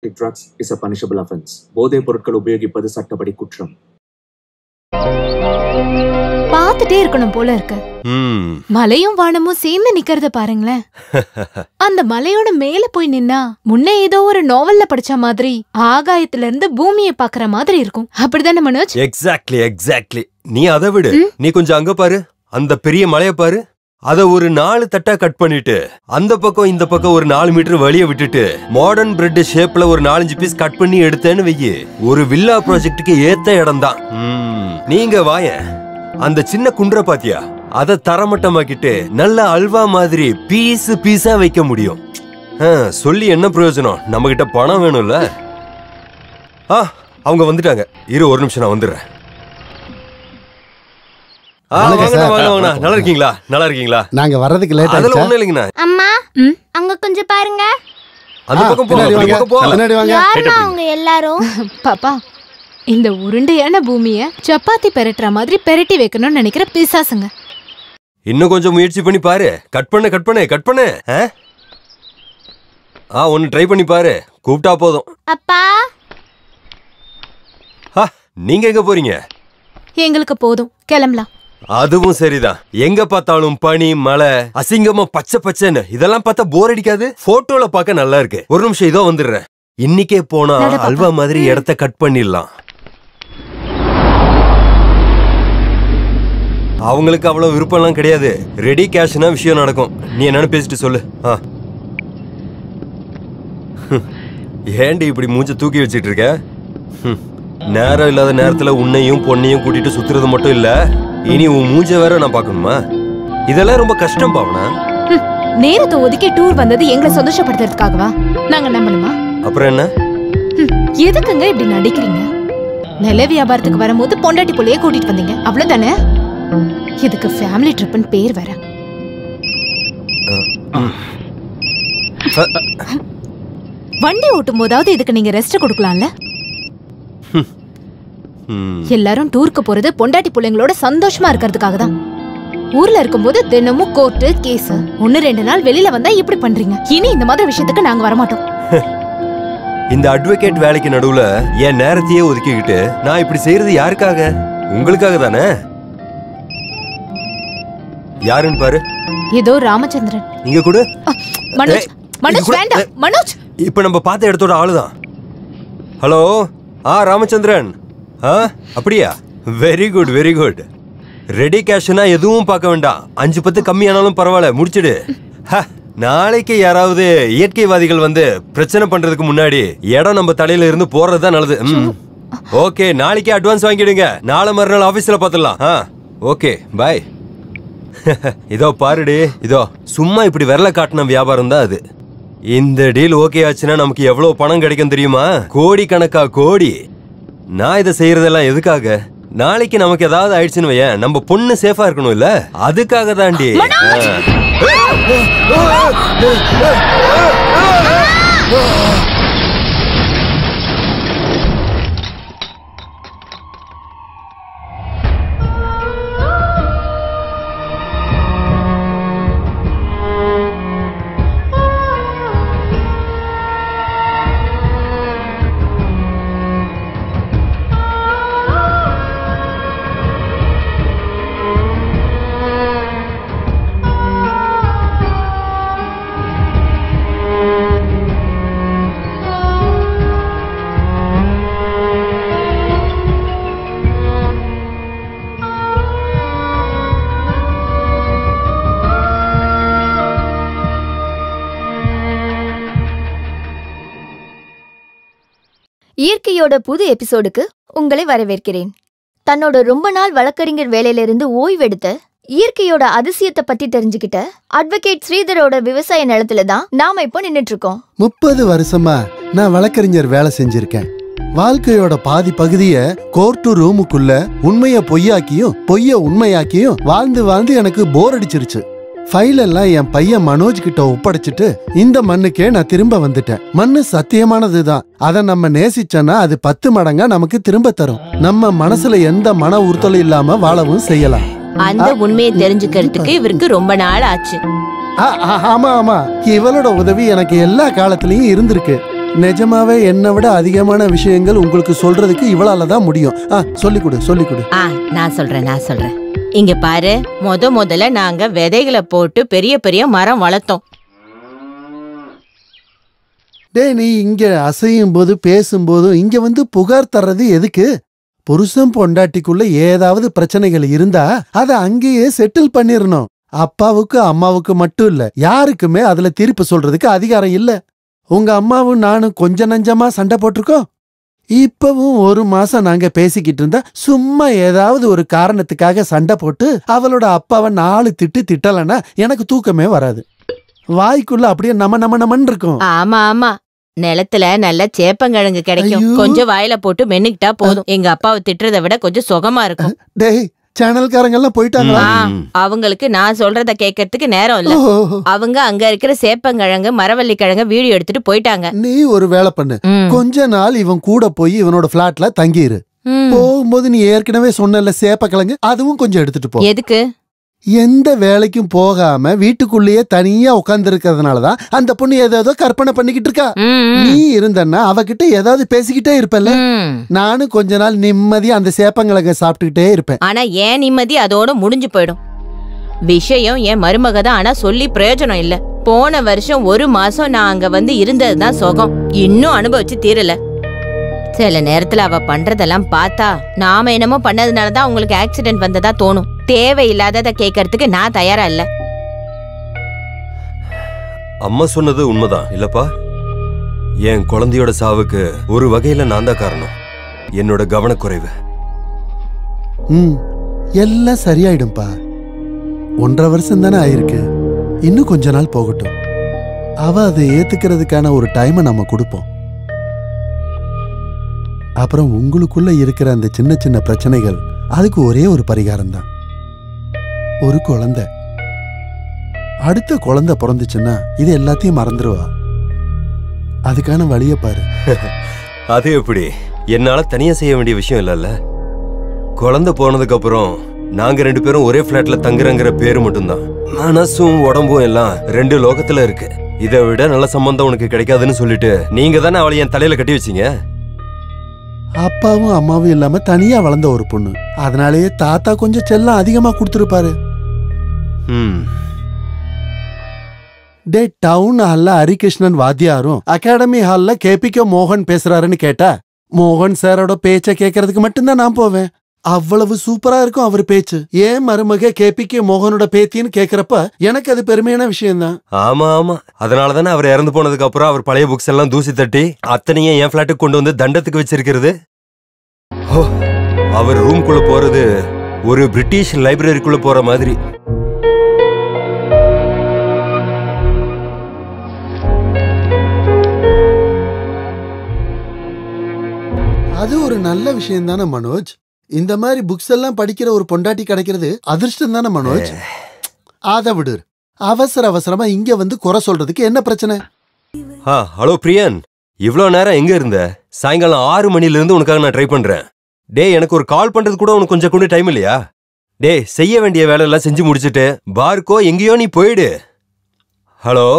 Drugs is a punishable offense. போதைப் பொருட்கள் உபயோகிப்பது சட்டப்படி குற்றம். பாத்துட்டே இருக்கணும் போல இருக்கு. மலையும் வானமும் சேர்ந்து நிக்கிறத பாருங்களேன். அந்த மலையோட மேல போய் நின்னா முன்ன ஏதோ ஒரு நாவல்ல படிச்ச மாதிரி ஆகாயத்துல இருந்து பூமியை பாக்குற மாதிரி இருக்கும். அப்படிதானே மனோஜ்? எக்ஸாக்ட்லி. நீ அதை விடு, நீ கொஞ்சம் அங்க பாரு, அந்த பெரிய மலைய பாரு. அத ஒரு 4 தட்டா கட் பண்ணிட்டு அந்த பக்கம் இந்த பக்கம் ஒரு 4 மீட்டர் வழிய விட்டுட்டு மாடர்ன் பிரெட் ஷேப்ல ஒரு 4-5 பீஸ் கட் பண்ணி எடுத்தேன்னு வெயி, ஒரு வில்லா ப்ராஜெக்டுக்கு ஏத்த இடம் தான். நீங்க வாய, அந்த சின்ன குன்ற பாத்தியா, அத தரமட்டமாக்கிட்டு நல்ல அல்வா மாதிரி பீஸா வைக்க முடியும். சொல்லி என்ன பிரயோஜனம், நம்ம கிட்ட பணம் வேணும்ல. அவங்க வந்துட்டாங்க, இரு ஒரு நிமிஷம் நான் வந்துடுறேன். நல்லா இருக்கீங்களா? நல்லா இருக்கீங்களா? நாங்க வர்றதுக்கு லேட் ஆயிடுச்சு. அதெல்லாம் ஒண்ணும் இல்லைங்கண்ணா. அம்மா அங்க கொஞ்சம் பாருங்க. அந்த பக்கம் போ, அந்த பக்கம் போ. முன்னாடி வாங்க. யாருமா அவங்க எல்லாரும்? பாப்பா, இந்த உருண்டையான பூமிய சப்பாத்தி பெரட்டுற மாதிரி பெரட்டி வைக்கணும்னு நினைக்கிற பிசாசுங்க. இன்னும் கொஞ்சம் முயற்சி பண்ணி பாரு. கட் பண்ணு. ஒன்னு ட்ரை பண்ணி பாரு, கூப்பிட்டா போதும். அப்பா, நீங்க எங்க போறீங்க? எங்களுக்கு போதும், கிளம்பலாம். அதுவும் சரிதான். எங்க பார்த்தாலும் பனி, மலை, அசிங்கமா பச்சைன்னு இதெல்லாம் பார்த்தா போர் அடிக்காது? போட்டோல பார்க்க நல்லா இருக்கு. ஒரு நிமிஷம் இதோ வந்துடுறேன். இன்னைக்கே போனா அல்வா மாதிரி இடத்த கட் பண்ணிடலாம். அவங்களுக்கு அவ்வளவு விருப்பம் எல்லாம் கிடையாது. ரெடி கேஷ்னா விஷயம் நடக்கும். நீ என்னன்னு பேசிட்டு சொல்லு. ஏண்டி இப்படி மூஞ்ச தூக்கி வச்சிட்டு இருக்க? நேரம் இல்லாத நேரத்துல உன்னையும் பொண்ணையும் கூட்டிட்டு சுத்துறது மட்டும் இல்ல, இனி உன் மூஞ்ச வேற நான் பாக்கணுமா? இதெல்லாம் ரொம்ப கஷ்டம் பாவனா. நேரத்தை ஒதுக்கி டூர் வந்தது எங்களை சந்தோஷப்படுத்துறதுக்காகவா? நாங்க நம்பணுமா? அப்புறம் என்ன? எதுக்குங்க இப்படி நடிக்கிறீங்க? நில வியாபாரத்துக்கு வரும்போது பொண்டாட்டி புள்ளைய கூட்டிட்டு வந்தீங்க, அவ்வளவுதானே? இதுக்கு ஃபேமிலி ட்ரிப்னு பேர் வேற. வண்டி ஓட்டும் போதாவது இதுக்கு நீங்க ரெஸ்ட் கொடுக்கலாம்ல? எல்லாரும் டூருக்கு போறது பொண்டாட்டி பிள்ளைங்களோட சந்தோஷமா இருக்கிறதுக்காக தான். ஊர்ல இருக்கும்போது தினமும் கோர்ட்டு கேஸ், 1-2 நாள் வெளியில வந்தா இப்படி பண்றீங்க. இனி இந்த மாதிரி விஷயத்துக்கு நாங்க வரமாட்டோம். இந்த அட்வொகேட் வேலைக்கு நடுவுல என் நேரத்தையே ஒதுக்கிக்கிட்டு நான் இப்படி செய்யறது யாருக்காக? உங்களுக்காக தானே. யாருன்னு பாரு. ஏதோ ராமச்சந்திரன். இங்க கூட மனோஜ் வேண்டாம். மனோஜ் இப்ப நம்ம பார்த்த இடத்தோட ஆளுதான். ஹலோ, ராமச்சந்திரன். அப்படியா? Very good. ரெடி கேஷ்னா எதுவும் பார்க்க வேண்டாம். 5-10 கம்மியானாலும் பரவாயில்ல, முடிச்சிடு. நாளைக்கு யாராவது இயற்கைவாதிகள் வந்து பிரச்சனை பண்றதுக்கு முன்னாடி இடம் நம்ம தலையில இருந்து போறதுதான் நல்லது. ஓகே, நாளைக்கே அட்வான்ஸ் வாங்கிடுங்க. நாளை மறுநாள் ஆபீஸ்ல பாத்துடலாம். ஓகே, பாய். இதோ பாருடி, இதோ சும்மா இப்படி விரல காட்டின வியாபாரம் தான் அது. இந்த டீல் ஓகே ஆச்சுன்னா நமக்கு எவ்வளவு பணம் கிடைக்கும் தெரியுமா? கோடி கணக்கா கோடி. நான் இதை செய்யறதெல்லாம் எதுக்காக? நாளைக்கு நமக்கு ஏதாவது ஆயிடுச்சுன்னு வையேன், நம்ம பொண்ணு சேஃபா இருக்கணும் இல்ல, அதுக்காக தாண்டி. இயற்கையோட புது எபிசோடுக்கு உங்களை வரவேற்கிறேன். தன்னோட ரொம்ப நாள் வழக்கறிஞர் வேலையிலிருந்து ஓய்வெடுத்த இயற்கையோட அதிசயத்தை பத்தி தெரிஞ்சுக்கிட்ட அட்வொகேட் ஸ்ரீதரோட விவசாய நிலத்துல தான் நாம இப்போ நின்னுட்டு இருக்கோம். 30 வருஷமா நான் வழக்கறிஞர் வேலை செஞ்சிருக்கேன். வாழ்க்கையோட பாதி பகுதிய கோர்ட்டு ரூமுக்குள்ள உண்மைய பொய்யாக்கியும் பொய்ய உண்மையாக்கியும் வாழ்ந்து எனக்கு போர் அடிச்சிருச்சு. ஃபைல் எல்லாம் என் பையன் மனோஜ் கிட்ட ஒப்படைச்சிட்டு இந்த மண்ணுக்கே நான் திரும்ப வந்துட்டேன். மண்ணு சத்தியமானதுதான். அதை நம்ம நேசிச்சோன்னா அது 10 மடங்கா நமக்கு திரும்ப தரும். நம்ம மனசுல எந்த மன உறுத்தலும் இல்லாம வாழவும் செய்யலாம். அந்த உண்மையை தெரிஞ்சுக்கிறதுக்கு இவருக்கு ரொம்ப நாள் ஆச்சு. ஆமா ஆமா, இவளோட உதவி எனக்கு எல்லா காலத்திலயும் இருந்திருக்கு. நிஜமாவே என்னை விட அதிகமான விஷயங்கள் உங்களுக்கு சொல்றதுக்கு இவளால தான் முடியும். சொல்லி கொடு. நான் சொல்றேன். இங்க பாரு, முதல்ல நாங்க விதைகளை போட்டு பெரிய பெரிய மரம் வளர்த்தோம். டேய், நீ இங்க அசையும் போது பேசும்போது இங்க வந்து புகார் தர்றது எதுக்கு? புருஷன் பொண்டாட்டிக்குள்ள ஏதாவது பிரச்சனைகள் இருந்தா அத அங்கேயே செட்டில் பண்ணிரணும். அப்பாவுக்கு அம்மாவுக்கு மட்டும் இல்ல, யாருக்குமே அதுல தீர்ப்பு சொல்றதுக்கு அதிகாரம் இல்ல. உங்க அம்மாவும் நானும் கொஞ்ச நஞ்சமா சண்டை போட்டிருக்கோம். இப்பவும் 1 மாசம் நாங்க பேசிக்கிட்டு இருந்தா சும்மா ஏதாவது ஒரு காரணத்துக்காக சண்டை போட்டு அவளோட அப்பாவை 4 திட்டலன்னா எனக்கு தூக்கமே வராது. வாய்க்குள்ள அப்படியே நமன்னு இருக்கும். ஆமா, நிலத்துல நல்ல சேப்பங்கிழங்கு கிடைக்கும். கொஞ்சம் வாயில போட்டு மென்னுக்கிட்டா போதும். எங்க அப்பாவை திட்டுறதை விட கொஞ்சம் சுகமா இருக்கும். டேய், சேனல்காரங்க எல்லாம் போயிட்டாங்களா? அவங்களுக்கு நான் சொல்றத கேட்கறதுக்கு நேரம் இல்ல. அவங்க அங்க இருக்கிற சேப்பங்கிழங்கு மரவள்ளி கிழங்கு வீடியோ எடுத்துட்டு போயிட்டாங்க. நீ ஒரு வேலை பண்ணு, கொஞ்ச நாள் இவன் கூட போய் இவனோட பிளாட்ல தங்கிரு. போகும்போது நீ ஏற்கனவே சொன்ன சேப்பக்கிழங்கு அதுவும் கொஞ்சம் எடுத்துட்டு போ. எதுக்கு? எந்த வேலைக்கும் போகாம வீட்டுக்குள்ளேயே தனியா உட்கார்ந்து இருக்கிறதுனாலதான் அந்த பொண்ணு ஏதோ கற்பனை பண்ணிக்கிட்டு இருக்கா. நீ இருந்தன்னா அவகிட்ட ஏதாவது பேசிக்கிட்டே இருப்பல. நானும் கொஞ்ச நாள் நிம்மதியா அந்த சேப்பங்கிழங்க சாப்பிட்டுக்கிட்டே இருப்பேன். ஆனா ஏன் நிம்மதி அதோட முடிஞ்சு போயிடும். விஷயம் என் மருமக தான். ஆனா சொல்லி பிரயோஜனம் இல்ல. போன வருஷம் 1 மாசம் நான் அங்க வந்து இருந்ததுதான் சுகம். இன்னும் அனுபவிச்சு தீரல. சில நேரத்துல அவ பண்றதெல்லாம் பார்த்தா நாம என்னமோ பண்ணதுனாலதான் உங்களுக்கு ஆக்சிடென்ட் வந்ததா தோணும். தேவையில்லாததை கேட்கறதுக்கு நான் தயாரா இல்ல. அம்மா சொன்னது உண்மைதான் இல்லப்பா. என் குழந்தையோட சாவுக்கு ஒரு வகையில நான் தான் காரணம். என்னோட கவனக்குறைவு. எல்லாம் சரியாயிடும்பா. 1.5 வருஷம் தானே ஆயிருக்கு. இன்னும் கொஞ்ச நாள் போகட்டும். அவ அதை ஏத்துக்கிறதுக்கான ஒரு டைமை நம்ம கொடுப்போம். அப்புறம் உங்களுக்குள்ள இருக்கிற அந்த சின்ன சின்ன பிரச்சனைகள் அதுக்கு ஒரே ஒரு பரிகாரம் தான். ஒரு குழந்தை. அடுத்த குழந்தை பிறந்துச்சுன்னா இது எல்லாத்தையும் மறந்துடுவா. அதுக்கான வழிய பாரு. அது எப்படி? என்னால தனியா செய்ய வேண்டிய விஷயம் இல்லல்ல. குழந்தை போனதுக்கு அப்புறம் நாங்க 2 பேரும் ஒரே பிளாட்ல தங்குறங்கிற பேரு மட்டும்தான். மனசும் உடம்பும் எல்லாம் 2 லோகத்துல இருக்கு. இதை விட நல்ல சம்பந்தம் உனக்கு கிடைக்காதுன்னு சொல்லிட்டு நீங்க தானே அவளை என் தலையில கட்டி வச்சீங்க. அப்பாவும் அம்மாவும் இல்லாம தனியா வளர்ந்த ஒரு பொண்ணு. அதனாலேயே தாத்தா கொஞ்சம் செல்லம் அதிகமா கொடுத்துருப்பாரு. டே, டவுன் ஹால்ல ஹரிகிருஷ்ணன் வாத்தியாரும் அகாடமி ஹால்ல கேபிகே மோகன் பேசுறாருன்னு கேட்டா மோகன் சாரோட பேச்ச கேட்கறதுக்கு மட்டும்தான் நான் போவேன். அவ்வளவு சூப்பரா இருக்கும் அவர் பேச்சு. ஏன் மருமக கேபிகே மோகனோட பேத்தின்னு கேக்குறப்ப எனக்கு அது பெருமையான விஷயம் தான். ஆமா, அதனாலதானே அவர் இறந்து போனதுக்கு அப்புறம் அவர் பழைய புக்ஸ் எல்லாம் தூசி தட்டி அத்தனையும் என் பிளாட்டுக்கு கொண்டு வந்து தண்டத்துக்கு வச்சிருக்கிறது. அவர் ரூம்குள்ள போறது ஒரு பிரிட்டிஷ் லைப்ரரிக்குள்ள போற மாதிரி. அது ஒரு நல்ல விஷயம் தானே மனோஜ். இந்த மாதிரி புக்ஸ் எல்லாம் படிக்கிற ஒரு பொண்டாட்டி கிடைக்கிறது அதிர்ஷ்டம் தானே மனோஜ். அதை விடு. அவசரமா இங்க வந்து குறை சொல்றதுக்கு என்ன பிரச்சனை? ஹலோ பிரியன், இவ்வளவு நேரம் எங்க இருந்த? சாயங்காலம் 6 மணில இருந்து உனக்காக நான் ட்ரை பண்றேன். டே, எனக்கு ஒரு கால் பண்றது கூட உனக்கு கொஞ்சம் கூட டைம் இல்லையா? டே, செய்ய வேண்டிய வேலை எல்லாம் செஞ்சு முடிச்சுட்டு பார்க்கோ எங்கேயோ நீ போயிடு. ஹலோ,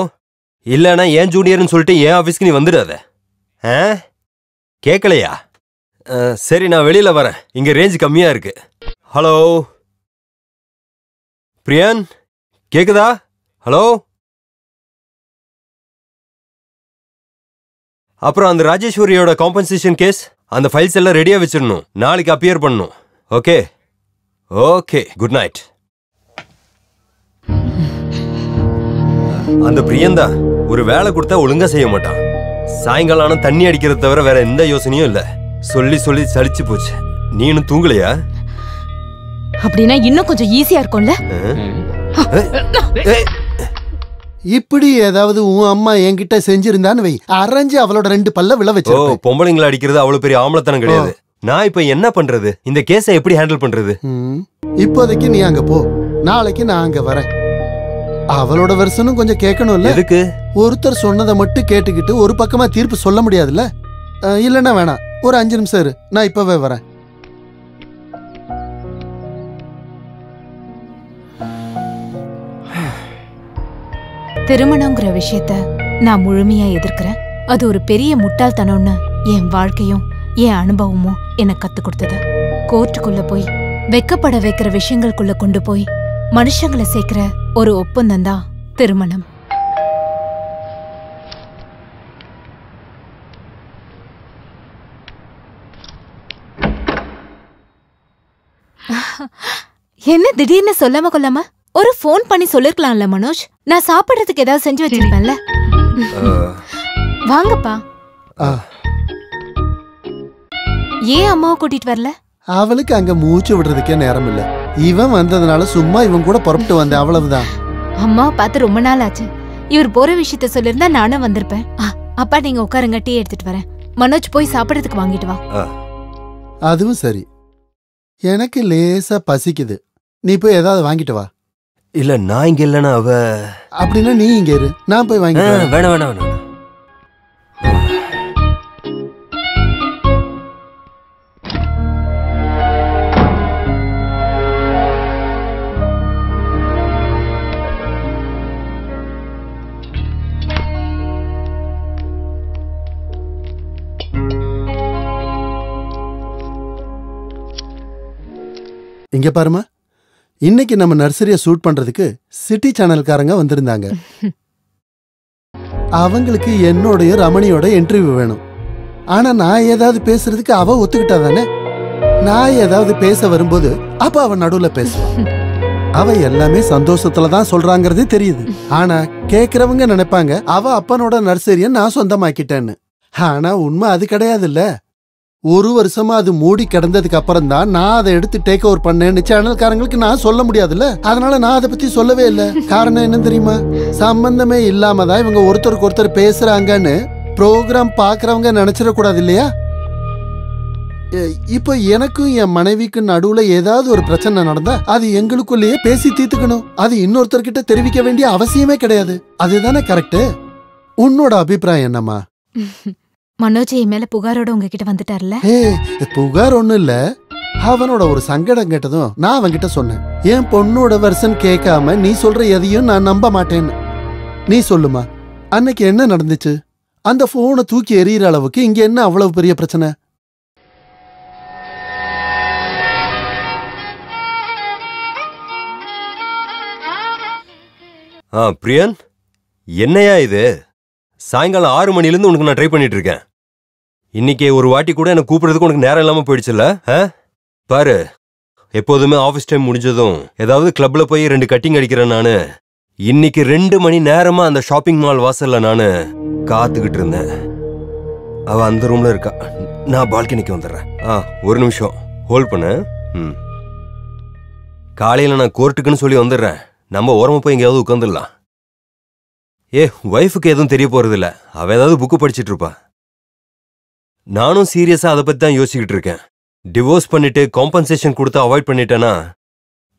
இல்லனா ஏன் ஜூனியர்னு சொல்லிட்டு ஏன் ஆபீஸ்க்கு நீ வந்துடாத. கேட்கலையா? சரி, நான் வெளியில வரேன். இங்க ரேஞ்ச் கம்மியா இருக்கு. ஹலோ பிரியன், கேக்குதா? ஹலோ. அப்புறம் அந்த ராஜேஸ்வரியோட காம்பன்சேஷன் கேஸ், அந்த ஃபைல்ஸ் எல்லாம் ரெடியா வச்சிடணும். நாளைக்கு அப்பியர் பண்ணணும். Okay okay, good night. அந்த பிரியந்தா ஒரு வேலை கொடுத்தா ஒழுங்கா செய்ய மாட்டான். சாயங்காலம் ஆனா தண்ணி அடிக்கிறத தவிர வேற எந்த யோசனையும் இல்ல. சொல்லி சொல்லி சலிச்சு போச்சு. நீ இன்னும் தூங்கலையா? அப்படின்னா இன்னும் கொஞ்சம் ஈஸியா இருக்கும்ல. இப்படி ஏதாவது உன் அம்மா என்கிட்ட செஞ்சிருந்தான்னு வை, அரைஞ்சு அவளோட 2 பல்ல விழ வச்சு. பொம்பளைங்களை அடிக்கிறது அவ்வளவு பெரிய ஆம்பளத்தனம் கிடையாது. நான் இப்ப என்ன பண்றது? இந்த கேஸை எப்படி ஹேண்டில் பண்றது? இப்போதைக்கு நீ அங்க போ, நாளைக்கு நான் அங்க வரேன். அவளோட வெர்ஷனும் கொஞ்சம் கேட்கணும்ல. எதுக்கு? ஒருத்தர் சொன்னதை மட்டும் கேட்டுக்கிட்டு ஒரு பக்கமா தீர்ப்பு சொல்ல முடியாதுல்ல. இல்லன்னா வேணாம், ஒரு 5 நிமிஷம் இரு, நான் இப்பவே வரேன். திருமணங்கிற விஷயத்த நான் முழுமையா எதிர்க்கிறேன். அது ஒரு பெரிய முட்டாள்தனம்னு என் வாழ்க்கையும் என் அனுபவமும் எனக்கு கத்து கொடுத்தது. கோர்ட்டுக்குள்ள போய் வெக்கப்பட வைக்கிற விஷயங்களுக்குள்ள கொண்டு போய் மனுஷங்களை சேர்க்கிற ஒரு ஒப்பந்தம் தான் திருமணம். என்ன திடீர்னு சொல்லாம கொள்ளாம ஒரு போன் பண்ணி சொல்லிருக்கலாம்ல மனோஜ்? நான் சாப்பிடுறதுக்கு ஏதாவது செஞ்சு வச்சிருப்பேன்ல. வாங்கப்பா. ஏன் அம்மாவை கூட்டிட்டு வரல? அவளுக்கு அங்க மூச்சு விடுறதுக்கே நேரம் இல்ல. இவன் வந்ததுனால சும்மா இவன் கூட புறப்பட்டு வந்தேன், அவ்வளவுதான். அம்மாவை பார்த்து ரொம்ப நாள் ஆச்சு. இவர் போற விஷயத்த சொல்லிருந்தா நானும் வந்திருப்பேன். அப்பா நீங்க உட்காருங்க, டீ எடுத்துட்டு வரேன். மனோஜ் போய் சாப்பிடறதுக்கு வாங்கிட்டு வா. அதுவும் சரி, எனக்கு லேசா பசிக்குது. நீ போய் ஏதாவது வாங்கிட்டு வா. இல்ல நான் இங்க இல்லனா அவ. அப்படின்னா நீ இங்க இரு, நான் போய் வாங்கிட்டு வரேன். வேணாம் வேணாம் வேணாம். இங்க பாருமா, இன்னைக்கு நம்ம நர்சரிய ஷூட் பண்றதுக்கு சிட்டி சேனல்காரங்க வந்திருந்தாங்க. அவங்களுக்கு என்னோடைய ரமணியோட இன்டர்வியூ வேணும். ஆனா நான் ஏதாவது பேசுறதுக்கு அவ ஒத்துக்கிட்டா தானே. நான் ஏதாவது பேச வரும்போது அப்ப அவ நடுவுல பேசுவான். அவ எல்லாமே சந்தோஷத்துல தான் சொல்றாங்கிறது தெரியுது. ஆனா கேக்குறவங்க நினைப்பாங்க அவ அப்பனோட நர்சரிய நான் சொந்தமாக்கிட்டேன்னு. ஆனா உண்மை அது கிடையாது இல்ல. ஒரு வருஷமா அது மூடி கிடந்ததுக்கு அப்புறம் தான் நான் அதை எடுத்து டேக் ஓவர் பண்ணேன்னு சேனல்காரங்களுக்கு நான் சொல்ல முடியாதுல்ல. அதனால நான் அதை பத்தி சொல்லவே இல்லை. காரணம் என்ன தெரியுமா? சம்பந்தமே இல்லாம தான் இவங்க ஒருத்தருக்கு ஒருத்தர் பேசுறாங்கன்னு ப்ரோக்ராம் பாக்குறவங்க நினைச்சிடக்கூடாது இல்லையா? இப்போ எனக்கும் என் மனைவிக்கும் நடுவுல ஏதாவது ஒரு பிரச்சனை நடந்தா அது எங்களுக்குள்ளேயே பேசி தீர்த்துக்கணும். அது இன்னொருத்தர்கிட்ட தெரிவிக்க வேண்டிய அவசியமே கிடையாது. அதுதானே கரெக்ட். உன்னோட அபிப்பிராயம் என்னம்மா? மனோஜ் என் மேல புகாரோட உங்ககிட்ட வந்துட்டார்ல? புகார் ஒண்ணும் இல்ல. அவனோட ஒரு சங்கடம் கேட்டதும் நான் அவன்கிட்ட சொன்னேன், என் பொண்ணோட வெர்ஷன் கேட்காம நீ சொல்ற எதையும் நான் நம்ப மாட்டேன்னு. நீ சொல்லுமா, அன்னைக்கு என்ன நடந்துச்சு? அந்த போனை தூக்கி எறிகிற அளவுக்கு இங்க என்ன அவ்வளவு பெரிய பிரச்சனை? பிரியன், என்னையா இது? சாயங்காலம் 6 மணிலேருந்து உனக்கு நான் ட்ரை பண்ணிட்டு இருக்கேன். இன்னைக்கு ஒரு வாட்டி கூட எனக்கு கூப்பிடுறதுக்கு உனக்கு நேரம் இல்லாமல் போயிடுச்சுல்ல? பாரு, எப்போதுமே ஆஃபீஸ் டைம் முடிஞ்சதும் ஏதாவது கிளப்ல போய் 2 கட்டிங் அடிக்கிறேன் நான். இன்னைக்கு 2 மணி நேரமா அந்த ஷாப்பிங் மால் வாசல்ல நான் காத்துக்கிட்டு இருந்தேன். அவ அந்த ரூம்ல இருக்கா. நான் பால்கனிக்கு வந்துடுறேன். ஒரு நிமிஷம் ஹோல்ட் பண்ணு. காலையில நான் கோர்ட்டுக்குன்னு சொல்லி வந்துடுறேன். நம்ம ஓரமா போய் எங்கேயாவது உட்காந்துடலாம். ஒய்ஃபுக்கு எதுவும் தெரிய போறது இல்ல. அவ ஏதாவது புக்கு படிச்சுட்டு இருப்பா. நானும் சீரியஸா அதை பத்தி தான் யோசிச்சுக்கிட்டு இருக்கேன். டிவோர்ஸ் பண்ணிட்டு காம்பன்சேஷன் கொடுத்து அவாய்ட் பண்ணிட்டேன்னா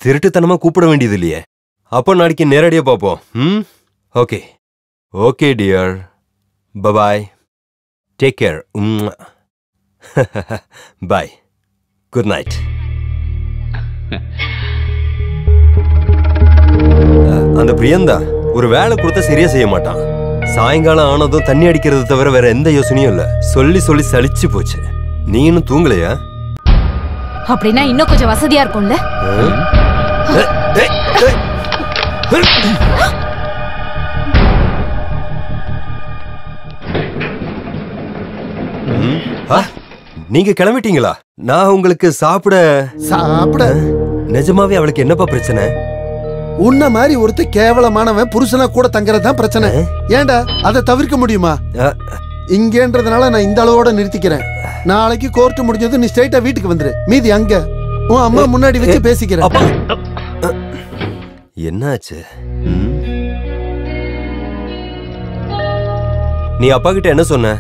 திருட்டுத்தனமா கூப்பிட வேண்டியது இல்லையே. அப்போ நாளைக்கு நேரடியா பார்ப்போம். Okay okay dear, bye bye, take care, bye, good night. அந்த பிரியந்தா ஒரு வேலை கொடுத்தா சரியா செய்ய மாட்டான். சாயங்காலம் ஆனதும் தண்ணி அடிக்கிறது தவிர வேற எந்த யோசனையும் இல்ல. சொல்லி சொல்லி சலிச்சு போச்சு. நீ இன்னும் தூங்கலையா? அப்படின்னா இன்னும் கொஞ்சம் வசதியா இருக்கும்ல. நீங்க கிளம்பிட்டீங்களா? நான் உங்களுக்கு சாப்பிட நிஜமாவே அவளுக்கு என்னப்பா பிரச்சனை? உன்ன மாதிரி ஒருத்த கேவலமானவன் புருஷனா கூட தங்கறதுதான் பிரச்சனை. ஏண்டா அதை தவிர்க்க முடியுமா? இங்கன்றதுனால நான் இந்த அளவோட நிறுத்திக்கிறேன். நாளைக்கு கோர்ட் முடிஞ்சது நீ ஸ்ட்ரைட்டா வீட்டுக்கு வந்துரு. மீதி அங்க உன் அம்மா முன்னாடி வச்சு பேசிக்கிறேன். என்னாச்சு? நீ அப்பா கிட்ட என்ன சொன்ன?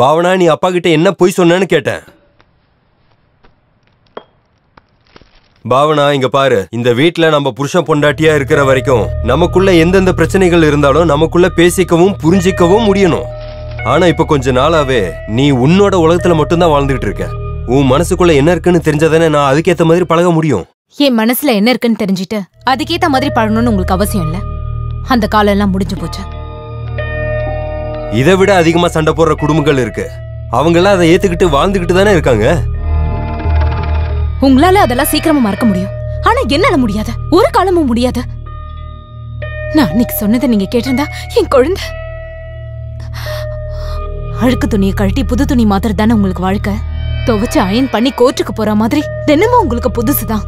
பாவனா, நீ அப்பா கிட்ட என்ன போய் சொன்னு கேட்டேன். பாவனா, இங்க பாரு, இந்த வீட்ல நம்ம புருஷன் பொண்டாட்டியா இருக்கிற வரைக்கும் நமக்குள்ள எந்தெந்த பிரச்சனைகள் இருந்தாலும் நமக்குள்ள பேசிக்கவும் புரிஞ்சிக்கவும் முடியணும். ஆனா இப்ப கொஞ்ச நாளாவே நீ உன்னோட உலகத்துல மட்டும்தான் வாழ்ந்துகிட்டு இருக்க. உன் மனசுக்குள்ள என்ன இருக்குன்னு தெரிஞ்சதானே நான் அதுக்கேத்த மாதிரி பழக முடியும். என் மனசுல என்ன இருக்குன்னு தெரிஞ்சுட்டு அதுக்கேத்த மாதிரி பழகணும்னு உங்களுக்கு அவசியம் இல்ல. அந்த காலம் எல்லாம் முடிஞ்சு போச்சு. இதை விட அதிகமா சண்டை போடுற குடும்பங்கள் இருக்கு. அவங்க எல்லாம் அதை ஏத்துக்கிட்டு வாழ்ந்துகிட்டு தானே இருக்காங்க. உங்களால அதெல்லாம் சீக்கிரமா மறக்க முடியும், ஆனா என்னால முடியாது, ஒரு காலமும் முடியாது. நான் அன்னைக்கு சொன்னதை நீங்க கேட்டிருந்தா என் குழந்தை. அழுக்கு துணியை கழட்டி புது துணி மாத்திரம் தானே உங்களுக்கு வாழ்க்கை. துவைச்சு அயன் பண்ணி கோர்ட்டுக்கு போற மாதிரி தினமும் உங்களுக்கு புதுசுதான்.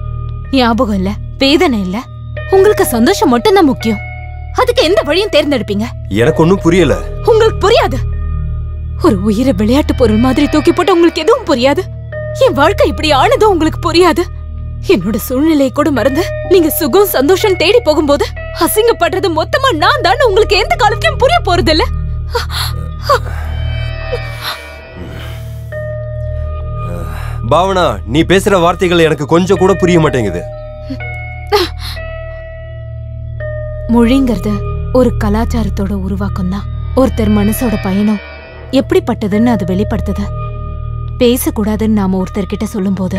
ஞாபகம் இல்ல, வேதனை இல்ல, உங்களுக்கு சந்தோஷம் மட்டும்தான் முக்கியம். அதுக்கு எந்த வழியும் தேர்ந்தெடுப்பீங்க? எனக்கு ஒன்னும் புரியல. உங்களுக்கு புரியாது. ஒரு உயிரை விளையாட்டு பொருள் மாதிரி தூக்கி போட்டு உங்களுக்கு எதுவும் புரியாது. என் வாழ்க்கை இப்படி ஆனதும் உங்களுக்கு புரியாது. என்னோட சூழ்நிலையை கூட மறந்து நீங்க சுகம் சந்தோஷம் தேடி போகும்போது அசிங்கப்படுறது மொத்தமா நான் தான் உங்களுக்கு எந்த காலத்திலும் புரிய போறது இல்ல. பாவனா, நீ பேசுற வார்த்தைகள் எனக்கு கொஞ்சம் கூட புரிய மாட்டேங்குது. மொழிங்கிறது ஒரு கலாச்சாரத்தோட உருவாக்கம் தான். ஒருத்தர் மனசோட பயணம் எப்படிப்பட்டதுன்னு அது வெளிப்படுத்துது. பேசக்கூடாதுன்னு நாம ஒருத்தர்கிட்ட சொல்லும் போது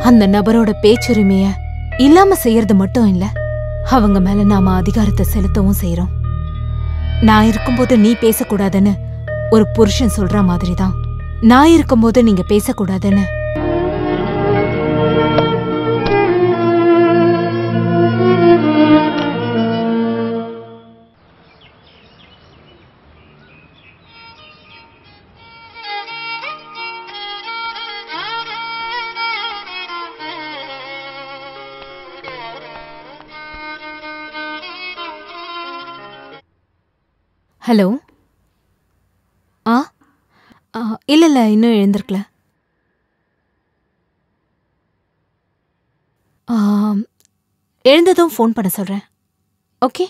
அந்த நபரோட பேச்சுரிமைய இல்லாம செய்யறது மட்டும் இல்ல, அவங்க மேல நாம அதிகாரத்தை செலுத்தவும் செய்யறோம். நான் இருக்கும்போது நீ பேசக்கூடாதுன்னு ஒரு புருஷன் சொல்ற மாதிரிதான் நான் இருக்கும்போது நீங்க பேசக்கூடாதுன்னு ஹலோ. இல்ல இல்ல, இன்னும் எழுந்திருக்கல. எழுந்ததும் ஃபோன் பண்ண சொல்றேன். ஓகே.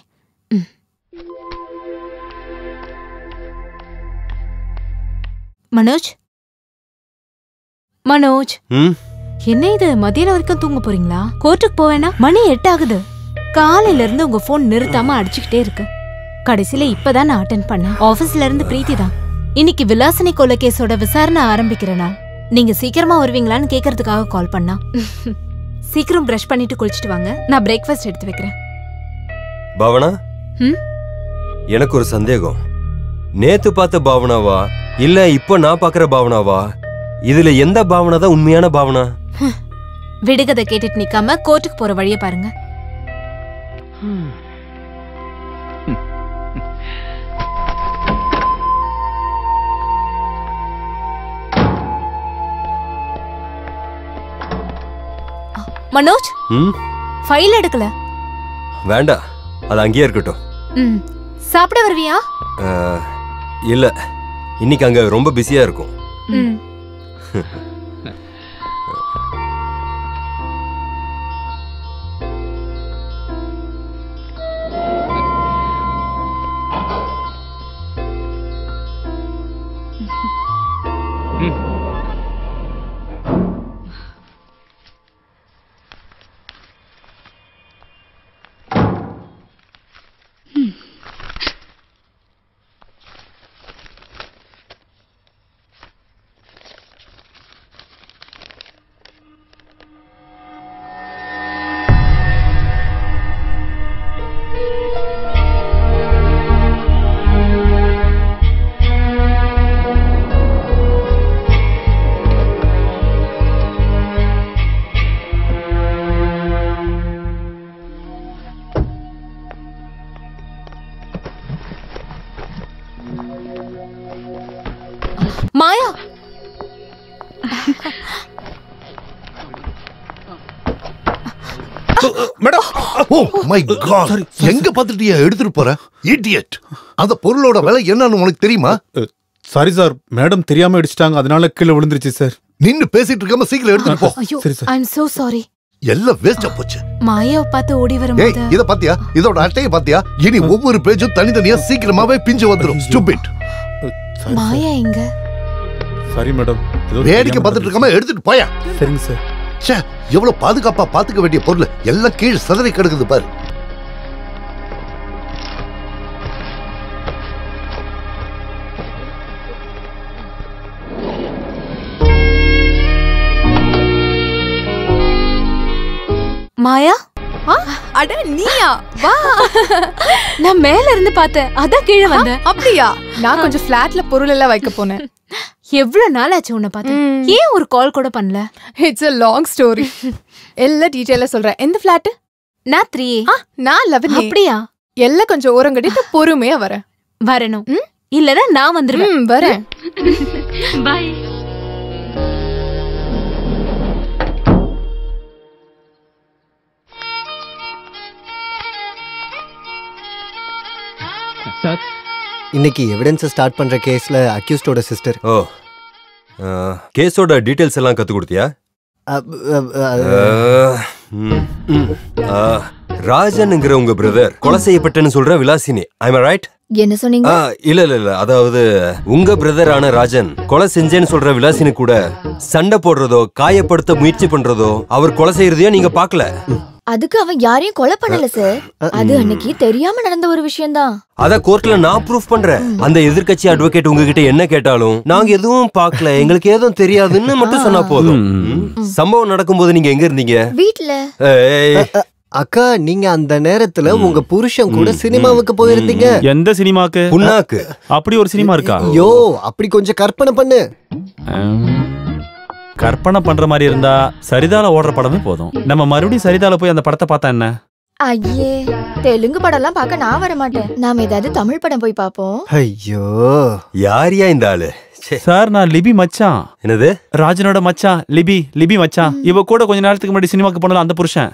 மனோஜ், மனோஜ், என்ன இது மதியம் வரைக்கும் தூங்க போறீங்களா? கோர்ட்டுக்கு போவேனா? மணி 8 ஆகுது. காலையில இருந்து உங்க போன் நிறுத்தாம அடிச்சுக்கிட்டே இருக்கு. கடைசியில இப்பதான் நான் அட்டென்ட் பண்ணேன். ஆபீஸ்ல இருந்து பிரீத்தி தான். இன்னைக்கு விலாசினி கொலை கேஸோட விசாரணை ஆரம்பிக்கிறேன். நீங்க சீக்கிரமா வருவீங்களான்னு கேக்குறதுக்காக கால் பண்ணா. சீக்கிரம் பிரஷ் பண்ணிட்டு குளிச்சிட்டு வாங்க, நான் பிரேக்ஃபாஸ்ட் எடுத்து வைக்கிறேன். பாவனா, எனக்கு ஒரு சந்தேகம். நேத்து பார்த்த பாவனாவா இல்ல இப்போ நான் பாக்குற பாவனாவா? இதுல எந்த பாவனா தான் உண்மையான பாவனா? விடுகதை கேட்டுட்டு நிக்காம கோர்ட்டுக்கு போற வழிய பாருங்க. மனோஜ், ஃபைல் எடுக்கல. வேண்டாம், அது அங்கேயே இருக்கட்டும். சாப்பிட வருவியா? இல்ல, இன்னைக்கு அங்க ரொம்ப பிஸியா இருக்கும். மாயா, மேடம். ஓ மை காட், எங்க பாத்துட்டியா எடுத்துட்டு போற இடியட்? அந்த பொருளோட விலை என்னன்னு உனக்கு தெரியுமா? சாரி சார், மேடம் தெரியாம அடிச்சிட்டாங்க, அதனால கீழே விழுந்துருச்சு சார். நின்னு பேசிட்டு இருக்காம சீக்கிரம் எடுத்துட்டு போ. சரி sir. I am so sorry. எல்லாம் வேஸ்டா போச்சு. மாயாவை பார்த்து ஓடி ஏய், வரும்போது இத பாத்தியா? இதோட அட்டையை பாத்தியா? இனி ஒவ்வொரு பேஜும் தனித்தனியா சீக்கிரமாவே பிஞ்சு வந்துரும். ஸ்டூபிட். மாயா எங்க? சாரி மேடம், வேடிக்கை பார்த்துட்டு இருக்காம எடுத்துட்டு போயா. சரிங்க சார். ச்சே, எவ்வளவு பாதுகாப்பா பாத்துக்க வேண்டிய பொருள் எல்லாம் கீழே சிதறி கிடக்குது பாரு. மாயா, அட நீயா வா. நான் மேல இருந்து பார்த்தேன், அதான் கீழே வந்தேன். அப்படியா? நான் கொஞ்சம் ஃபிளாட்ல பொருள் எல்லாம் வைக்க போனேன். எவ்வளவு நாள் ஆச்சு உன்னை பார்த்தேன். ஏன் ஒரு கால் கூட பண்ணல? It's a long story. எல்லாம் டீடைலா சொல்றேன். எந்த ஃபிளாட்? நான் 3A. நான் 11A. அப்படியா? எல்லாம் கொஞ்சம் ஓரம் கட்டிட்டு பொறுமையா வரேன். வரணும். இல்லனா நான் வந்துருவேன். வரேன். பை. சார், இன்னைக்கு எவிடன்ஸ் ஸ்டார்ட் பண்ற கேஸ்ல அக்யூஸ்டோட சிஸ்டர். ஓ, கேஸோட டீடைல்ஸ் எல்லாம் கத்து கொடுத்தியா? ராஜன்ங்கிற உங்க பிரதர் கொலை செய்யப்பட்டன்னு சொல்ற விலாசினி. ஐ அம் ரைட்? என்ன சொன்னீங்க? இல்ல இல்ல இல்ல, அதாவது உங்க பிரதரான ராஜன் கொலை செஞ்சேன்னு சொல்ற விலாசினி கூட சண்டை போடுறதோ காயப்படுத்த முயற்சி பண்றதோ அவர் கொலை செய்யறதையோ நீங்க பாக்கல. அதுக்கு அவன் யாரையும் கொலை பண்ணல சார். அது அன்னைக்கு தெரியாம நடந்த ஒரு விஷயம் தான். அத கோர்ட்ல நான் ப்ரூஃப் பண்றேன். அந்த எதிர்க்கட்சி அட்வொகேட் உங்ககிட்ட என்ன கேட்டாலும் நாங்க எதுவும் பார்க்கல, எங்களுக்கு எதுவும் தெரியாதுன்னு மட்டும் சொன்னா போதும். சம்பவம் நடக்கும்போது நீங்க எங்க இருந்தீங்க? வீட்ல. அக்கா, நீங்க அந்த நேரத்துல உங்க புருஷன் கூட சினிமாவுக்கு போயிருந்தீங்க. எந்த சினிமாக்கு? புண்ணாக்கு. அப்படி ஒரு சினிமா இருக்கா? ஐயோ, அப்படி கொஞ்சம் கற்பனை பண்ணு. கற்பனை பண்ற மாதிரி இருந்தா சரிதால ஓடுற படமே போதும். நம்ம மறுபடியும் சரிதால போய் அந்த படத்தை பார்த்தா என்ன? ஐயே, தெலுங்கு படம் எல்லாம் பார்க்க நான் வர மாட்டேன். நாம ஏதாவது தமிழ் படம் போய் பாப்போம். ஐயோ, யாரியா இந்த ஆளு? சார், நான் லிபி மச்சான். என்னது? ராஜனோட மச்சான். லிபி மச்சான். இவ கூட கொஞ்ச நேரத்துக்கு முன்னாடி சினிமாக்கு போனது அந்த புருஷன்.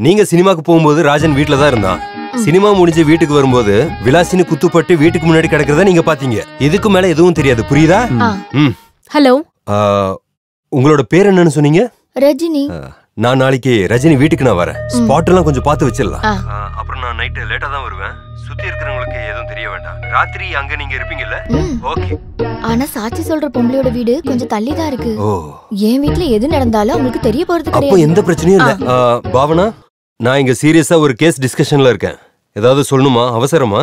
நீங்க சினிமாக்கு போகும்போது ராஜன் வீட்டுல தான் இருந்தான். சினிமா முடிஞ்சு வீட்டுக்கு வரும்போது விலாசினி குத்துப்பட்டு வீட்டுக்கு முன்னாடி கிடக்கிறத நீங்க பாத்தீங்க. இதுக்கு மேல எதுவும் தெரியாது, புரியுதா? ஹலோ, உங்களோட பேர் என்னன்னு சொன்னீங்க? ரஜினி. நான் நாளைக்கு ரஜினி வீட்டுக்கு நான் வரேன். ஸ்பாட் எல்லாம் கொஞ்சம் பார்த்து வச்சிடலாம். அப்புறம் நான் நைட்டு லேட்டா தான் வருவேன். சுத்தி இருக்கிறவங்களுக்கு எதுவும் தெரிய வேண்டாம். ராத்திரி அங்க நீங்க இருப்பீங்கல்ல? ஓகே. ஆனா சாட்சி சொல்ற பொம்பளையோட வீடு கொஞ்சம் தள்ளி தான் இருக்கு. என் வீட்ல எது நடந்தாலும் உங்களுக்கு தெரிய போறது கிடையாது. அப்போ எந்த பிரச்சனையும் இல்ல. பாவனா, நான் இங்க சீரியஸா ஒரு கேஸ் டிஸ்கஷன்ல இருக்கேன். ஏதாவது சொல்லணுமா? அவசரமா?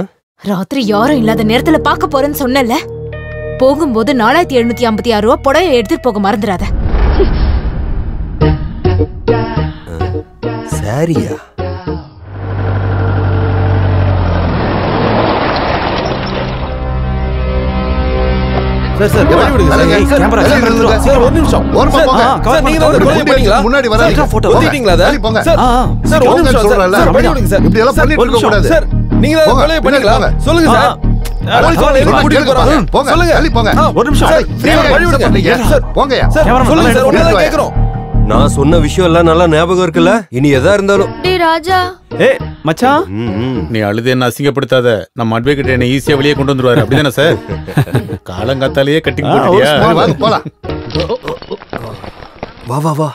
ராத்திரி யாரும் இல்லாத நேரத்துல பார்க்க போறேன்னு சொன்னல. போகும்போது 4756 ரூபாய் புடவை எடுத்துட்டு போக மறந்துடாத. சரியா? சார் சார் வழி விடுங்க சார். Camera எடுத்துறோம் sir. ஒரு நிமிஷம். ஓரமா போங்க. சார் நீங்க வந்து கொலை பண்ணீங்களா? முன்னாடி வராதீங்க. போட்டோ ஓட்டிட்டீங்களா அத? சார் சார் ஒரு நிமிஷம் சார். வழி விடுங்க சார். இப்படி எல்லாம் பண்ணிட்டு இருக்க கூடாது. சார் நீங்க கொலை பண்ணீங்களா? சொல்லுங்க சார். போலீஸ் வாங்க எங்க கூட்டிட்டு போறாங்க. போங்க. சொல்லுங்க. தள்ளி போங்க. ஒரு நிமிஷம். வழி விடுங்க சார். போங்கயா. சார் சொல்லுங்க சார். உடனே கேக்குறோம். நான் சொன்ன விஷயம் எல்லாம் நல்லா ஞாபகம் இருக்குல்ல? இனி எதா இருந்தாலும். டேய் ராஜா. மச்சான், நீ அழுது என்ன அசிங்கப்படுத்தாத. நம்ம அட்வொகேட் என்ன ஈஸியா வெளியே கொண்டு வந்துருவாரு. அப்படிதானே சார்? காலங்காத்தாலேயே கட்டிங் போட்டுட்டியா? வாங்க போலாம். வா வா வா.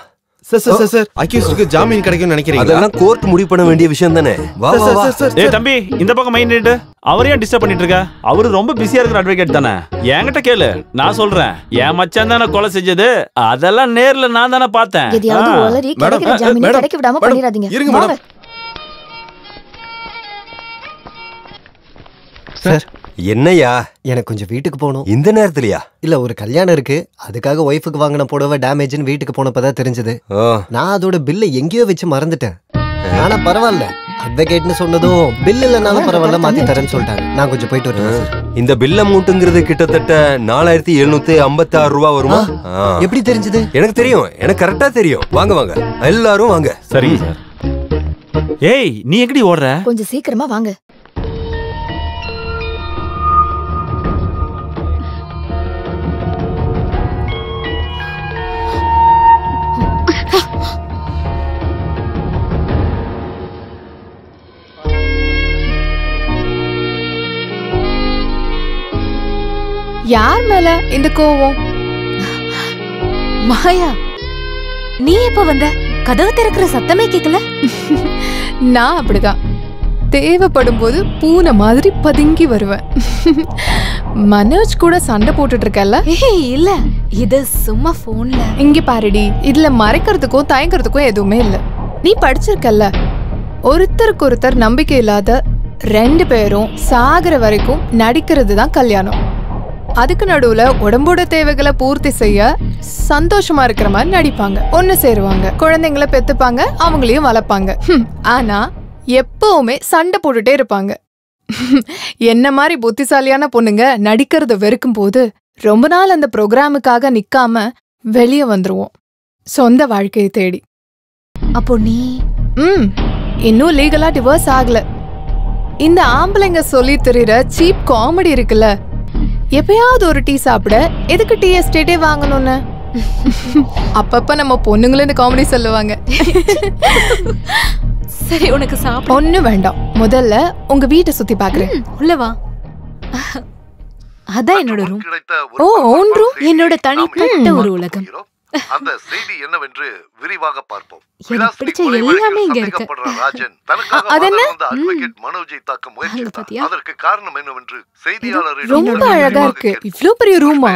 சார் அக்யூஸ்டுக்கு ஜாமீன் கிடைக்கும்னு நினைக்கிறீங்க? அதெல்லாம் கோர்ட் முடிவு பண்ண வேண்டிய விஷயம் தானே. வா வா வா. ஏய் தம்பி, இந்த பக்கம் மைண்ட் நிட்டு. அவரே ஏன் டிஸ்டர்ப் பண்ணிட்டு இருக்க? அவரு ரொம்ப பிஸியா இருக்கிற அட்வொகேட் தானே. என்கிட்ட கேளு, நான் சொல்றேன். என் மச்சான் தானே கொலை செஞ்சது. அதெல்லாம் நேர்ல நான் தானே பார்த்தேன். எதையாவது ஒளரி கிடைக்கிற ஜாமீன் கிடைக்க விடாம பண்ணிராதீங்க. இருங்க மேடம். சார், என்னையா? எனக்கு கொஞ்சம் வீட்டுக்கு போகணும். இந்த நேரத்துலயா? இல்ல, ஒரு கல்யாணம் இருக்கு. அதுக்காக ஒய்ஃபுக்கு வாங்கின புடவை டேமேஜ்னு வீட்டுக்கு போனப்பதான் தெரிஞ்சது. நான் அதோட பில்லை எங்கேயோ வச்சு மறந்துட்டேன். ஆனா பரவாயில்ல, அட்வொகேட்னு சொன்னதும் பில் இல்லனாலும் பரவாயில்ல மாத்தி தரேன்னு சொல்லிட்டாங்க. நான் கொஞ்சம் போயிட்டு வரேன் சார். இந்த பில் அமௌண்ட்ங்கிறது கிட்டத்தட்ட 4756 ரூபாய் வருமா? எப்படி தெரிஞ்சது? எனக்கு தெரியும், எனக்கு கரெக்டா தெரியும். வாங்க வாங்க எல்லாரும் வாங்க. சரிங்க சார். ஏய், நீ எங்கடி ஓடுற? கொஞ்சம் சீக்கிரமா வாங்க. யார் மேல இந்த கோவம்? மாயா, நீ எப்ப வந்த? கதவு திறக்கிற சத்தமே கேக்கல. நான் அப்படிதான். தேவைப்படும் போது பூனை மாதிரி பதுங்கி வருவேன். மனோஜ் கூட சண்டை போட்டுட்டு இருக்கல? இல்ல, இது சும்மா போன்ல. இங்க பாருடி, இதுல மறைக்கிறதுக்கும் தயங்கிறதுக்கும் எதுவுமே இல்ல. நீ படிச்சிருக்கல்ல, ஒருத்தருக்கு ஒருத்தர் நம்பிக்கை இல்லாத 2 பேரும் சாகுற வரைக்கும் நடிக்கிறது தான் கல்யாணம். அதுக்கு நடுவுல உடம்போட தேவைகளை பூர்த்தி செய்ய சந்தோஷமா இருக்கிற மாதிரி நடிப்பாங்க, ஒன்னு சேருவாங்க, குழந்தைங்களை பெத்துப்பாங்க, அவங்களையும் வளர்ப்பாங்க. ஆனா எப்பவுமே சண்டை போட்டுட்டே இருப்பாங்க. என்ன மாதிரி புத்திசாலியான பொண்ணுங்க நடிக்கிறத வெறுக்கும் போது ரொம்ப நாள் அந்த ப்ரோக்ராமுக்காக நிக்காம வெளியே வந்துருவோம் சொந்த வாழ்க்கையை தேடி. அப்போ நீ இன்னும் லீகலா டிவோர்ஸ் ஆகல. இந்த ஆம்பளைங்க சொல்லி தெரியுற சீப் காமெடி இருக்குல்ல, எப்பயாவது ஒரு டீ சாப்பிட எதுக்கு டீ எஸ்டேட்டே வாங்கணும்னு அப்பப்ப நம்ம பொண்ணுங்களும் இந்த காமெடி சொல்லுவாங்க. சரி, உனக்கு சாப்பிட ஒண்ணு வேண்டாம், முதல்ல உங்க வீட்டை சுத்தி பாக்குறேன். உள்ள வா. அதான் என்னோட ரூம். ஓ, ஓன் ரூம். என்னோட தனிப்பட்ட ஒரு உலகம். அந்த செய்தி என்னவென்று விரிவாக பார்ப்போம். எனக்கு பிடிச்ச எல்லாமே இங்க இருக்கு. ராஜன் தனக்காக வந்த அட்வொகேட் மனோஜை தாக்க முயற்சித்தார். அதற்கு காரணம் என்னவென்று செய்தியாளரிடம் ரொம்ப அழகா இருக்கு. இவ்ளோ பெரிய ரூமா?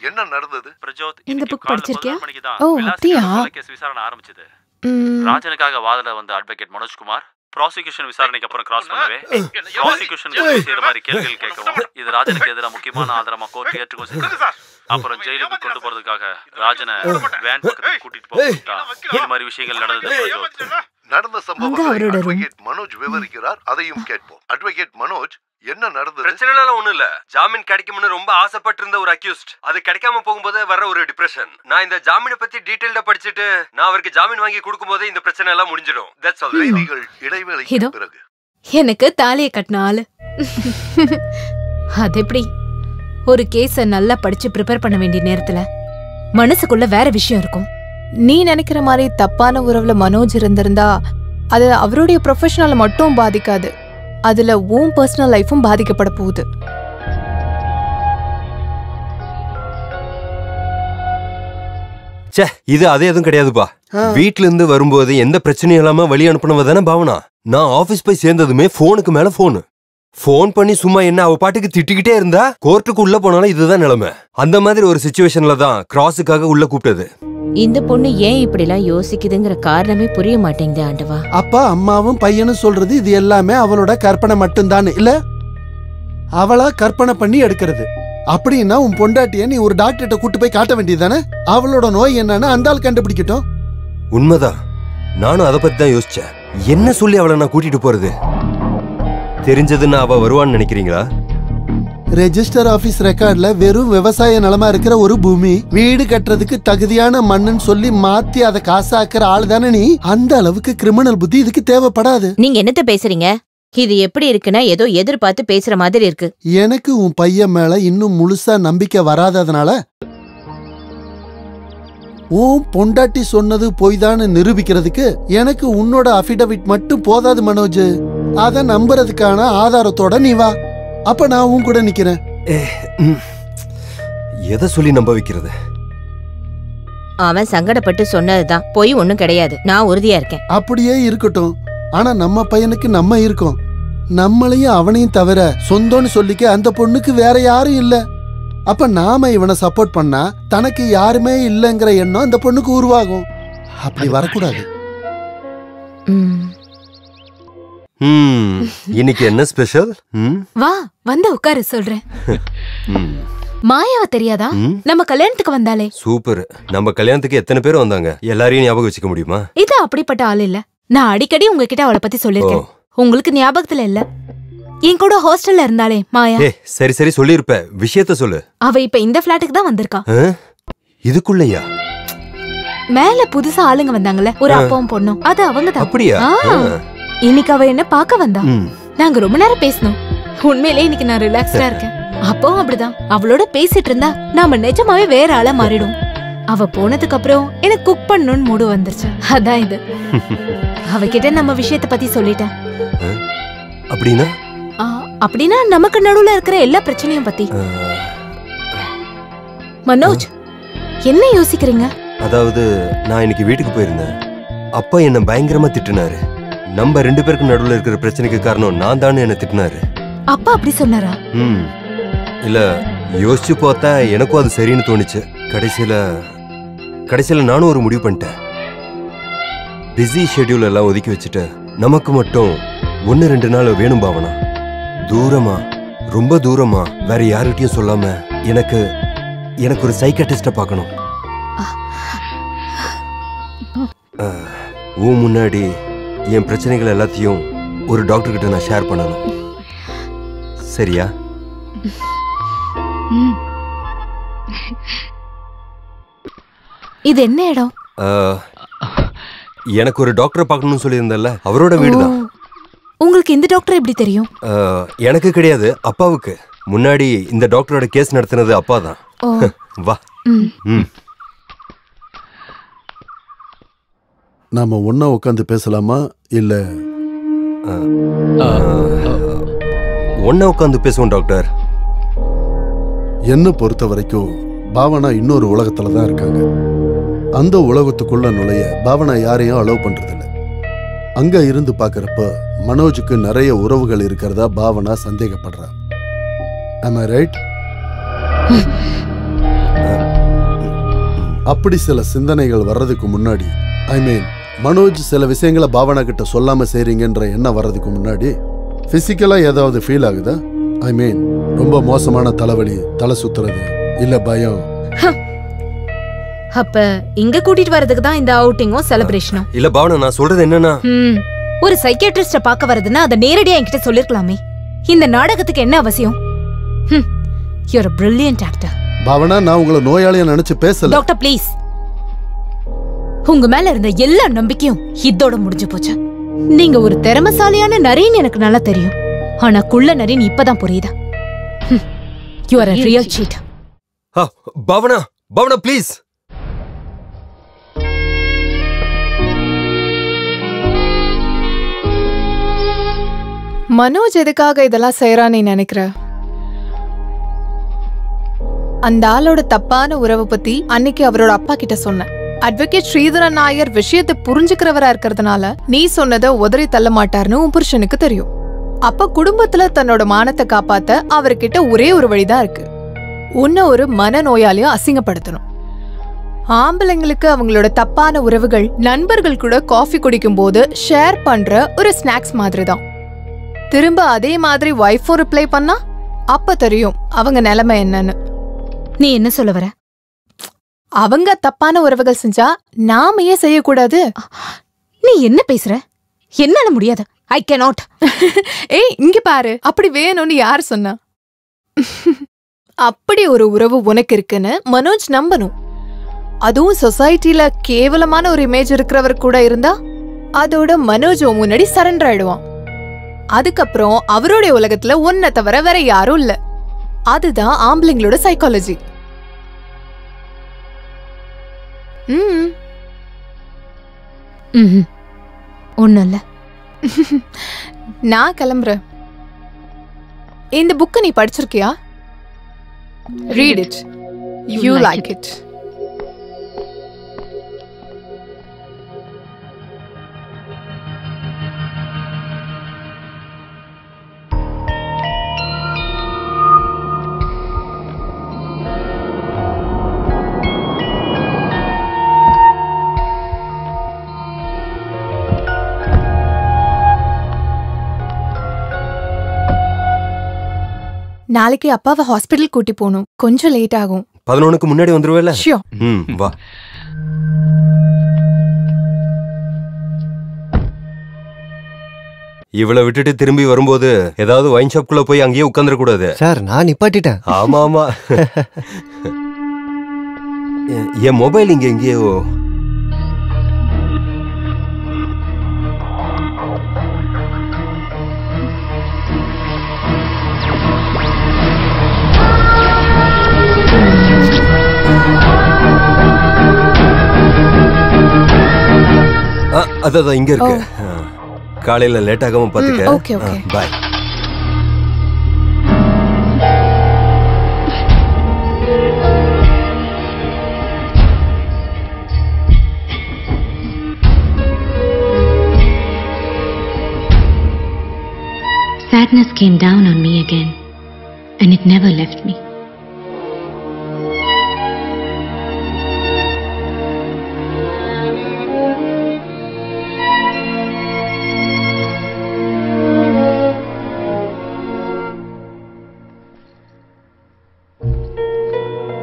என்ன நடந்தது? பிரஜோத் இந்த புக் படிச்சிருக்கியா? ஓ, அப்படியா? கேஸ் விசாரணை ஆரம்பிச்சது. ராஜனுக்காக வாதல வந்த அட்வொகேட் மனோஜ்குமார் ப்ராசிக்யூஷன் விசாரணைக்கு அப்புறம் கிராஸ் பண்ணவே ப்ராசிக்யூஷனுக்கு உதவி செய்யற மாதிரி கேள்விகள் கேட்கவும் இது ராஜனுக்கு எதிராக முக்கியமான ஆதாரமா கோர்ட் ஏற்றுக்கொண்டு செஞ்சது. அப்புறம் ஜெயிலுக்கு கொண்டு போறதுக்காக ராஜனை வேன் பக்கத்துக்கு கூட்டிட்டு போட்டா இந்த மாதிரி விஷயங்கள் நடந்தது. நடந்த சம்பவத்தை அட்வொகேட் மனோஜ் விவரிக்கிறார், அதையும் கேட்போம். அட்வொகேட் மனோஜ், என்ன நடந்தது? பிரச்சனை எல்லாம் ஒண்ணும் இல்ல. ஜாமீன் கிடைக்கும்னு ரொம்ப ஆசைப்பட்டு இருந்த ஒரு அக்யூஸ்ட், அது கிடைக்காம போகும்போது வர ஒரு டிப்ரெஷன். நான் இந்த ஜாமீனை பத்தி டீடைல்டா படிச்சுட்டு நான் அவருக்கு ஜாமீன் வாங்கி கொடுக்கும் போது இந்த பிரச்சனை எல்லாம் முடிஞ்சிடும். That's all. செய்திகள் இடைவேளைக்கு பிறகு எனக்கு தாலியை கட்டின ஆளு. அது எப்படி ஒரு கேஸ நல்லா படிச்சு ப்ரிப்பேர் பண்ண வேண்டிய நேரத்துல மனசுக்குள்ள வேற விஷயம் இருக்கும். நீ நினைக்கிற மாதிரி தப்பான உறவுல மனோஜ் இருந்திருந்தா அது அவருடைய ப்ரொஃபஷனலை மட்டும் பாதிக்காது, அதுல உன் பர்சனல் லைஃபும் பாதிக்கப்பட போகுது. இது அதே எதுவும் கிடையாதுப்பா. வீட்ல இருந்து வரும்போது எந்த பிரச்சனையும் இல்லாம வழி அனுப்பினவ தானே பாவனா. நான் ஆபீஸ் போய் சேர்ந்ததுமே போனுக்கு மேல போன் பண்ணி சும்மா என்ன அவ பாட்டுக்கு திட்டிக்கிட்டே இருந்தா கோர்ட்டுக்கு உள்ள போனாலும் இதுதான் நிலைமை. அந்த மாதிரி ஒரு சிச்சுவேஷன்ல தான் கிராஸுக்காக உள்ள கூப்பிட்டது. இந்த பொண்ணு ஏன் இப்படி எல்லாம் யோசிக்குதுங்கிற காரணமே புரிய மாட்டேங்குது ஆண்டவா. அப்பா அம்மாவும் பையனும் சொல்றது இது எல்லாமே அவளோட கற்பனை மட்டும்தான் இல்ல, அவளா கற்பனை பண்ணி எடுக்கிறது. அப்படின்னா உன் பொண்டாட்டிய நீ ஒரு டாக்டர்கிட்ட கூட்டு போய் காட்ட வேண்டியதுதானே? அவளோட நோய் என்னன்னு அந்த ஆள் கண்டுபிடிக்கட்டும். உண்மைதான், நானும் அதை பத்தி தான் யோசிச்சேன். என்ன சொல்லி அவளை நான் கூட்டிட்டு போறது? தெரிஞ்சதுன்னா அவ வருவான்னு நினைக்கிறீங்களா? ரெஜிஸ்டர் ஆபீஸ் ரெக்கார்ட்ல வெறும் விவசாய நிலமா இருக்கிற ஒரு பூமி, வீடு கட்டுறதுக்கு தகுதியான மண்ணுன்னு சொல்லி மாத்தி அதை காசாக்குற ஆளு தானே நீ. அந்த அளவுக்கு கிரிமினல் புத்தி இதுக்கு தேவைப்படாது. நீங்க என்னத்த பேசுறீங்க? இது எப்படி இருக்குன்னா ஏதோ எதிர்பார்த்து பேசுற மாதிரி இருக்கு. எனக்கு உன் பையன் மேல இன்னும் முழுசா நம்பிக்கை வராததுனால உன் பொண்டாட்டி சொன்னது பொய்தான்னு நிரூபிக்கிறதுக்கு எனக்கு உன்னோட அஃபிடவிட் மட்டும் போதாது மனோஜ். அத நம்புறதுக்கான ஆதாரத்தோட நீ வா, அப்ப நான் உன் கூட நிக்கிறேன். எதை சொல்லி நம்ப வைக்கிறது? அவன் சங்கடப்பட்டு சொன்னதுதான், பொய் ஒண்ணும் கிடையாது, நான் உறுதியா இருக்கேன். அப்படியே இருக்கட்டும், ஆனா நம்ம பையனுக்கு நம்ம இருக்கோம். நம்மளையும் அவனையும் தவிர சொந்தம்னு சொல்லிக்க அந்த பொண்ணுக்கு வேற யாரும் இல்ல. அப்ப நாம இவனை சப்போர்ட் பண்ணா தனக்கு யாருமே இல்லைங்கிற எண்ணம் அந்த பொண்ணுக்கு உருவாகும். அப்படி வரக்கூடாது. இன்னைக்கு என்ன ஸ்பெஷல்? வா வந்து உட்காரு சொல்றேன். மாயாவ தெரியாதா? நம்ம கல்யாணத்துக்கு வந்தாலே. சூப்பர். நம்ம கல்யாணத்துக்கு எத்தனை பேர் வந்தாங்க? எல்லாரையும் ஞாபகம் வச்சுக்க முடியுமா? இது அப்படிப்பட்ட ஆள் இல்ல. நான் அடிக்கடி உங்ககிட்ட அவளை பத்தி சொல்லிருக்கேன், உங்களுக்கு ஞாபகத்துல இல்ல. என் கூட ஹாஸ்டல்ல இருந்தாலே மாயா. சரி சரி சொல்லிருப்ப, விஷயத்த சொல்லு. அவ இப்ப இந்த பிளாட்டுக்கு தான் வந்திருக்கா. இதுக்குள்ளயா? மேல புதுசா ஆளுங்க வந்தாங்கல்ல, ஒரு அப்பாவும் பொண்ணும், அது அவங்க தான். அப்படியா? இன்னைக்கு அவ என்ன பார்க்க வந்தா. நாங்க ரொம்ப நேரம் பேசணும். உண்மையிலே இன்னைக்கு நான் ரிலாக்ஸ்டா இருக்கேன். அப்பவும் அப்படிதான், அவளோட பேசிட்டு இருந்தா நாம நிஜமாவே வேற ஆளா மாறிடும். அவ போனதுக்கு அப்புறம் எனக்கு குக் பண்ணணும்னு மூடு வந்துருச்சு. அதான் இது. அவகிட்ட நம்ம விஷயத்த பத்தி சொல்லிட்டேன். அப்படின்னா? அப்படின்னா நமக்கு நடுவுல இருக்கிற எல்லா பிரச்சனையும் பத்தி. மனோஜ், என்ன யோசிக்கிறீங்க? அதாவது நான் இன்னைக்கு வீட்டுக்கு போயிருந்தேன். அப்பா என்ன பயங்கரமா திட்டினாரு. நம்ம ரெண்டு பேருக்கு நடுவுல இருக்கிற பிரச்சனைக்கு காரணம் நான் தானே என்ன திட்டினாரு. அப்பா அப்படி சொன்னாரா? இல்ல, யோசிச்சு பார்த்தா எனக்கும் அது சரின்னு தோணுச்சு. கடைசியில நானும் ஒரு முடிவு பண்ணிட்டேன். பிஸி ஷெட்யூல் எல்லாம் ஒதுக்கி வச்சுட்டு நமக்கு மட்டும் 1-2 நாள் வேணும் பாவனா. தூரமா, ரொம்ப தூரமா, வேற யார்கிட்டயும் சொல்லாம எனக்கு எனக்கு ஒரு சைக்காட்ரிஸ்ட பார்க்கணும். உன் முன்னாடி என் பிரச்சனைகள் எல்லாத்தையும் ஒரு டாக்டர் கிட்ட நான் ஷேர் பண்ணணும். சரியா? இது என்ன இடம்? எனக்கு ஒரு டாக்டர் பார்க்கணும்னு சொல்லியிருந்தல, அவரோட வீடு தான். உங்களுக்கு இந்த டாக்டர் எப்படி தெரியும்? எனக்கு கிடையாது, அப்பாவுக்கு. முன்னாடி இந்த டாக்டரோட கேஸ் நடத்தினது அப்பா தான். வா. நாம ஒன்னா உட்காந்து பேசலாமா இல்ல ஒன்னா உட்காந்து பேசுவோம் டாக்டர். என்ன பொறுத்த வரைக்கும் பாவனா இன்னொரு உலகத்துல தான் இருக்காங்க. அந்த உலகத்துக்குள்ள நுழைய பாவனா யாரையும் அலோவ் பண்றதில்ல. அங்க இருந்து பாக்குறப்ப மனோஜுக்கு நிறைய உறவுகள் இருக்கிறதா பாவனா சந்தேகப்படுறா. Am I right? அப்படி சில சிந்தனைகள் வர்றதுக்கு முன்னாடி, மனோஜ் சில விஷயங்களை பாவனா கிட்ட சொல்லாம செய்றீங்கன்ற எண்ணம் வர்றதுக்கு முன்னாடி பிசிக்கலா ஏதாவது ஃபீல் ஆகுதா? ரொம்ப மோசமான தலைவலி, தலை சுத்துறது, இல்ல பயம்? அப்ப இங்க கூட்டிட்டு வரதுக்கு தான் இந்த அவுட்டிங்கும் செலிப்ரேஷனும்? இல்ல பாவனா, நான் சொல்றது என்னன்னா, ஒரு சைக்கியாட்ரிஸ்ட பார்க்க வரதுன்னா அதை நேரடியா என்கிட்ட சொல்லிருக்கலாமே. இந்த நாடகத்துக்கு என்ன அவசியம்? You're a brilliant actor. Bhavana, நான் உங்களை நோயாளியா நினைச்சு பேசல. Doctor please. உங்க மேல இருந்த எல்லா நம்பிக்கையும் இதோட முடிஞ்சு போச்சு. நீங்க ஒரு திறமசாலியான நரின்னு எனக்கு நல்லா தெரியும். ஆனா குள்ள நரின்னு இப்பதான் புரியுதா? You are a real cheat. Bhavana, Bhavana please. Manoj எதுக்காக இதெல்லாம் செய்யறான்னு நினைக்கிற? அந்த ஆளோட தப்பான உறவை பத்தி அன்னைக்கு அவரோட அப்பா கிட்ட சொன்னேன். அட்வொகேட் ஸ்ரீதரன் நாயர் விஷயத்தை புரிஞ்சுக்கிறவரா இருக்கிறதுனால நீ சொன்னதை உதறி தள்ள மாட்டார்னு உன் புருஷனுக்கு தெரியும். அப்ப குடும்பத்துல தன்னோட மானத்தை காப்பாத்த அவர்கிட்ட ஒரே ஒரு வழிதான் இருக்கு. உன்ன ஒரு மனநோயாளியும் அசிங்கப்படுத்தணும். ஆம்பளைங்களுக்கு அவங்களோட தப்பான உறவுகள் நண்பர்கள் கூட காஃபி குடிக்கும் போது ஷேர் பண்ற ஒரு ஸ்நாக்ஸ் மாதிரி தான். திரும்ப அதே மாதிரி வைஃபும் ரிப்ளை பண்ணா அப்ப தெரியும் அவங்க நிலைமை என்னன்னு. நீ என்ன சொல்ல வர? அவங்க தப்பான உறவுகள் செஞ்சா நாம ஏன் செய்யக்கூடாது? நீ என்ன பேசுற? என்னால முடியாது. I cannot. ஏய், இங்க பாரு, அப்படி வேணும்னு யார் சொன்னா? அப்படி ஒரு உறவு உனக்கு இருக்குன்னு மனோஜ் நம்பணும். அதுவும் சொசைட்டில கேவலமான ஒரு இமேஜ் இருக்கிறவர் கூட இருந்தா அதோட மனோஜ் முன்னாடி சரண்டர் ஆயிடுவான். அதுக்கப்புறம் அவருடைய உலகத்துல ஒன்ன தவிர வேற யாரும் இல்ல. அதுதான் ஆம்பளைங்களோட சைக்காலஜி. ஒண்ணும் இல்ல. நான் கிளம்புறேன். இந்த புக்கை நீ படிச்சிருக்கியா? Read it. You like it. நாளைக்கு அப்பாவை ஹாஸ்பிடல் கூட்டி போகணும். கொஞ்சம் லேட் ஆகும். 11க்கு முன்னாடி வந்துருவேல? வா. இவளை விட்டுட்டு திரும்பி வரும்போது ஏதாவது வைன் ஷாப்குள்ள போய் அங்கேயே உட்கார்ந்துட கூடாது. சார், நான் நிப்பாட்டிட்டேன். ஆமா ஆமா. என் மொபைல் இங்க எங்கேயோ. அதான் இங்க இருக்கு. காலையில லேட் ஆகாம பாத்துக்க. Okay okay. Bye. Sadness came down on me again, and it never left me.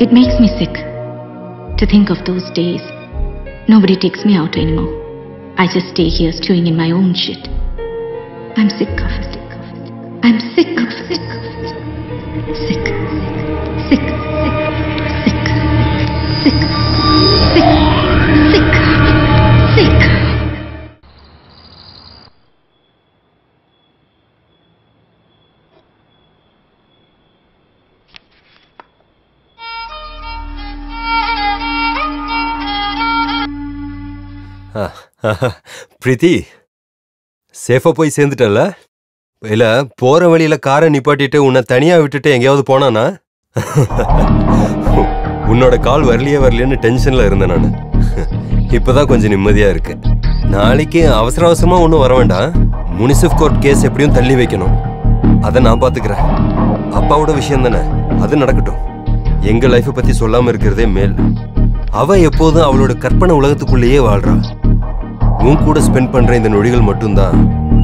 It makes me sick to think of those days. Nobody takes me out anymore. I just stay here stewing in my own shit. I'm sick of it. I'm sick of it. Sick. Sick. Sick. Sick. Sick. Sick. Sick. பிரீத்தி, சேஃபா போய் சேர்ந்துட்டல? இல்ல போற வழியில காரை நிப்பாட்டிட்டு உன்னை தனியா விட்டுட்டு எங்கேயாவது போனானா? உன்னோட கால் வரலையேன்னு டென்ஷன்ல இருந்தேன் நான். இப்பதான் கொஞ்சம் நிம்மதியா இருக்கு. நாளைக்கு அவசர அவசரமா ஒன்றும் வர வேண்டாம். முனிசிப் கோர்ட் கேஸ் எப்படியும் தள்ளி வைக்கணும். அதை நான் பாத்துக்கிறேன். அப்பாவோட விஷயம் தானே, அது நடக்கட்டும். எங்க லைஃபை பத்தி சொல்லாம இருக்கிறதே மேல். அவ எப்போதும் அவளோட கற்பனை உலகத்துக்குள்ளேயே வாழ்றா. உன் கூட ஸ்பெண்ட் பண்ற இந்த நொடிகள் மட்டும்தான்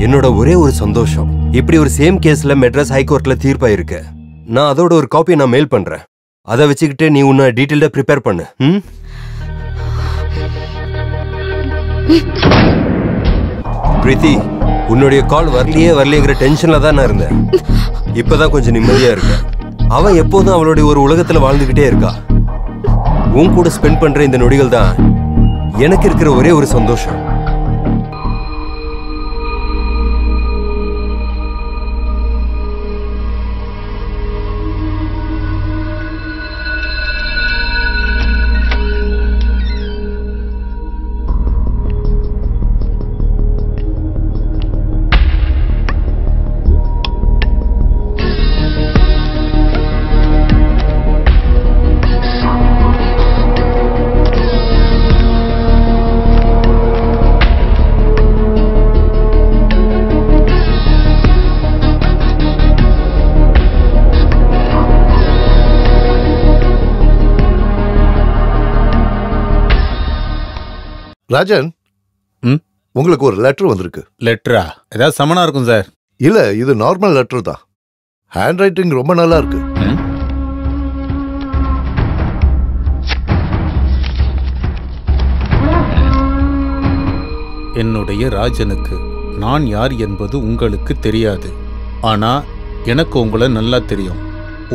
என்னோட ஒரே ஒரு சந்தோஷம். இப்படி ஒரு சேம் கேஸ்ல மெட்ராஸ் ஹைகோர்ட்ல தீர்ப்பாயிருக்கு. நான் அதோட ஒரு காப்பியை நான் மெயில் பண்றேன். அதை வச்சுக்கிட்டு நீ உன்னை டீட்டெயில்டா ப்ரிப்பேர் பண்ணு. பிரீத்தி, உன்னுடைய கால் வரலையேங்கிற டென்ஷன்ல தான் நான் இருந்தேன். இப்பதான் கொஞ்சம் நிம்மதியா இருக்கேன். அவன் எப்போதும் அவளுடைய ஒரு உலகத்துல வாழ்ந்துகிட்டே இருக்கா. உன் கூட ஸ்பெண்ட் பண்ற இந்த நொடிகள் தான் எனக்கு இருக்கிற ஒரே ஒரு சந்தோஷம். ராஜன், உங்களுக்கு ஒரு லெட்டர் வந்திருக்கு. லெட்டரா? ஏதாவது சமனா இருக்கும் சார்? இல்ல, இது நார்மல் லெட்டர் தான். ஹேண்ட் ரைட்டிங் ரொம்ப நல்லா இருக்கு. என்னுடைய ராஜனுக்கு நான் யார் என்பது உங்களுக்கு தெரியாது. ஆனா எனக்கு உங்களை நல்லா தெரியும்.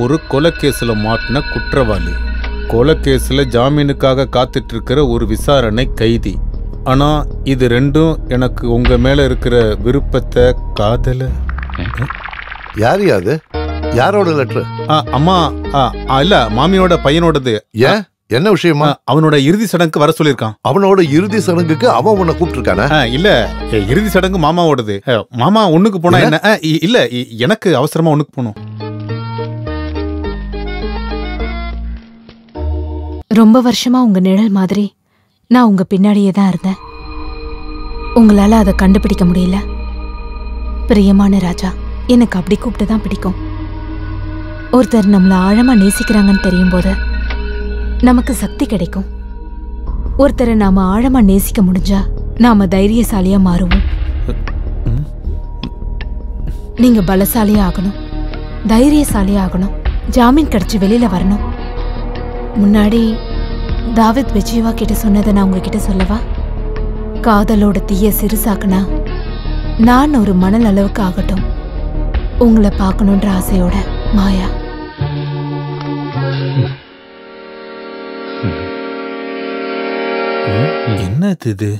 ஒரு கொலைக்கேஸ்ல மாட்டின குற்றவாளி, கொலைக்கேஸ்ல ஜாமீனுக்காக காத்துட்டு இருக்கிற ஒரு விசாரணை கைதி. ஆனா இது ரெண்டும் எனக்கு உங்க மேல இருக்கிற விருப்பத்தை, காதல. யார் யாது? யாரோட லெட்டர்? அம்மா, இல்ல மாமியோட பையனோடது. ஏன், என்ன விஷயமா? அவனோட இறுதி சடங்குக்கு வர சொல்லிருக்கான். அவனோட இறுதி சடங்குக்கு அவன் உன்னை கூப்பிட்டுருக்கானா? இல்ல, இறுதி சடங்கு மாமாவோடது. மாமா ஒண்ணுக்கு போனா என்ன? இல்ல, எனக்கு அவசரமா ஒண்ணுக்கு போகணும். ரொம்ப வருஷமா உங்க நிழல் மாதிரி நான் உங்க பின்னாடியே தான் இருந்தேன். உங்களால அதை கண்டுபிடிக்க முடியல. பிரியமான ராஜா, எனக்கு அப்படி கூப்பிட்டு தான் பிடிக்கும். ஒருத்தர் நம்மள ஆழமா நேசிக்கிறாங்கன்னு தெரியும் போது நமக்கு சக்தி கிடைக்கும். ஒருத்தரை நாம ஆழமா நேசிக்க முடிஞ்சா நாம தைரியசாலியா மாறுவோம். நீங்க பலசாலியா ஆகணும், தைரியசாலியா ஆகணும், ஜாமீன் கிடைச்சு வெளியில வரணும். முன்னாடி தாவித் விஜயவா கிட்ட சொன்னதை நான் உங்ககிட்ட சொல்லவா? காதலோட தீய சிறுசாக்குனா நான் ஒரு மணல் அளவுக்கு ஆகட்டும். உங்களை பார்க்கணுன்ற ஆசையோட, மாயா. என்னது இது?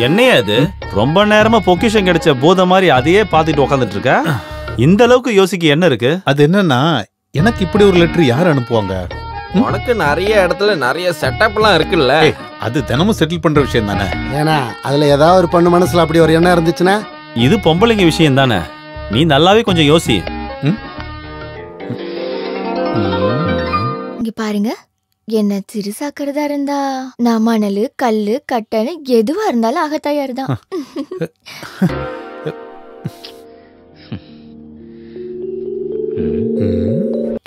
என்னையா இது? ரொம்ப நேரமா பொக்கிஷம் கிடைச்ச போத மாதிரி அதையே பார்த்துட்டு உட்காந்துட்டு இருக்க. இந்த அளவுக்கு யோசிக்க என்ன இருக்கு? அது என்னன்னா, எனக்கு இப்படி ஒரு லெட்டர் யார் அனுப்புவாங்க? உனக்கு நிறைய இடத்துல நிறைய செட்டப்லாம் இருக்குல்ல. அது தினமும் செட்டில் பண்ற விஷயம் தானே. ஏன்னா அதுல ஏதாவது ஒரு பொண்ணு மனசுல அப்படி ஒரு எண்ணம் இருந்துச்சுன்னா? இது பொம்பளைங்க விஷயம் தானே, நீ நல்லாவே கொஞ்சம் யோசி. இங்க பாருங்க, என்ன சிறுசாக்கிறதா இருந்தா நான் மணலு, கல்லு, கட்டணு எதுவா இருந்தாலும் அகத்தயார் தான்.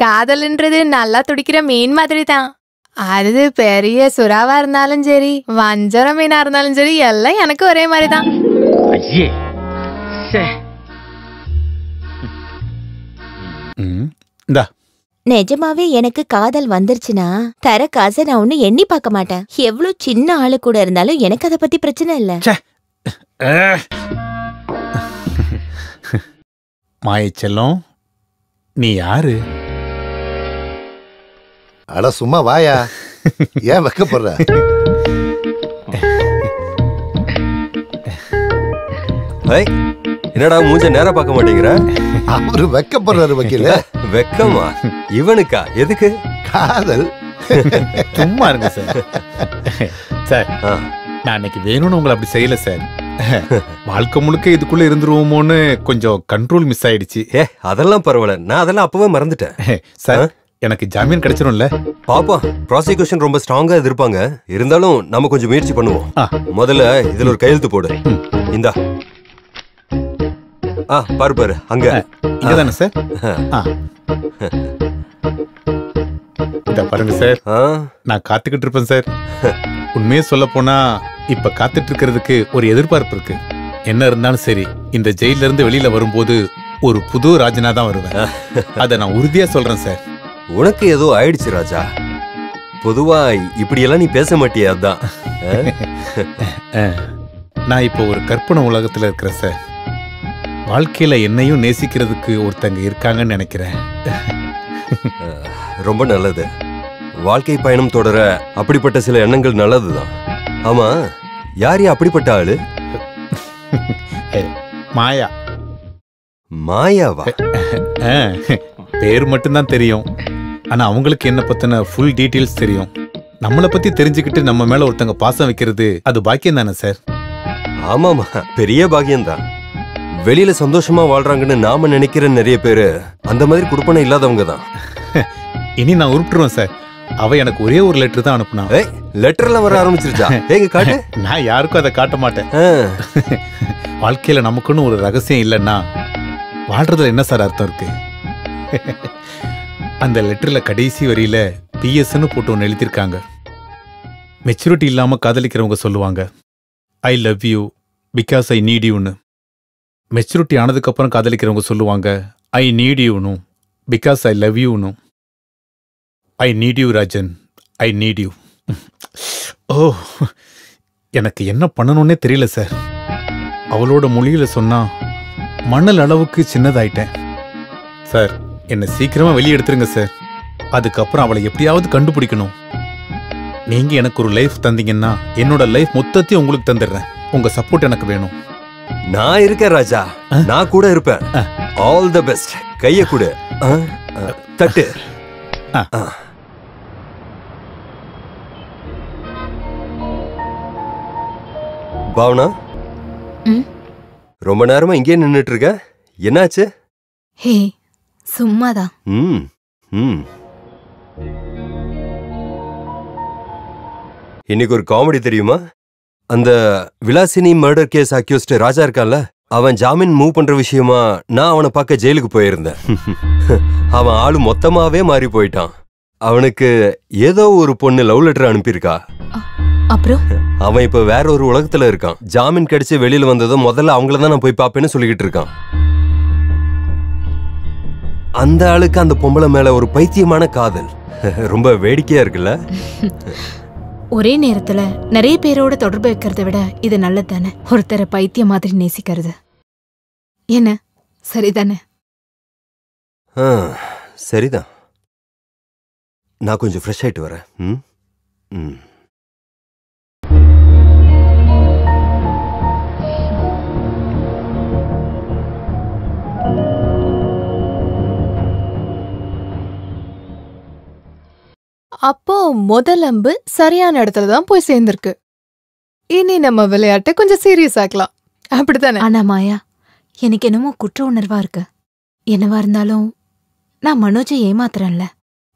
காதல்ன்றது நல்லா துடிக்கிற மீன் மாதிரி தான். அது பெரிய சுறாவா இருந்தாலும் சரி வஞ்சர மீனா இருந்தாலும் சரி எல்லாம் எனக்கு ஒரே மாதிரிதான். நிஜமாவே எனக்கு காதல் வந்துருச்சுன்னா தர காசை நான் ஒண்ணு எண்ணி பார்க்க மாட்டேன். எவ்வளவு சின்ன ஆளு கூட இருந்தாலும் எனக்கு அதை பத்தி பிரச்சனை இல்ல. மாயச்செல்லம், நீ யாரு? அட சும்மா வாயா, ஏன் வெக்கப்படுற? என்னடா மூஞ்ச நேரா பார்க்க மாட்டேங்கிற? அவரு வெக்கப்படுறாரு வக்கீல. வெக்கமா? இவனுக்கா? எதுக்கு? காதல். சும்மா இருங்க சார். சார், நான் அன்னைக்கு வேணும்னு உங்களை அப்படி செய்யல சார். வாழ்க்கை முழுக்க இதுக்குள்ள இருந்துருவோமோன்னு கொஞ்சம் கண்ட்ரோல் மிஸ் ஆயிடுச்சு. அதெல்லாம் பரவாயில்ல, நான் அதெல்லாம் அப்பவே மறந்துட்டேன். சார், எனக்கு ஜாமீன் கிடைச்சிரும்ல? பாப்பா, ப்ராசிக்யூஷன் ரொம்ப ஸ்ட்ராங்கா எதிர்ப்பாங்க. இருந்தாலும் நம்ம கொஞ்சம் முயற்சி பண்ணுவோம். முதல்ல இதுல ஒரு கையெழுத்து போடு. இந்தா. பாரு பாரு, அங்க இங்கதானே சார்? இத பாருங்க சார், நான் காத்துக்கிட்டு இருப்பேன் சார். உண்மையே சொல்ல போனா இப்ப காத்துட்டு இருக்கிறதுக்கு ஒரு எதிர்பார்ப்பு இருக்கு. என்ன இருந்தாலும் சரி, இந்த ஜெயில இருந்து வெளியில வரும்போது ஒரு புது ராஜனா தான் வருவேன். அத நான் உறுதியா சொல்றேன் சார். உனக்கு ஏதோ ஆயிடுச்சு ராஜா. பொதுவா இப்படி எல்லாம் நீ பேச மாட்டியா? அதான் நான் இப்போ ஒரு கற்பனை உலகத்துல இருக்கிறேன் சார். வாழ்க்கையில என்னையும் நேசிக்கிறதுக்கு ஒருத்தங்க இருக்காங்கன்னு நினைக்கிறேன். ரொம்ப நல்லது. வாழ்க்கை பயணம் தொடர அப்படிப்பட்ட சில எண்ணங்கள் நல்லதுதான். ஆமா, யார் அப்படிப்பட்ட ஆளு? மாயா. மாயாவா? பேர் மட்டும்தான் தெரியும். ஆனா அவங்களுக்கு என்ன பத்தின ஃபுல் டீட்டெயில்ஸ் தெரியும். நம்மளை பத்தி தெரிஞ்சுக்கிட்டு நம்ம மேல ஒருத்தங்க பாசம் வைக்கிறது அது பாக்கியம் தானே சார்? ஆமாமா, பெரிய பாக்கியம்தான். வெளியில சந்தோஷமா வாழ்றாங்கன்னு நாம நினைக்கிற நிறைய பேரு அந்த மாதிரி குடுப்பனை இல்லாதவங்க தான். இனி நான் உருட்டுருவேன் சார். அவ எனக்கு ஒரே ஒரு லெட்டர் தான் அனுப்புனா. லெட்டர்ல வர ஆரம்பிச்சிருச்சா? எங்க காட்டு. நான் யாருக்கும் அதை காட்ட மாட்டேன். வாழ்க்கையில நமக்குன்னு ஒரு ரகசியம் இல்லைன்னா வாழ்றதுல என்ன சார் அர்த்தம் இருக்கு? அந்த லெட்டர்ல கடைசி வரியில பிஎஸ்ன்னு போட்டு ஒன்று எழுதியிருக்காங்க. மெச்சூரிட்டி இல்லாம காதலிக்கிறவங்க சொல்லுவாங்க, I love you because I need யூன்னு. மெச்சூரிட்டி ஆனதுக்கு அப்புறம் காதலிக்கிறவங்க சொல்லுவாங்க, ஐ நீட் யூன்னு பிகாஸ் ஐ லவ் யூன்னு. I need you Rajan, I need you. Oh, எனக்கு என்ன பண்ணணும்னே தெரியல சார். அவளோட மொழியில சொன்னா மணல் அளவுக்கு சின்னதாயிட்டேன் சார். என்னை சீக்கிரமா வெளியே எடுத்துருங்க சார். அதுக்கப்புறம் அவளை எப்படியாவது கண்டுபிடிக்கணும். நீங்க எனக்கு ஒரு லைஃப் தந்தீங்கன்னா என்னோட லைஃப் மொத்தத்தையும் உங்களுக்கு தந்துடுறேன். உங்க சப்போர்ட் எனக்கு வேணும். நான் இருக்கேன் ராஜா, நான் கூட இருப்பேன். All the best. கைய கொடு. தட்டு. பாவனா, ரொம்ப நேரமா இங்கே நின்னுட்டு இருக்க, என்னாச்சு? ஹே, சும்மாதான். இன்னைக்கு ஒரு காமெடி தெரியுமா? அந்த விலாசினி மர்டர் கேஸ் அக்யூஸ்ட் ராஜா இருக்கான்ல, அவன் ஜாமீன் மூவ் பண்ற விஷயமா நான் அவனை பார்க்க ஜெயிலுக்கு போயிருந்தேன். அவன் ஆளு மொத்தமாவே மாறி போயிட்டான். அவனுக்கு ஏதோ ஒரு பொண்ணு லவ் லெட்டர் அனுப்பியிருக்கா. அப்புறம் அவன் இப்ப வேற ஒரு உலகத்துல இருக்கான். ஜாமீன் கிடைச்சு வெளியில வந்ததும் முதல்ல அவங்கள தான் நான் போய் பாப்பேன்னு சொல்லிக்கிட்டு இருக்கான். அந்த ஆளுக்கு அந்த பொம்பளை மேல ஒரு பைத்தியமான காதல். ரொம்ப வேடிக்கையா இருக்குல்ல? ஒரே நேரத்துல நிறைய பேரோட தொடர்பு வைக்கிறத விட இது நல்லது தானே? ஒருத்தரை பைத்தியம் மாதிரி நேசிக்கிறது என்ன சரிதானே? சரிதான். நான் கொஞ்சம் ஃப்ரெஷ் ஆயிட்டு வரேன். அப்போ முதல் அம்பு சரியான இடத்துல தான் போய் சேர்ந்திருக்கு. இனி நம்ம விளையாட்டை கொஞ்சம் சீரியஸ் ஆக்கலாம், அப்படித்தானே? ஆனா மாயா, எனக்கு என்னமோ குற்ற உணர்வா இருக்கு. என்னவா இருந்தாலும் நான் மனோஜை ஏமாத்துறேன்ல.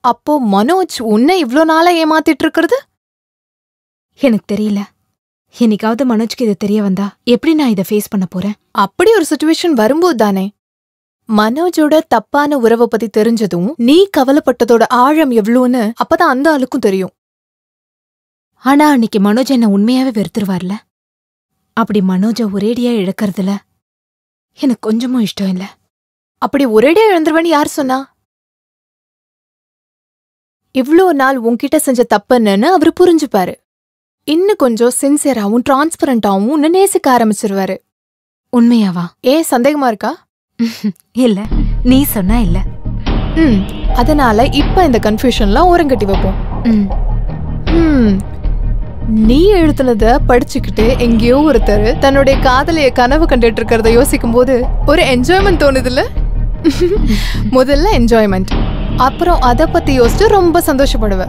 அப்போ மனோஜ் உன்னை இவ்ளோ நாளா ஏமாத்திட்டு இருக்கிறது? எனக்கு தெரியல. என்னைக்காவது மனோஜ்க்கு இது தெரிய வந்தா எப்படி நான் இதை ஃபேஸ் பண்ண போறேன்? அப்படி ஒரு சிச்சுவேஷன் வரும்போது தானே மனோஜோட தப்பான உறவை பத்தி தெரிஞ்சதும் நீ கவலைப்பட்டதோட ஆழம் எவ்வளோன்னு அப்பதான் அந்த ஆளுக்கும் தெரியும். ஆனா அன்னைக்கு மனோஜ் என்ன உண்மையாவே வெறுத்துருவார்ல. அப்படி மனோஜ ஒரேடியா இழக்கறதுல எனக்கு கொஞ்சமும் இஷ்டம் இல்ல. அப்படி ஒரேடியா இழந்துருவேன்னு யார் சொன்னா? இவ்ளோ நாள் உன்கிட்ட செஞ்ச தப்புன்னு அவரு புரிஞ்சுப்பாரு. இன்னும் கொஞ்சம் சின்சியராவும் டிரான்ஸ்பரண்டாவும் உன்னை நேசிக்க ஆரம்பிச்சிருவாரு. உண்மையாவா? ஏன் சந்தேகமா இருக்கா? இல்ல, நீ சொன்னா இல்ல. அதனால இப்ப இந்த கன்ஃபியூஷன்லாம் ஓரங்கட்டி வைப்போம். நீ எழுத்துனத படிச்சுக்கிட்டு எங்கேயோ ஒருத்தர் தன்னுடைய காதலைய கனவு கண்டுட்டு இருக்கிறத யோசிக்கும் போது ஒரு என்ஜாய்மெண்ட் தோணுதுல்ல? முதல்ல என்ஜாய்மெண்ட், அப்புறம் அத பத்தி யோசிச்சு ரொம்ப சந்தோஷப்படுவ,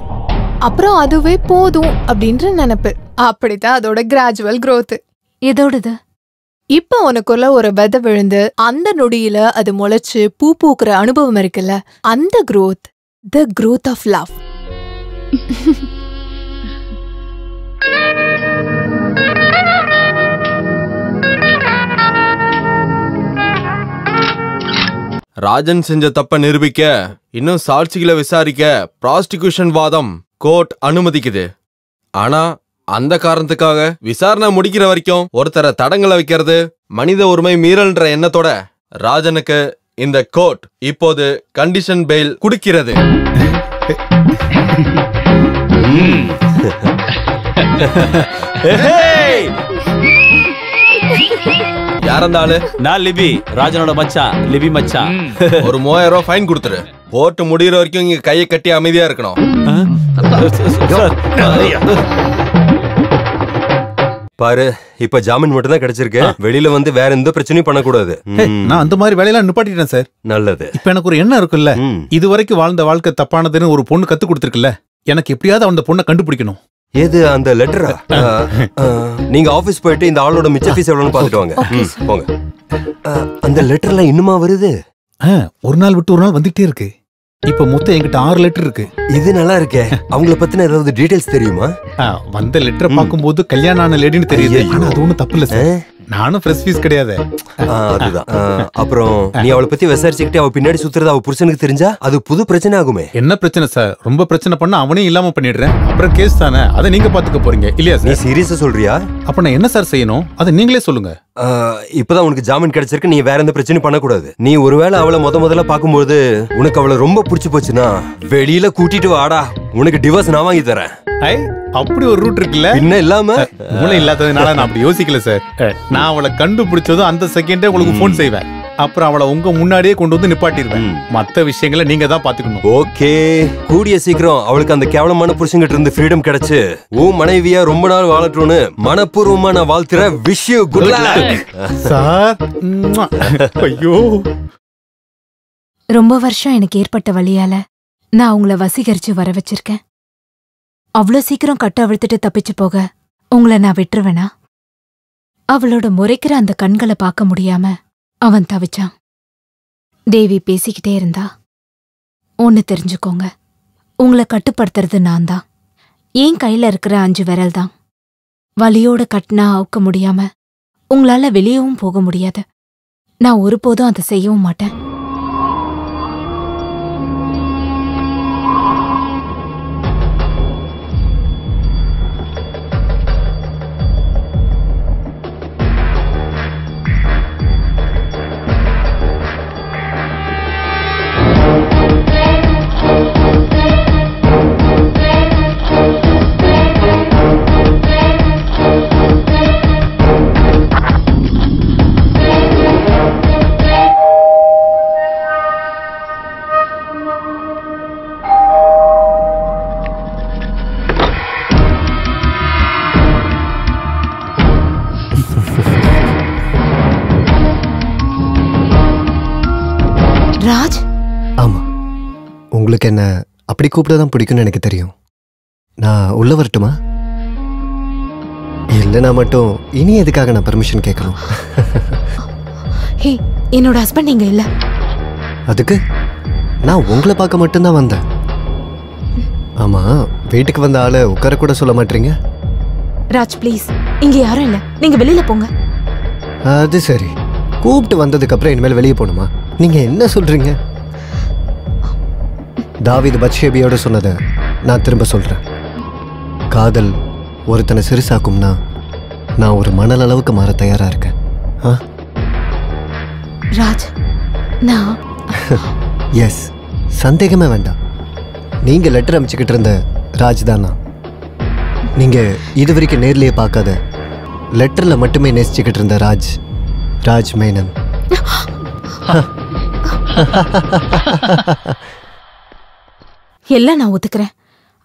அப்புறம் அதுவே போதும் அப்படின்ற நினைப்பு. அப்படித்தான் அதோட கிராஜுவல் growth. எதோடுது? இப்ப உனக்குள்ள ஒரு விதை விழுந்து அந்த நொடியில அது முளைச்சு பூ பூக்குற அனுபவம் இருக்குல்ல, அந்த growth, the growth of love. Rajan செஞ்ச தப்ப நிரூபிக்க இன்னும் சாட்சிகளை விசாரிக்க ப்ராஸ்டிகியூஷன் வாதம் கோர்ட் அனுமதிக்குது. ஆனா அந்த காரணத்துக்காக விசாரணை முடிக்கிற வரைக்கும் ஒருத்தரை தடங்களை வைக்கிறது மனித உரிமை மீறல்ன்ற எண்ணத்தோட ராஜனுக்கு இந்த கோர்ட் இப்போது கண்டிஷன் பெயில் கொடுக்கிறது. யார் அந்த ஆளு? நான் லிபி, ராஜனோட மச்சான். லிபி மச்சான். ஒரு 3000 ரூபாய் ஃபைன் கொடுத்துரு. போட்டு முடிகிற வரைக்கும் இங்க கையை கட்டி அமைதியா இருக்கணும். பாரு, இப்ப ஜாமீன் மட்டும் தான் கிடைச்சிருக்கு. வெளியில வந்து வேற எந்த பிரச்சனையும் பண்ணக்கூடாது. நான் அந்த மாதிரி வேலையெல்லாம் நிப்பாட்டிட்டேன் சார். நல்லது. இப்ப எனக்கு ஒரு எண்ணம் இருக்குல்ல, இது வரைக்கும் வாழ்ந்த வாழ்க்கை தப்பானதுன்னு ஒரு பொண்ணு கத்து கொடுத்துருக்குல்ல, எனக்கு எப்படியாவது அந்த பொண்ணை கண்டுபிடிக்கணும். ஏது அந்த லெட்டரா? நீங்க ஆபீஸ் போயிட்டு இந்த ஆளோட மிச்ச ஃபீஸ் எவ்வளவுன்னு பாத்துட்டு வாங்க. போங்க. அந்த லெட்டர்ல இன்னுமா வருது? ஒரு நாள் விட்டு ஒரு நாள் வந்துட்டே இருக்கு. இப்ப மொத்தம் என்கிட்ட 6 லெட்டர் இருக்கு. இது நல்லா இருக்கே. அவங்கள பத்தின ஏதாவது டீடைல்ஸ் தெரியுமா? வந்த லெட்டரை பார்க்கும்போது கல்யாணம் ஆன லேடின்னு தெரியுது. ஆனா அது ஒண்ணும் தப்பு இல்ல சார். நானும் ஃப்ரெஷ் ஃபீஸ் கிடையாது. அதுதான். அப்புறம் நீ அவளை பத்தி விசாரிச்சுக்கிட்டு அவ பின்னாடி சுத்துறது அவ புருஷனுக்கு தெரிஞ்சா அது புது பிரச்சனை ஆகுமே. என்ன பிரச்சனை சார்? ரொம்ப பிரச்சனை பண்ணா அவனே இல்லாம பண்ணிடுறேன். அப்புறம் கேஸ் தானே, அதை நீங்க பாத்துக்க போறீங்க இல்லையா சார்? நீ சீரியஸா சொல்றியா? அப்ப நான் என்ன சார் செய்யணும்? அதை நீங்களே சொல்லுங்க. இப்பதான் உனக்கு ஜாமீன் கிடைச்சிருக்கு. நீ வேற எந்த பிரச்சனையும் பண்ணக்கூடாது. நீ ஒருவேளை அவளை முதல்ல பாக்கும்போது உனக்கு அவளை ரொம்ப பிடிச்சு போச்சுன்னா வெளியில கூட்டிட்டு வாடா, உனக்கு டிவோர்ஸ் நான் வாங்கி தரேன். அப்படி ஒரு ரூட் இருக்குல்ல? என்ன இல்லாம மூளை இல்லாததுனால நான் அப்படி யோசிக்கல சார். நான் அவளை கண்டுபிடிச்சதும் அந்த செகண்டே உங்களுக்கு போன் செய்வேன். அப்புறம் அவளை உங்க முன்னாடியே கொண்டு வந்து நிப்பாட்டிடுவேன். மத்த விஷயங்களை நீங்க தான் பாத்துக்கணும். ஓகே, கூடிய சீக்கிரம் அவளுக்கு அந்த கேவலமான புருஷங்கிட்ட இருந்து ஃப்ரீடம் கிடைச்சு உன் மனைவியா ரொம்ப நாள் வாழட்டும்னு மனப்பூர்வமா நான் வாழ்த்துறேன். Wish you good luck sir. ஐயோ, ரொம்ப வருஷம் எனக்கு ஏற்பட்ட வழியால நான் உங்களை வசீகரிச்சு வர வச்சிருக்கேன். அவ்வளோ சீக்கிரம் கட்ட அவிழ்த்துட்டு தப்பிச்சு போக உங்களை நான் விட்டுருவேனா? அவளோட முறைக்கிற அந்த கண்களை பார்க்க முடியாம அவன் தவிச்சான். தேவி பேசிக்கிட்டே இருந்தா. ஒன்னு தெரிஞ்சுக்கோங்க, உங்களை கட்டுப்படுத்துறது நான் தான். என் கையில இருக்கிற 5 விரல் தான். வலியோட கட்டினா அவுக்க முடியாம உங்களால வெளியவும் போக முடியாது. நான் ஒருபோதும் அதை செய்யவும் மாட்டேன். ராஜ், ஆமா, உங்களுக்கு என்ன அப்படி கூப்பிடதான் பிடிக்கும்னு எனக்கு தெரியும். நான் உள்ள வரட்டுமா? இல்லைனா மட்டும் இனி எதுக்காக நான் பெர்மிஷன் கேட்கணும்? ஹே, என்னோட ஹஸ்பண்ட் இங்க இல்ல. அதுக்கு நான் உங்களை பார்க்க மட்டும்தான் வந்தேன். ஆமா, வீட்டுக்கு வந்த ஆளை உட்கார கூட சொல்ல மாட்டீங்க? ராஜ் ப்ளீஸ், இங்க யாரும் இல்ல, நீங்க வெளியில போங்க. அது சரி, கூப்பிட்டு வந்ததுக்கு அப்புறம் இனிமேல் வெளியே போகணுமா? நீங்க என்ன சொல்றீங்க? தாவீது பத்ஷேபியோட சொன்னதை நான் திரும்ப சொல்றேன். காதல் ஒருத்தனை சிறுசாக்கும்னா நான் ஒரு மணல் அளவுக்கு மாற தயாரா இருக்கேன். ராஜ், நான் எஸ், சந்தேகமே வேண்டாம். நீங்க லெட்டர் அமைச்சுக்கிட்டு இருந்த ராஜ் தானா? நீங்க இது வரைக்கும் நேர்லயே பார்க்காத லெட்டர்ல மட்டுமே நேசிச்சுக்கிட்டு இருந்த ராஜ் மேனன். எல்லாம் நான் ஒத்துக்கிறேன்.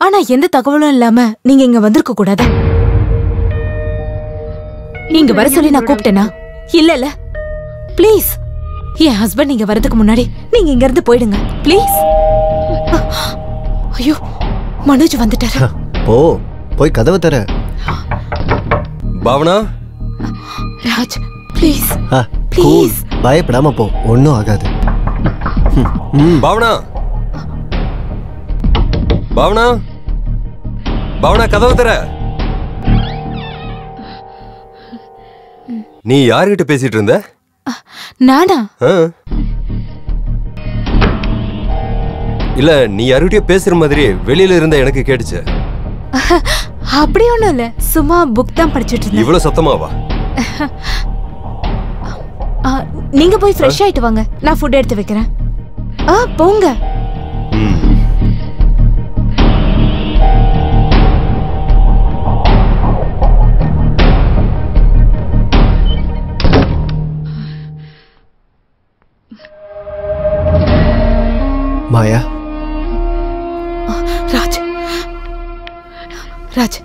ஆனா எந்த தகவலும் இல்லாம நீங்க இங்க வந்திருக்க கூடாது. நீங்க வர சொல்லி நான் கூப்பிட்டேனா? இல்ல ப்ளீஸ், என் ஹஸ்பண்ட் நீங்க வரதுக்கு முன்னாடி நீங்க இங்க இருந்து போயிடுங்க ப்ளீஸ். ஐயோ, மனோஜ் வந்துட்டாரு. போய் கதவை தர. பாவனா, ராஜ் ப்ளீஸ் ப்ளீஸ், பயப்படாம போ, ஒன்னும் ஆகாது. பாவனா, பாவனா, பாவனா, கதவை தர. நீ யார்கிட்ட பேசிட்டு இருந்த? நானா? இல்ல, நீ யார்கிட்டயோ பேசுற மாதிரி வெளியில இருந்த எனக்கு கேட்டுச்சு. அப்படி ஒண்ணும் இல்ல, சும்மா புக் தான் படிச்சிட்டு இருந்தேன். இவ்வளவு சத்தமாவா? நீங்க போய் ஃப்ரெஷ் ஆயிட்டு வாங்க, நான் ஃபுட் எடுத்து வைக்கிறேன். போங்க. மாயா, ராஜ்,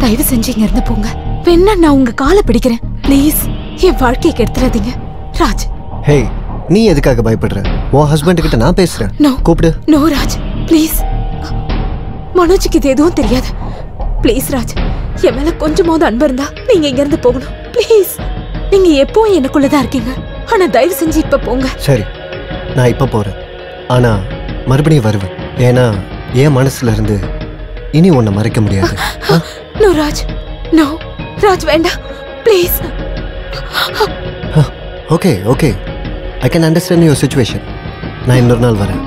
தயவு செஞ்சு இங்க இருந்து போங்க. வேணா நான் உங்க காலை பிடிக்கிறேன் ப்ளீஸ். என் வாழ்க்கையை கெடுத்துறாதீங்க ராஜ். ஹே, நீ எதுக்காக பயப்படுற? உன் ஹஸ்பண்ட் கிட்ட நான் பேசுறேன். கூப்பிடு. No Raj, please. மனோஜுக்கு இது எதுவும் தெரியாது. ப்ளீஸ் ராஜ், என் மேல கொஞ்சமாவது அன்பு இருந்தா நீங்க இங்க இருந்து போகணும் ப்ளீஸ். நீங்க எப்பவும் எனக்குள்ளதான் இருக்கீங்க. ஆனா தயவு செஞ்சு இப்ப போங்க. சரி, நான் இப்ப போறேன். ஆனா மறுபடியும் வருவேன். ஏன்னா என் மனசுல இருந்து இனி உன்னை மறைக்க முடியாது. நோ ராஜ், நோ ராஜ், வேண்டாம் please. Okay okay, I can understand your situation. நான் இன்னொரு நாள் வரேன்.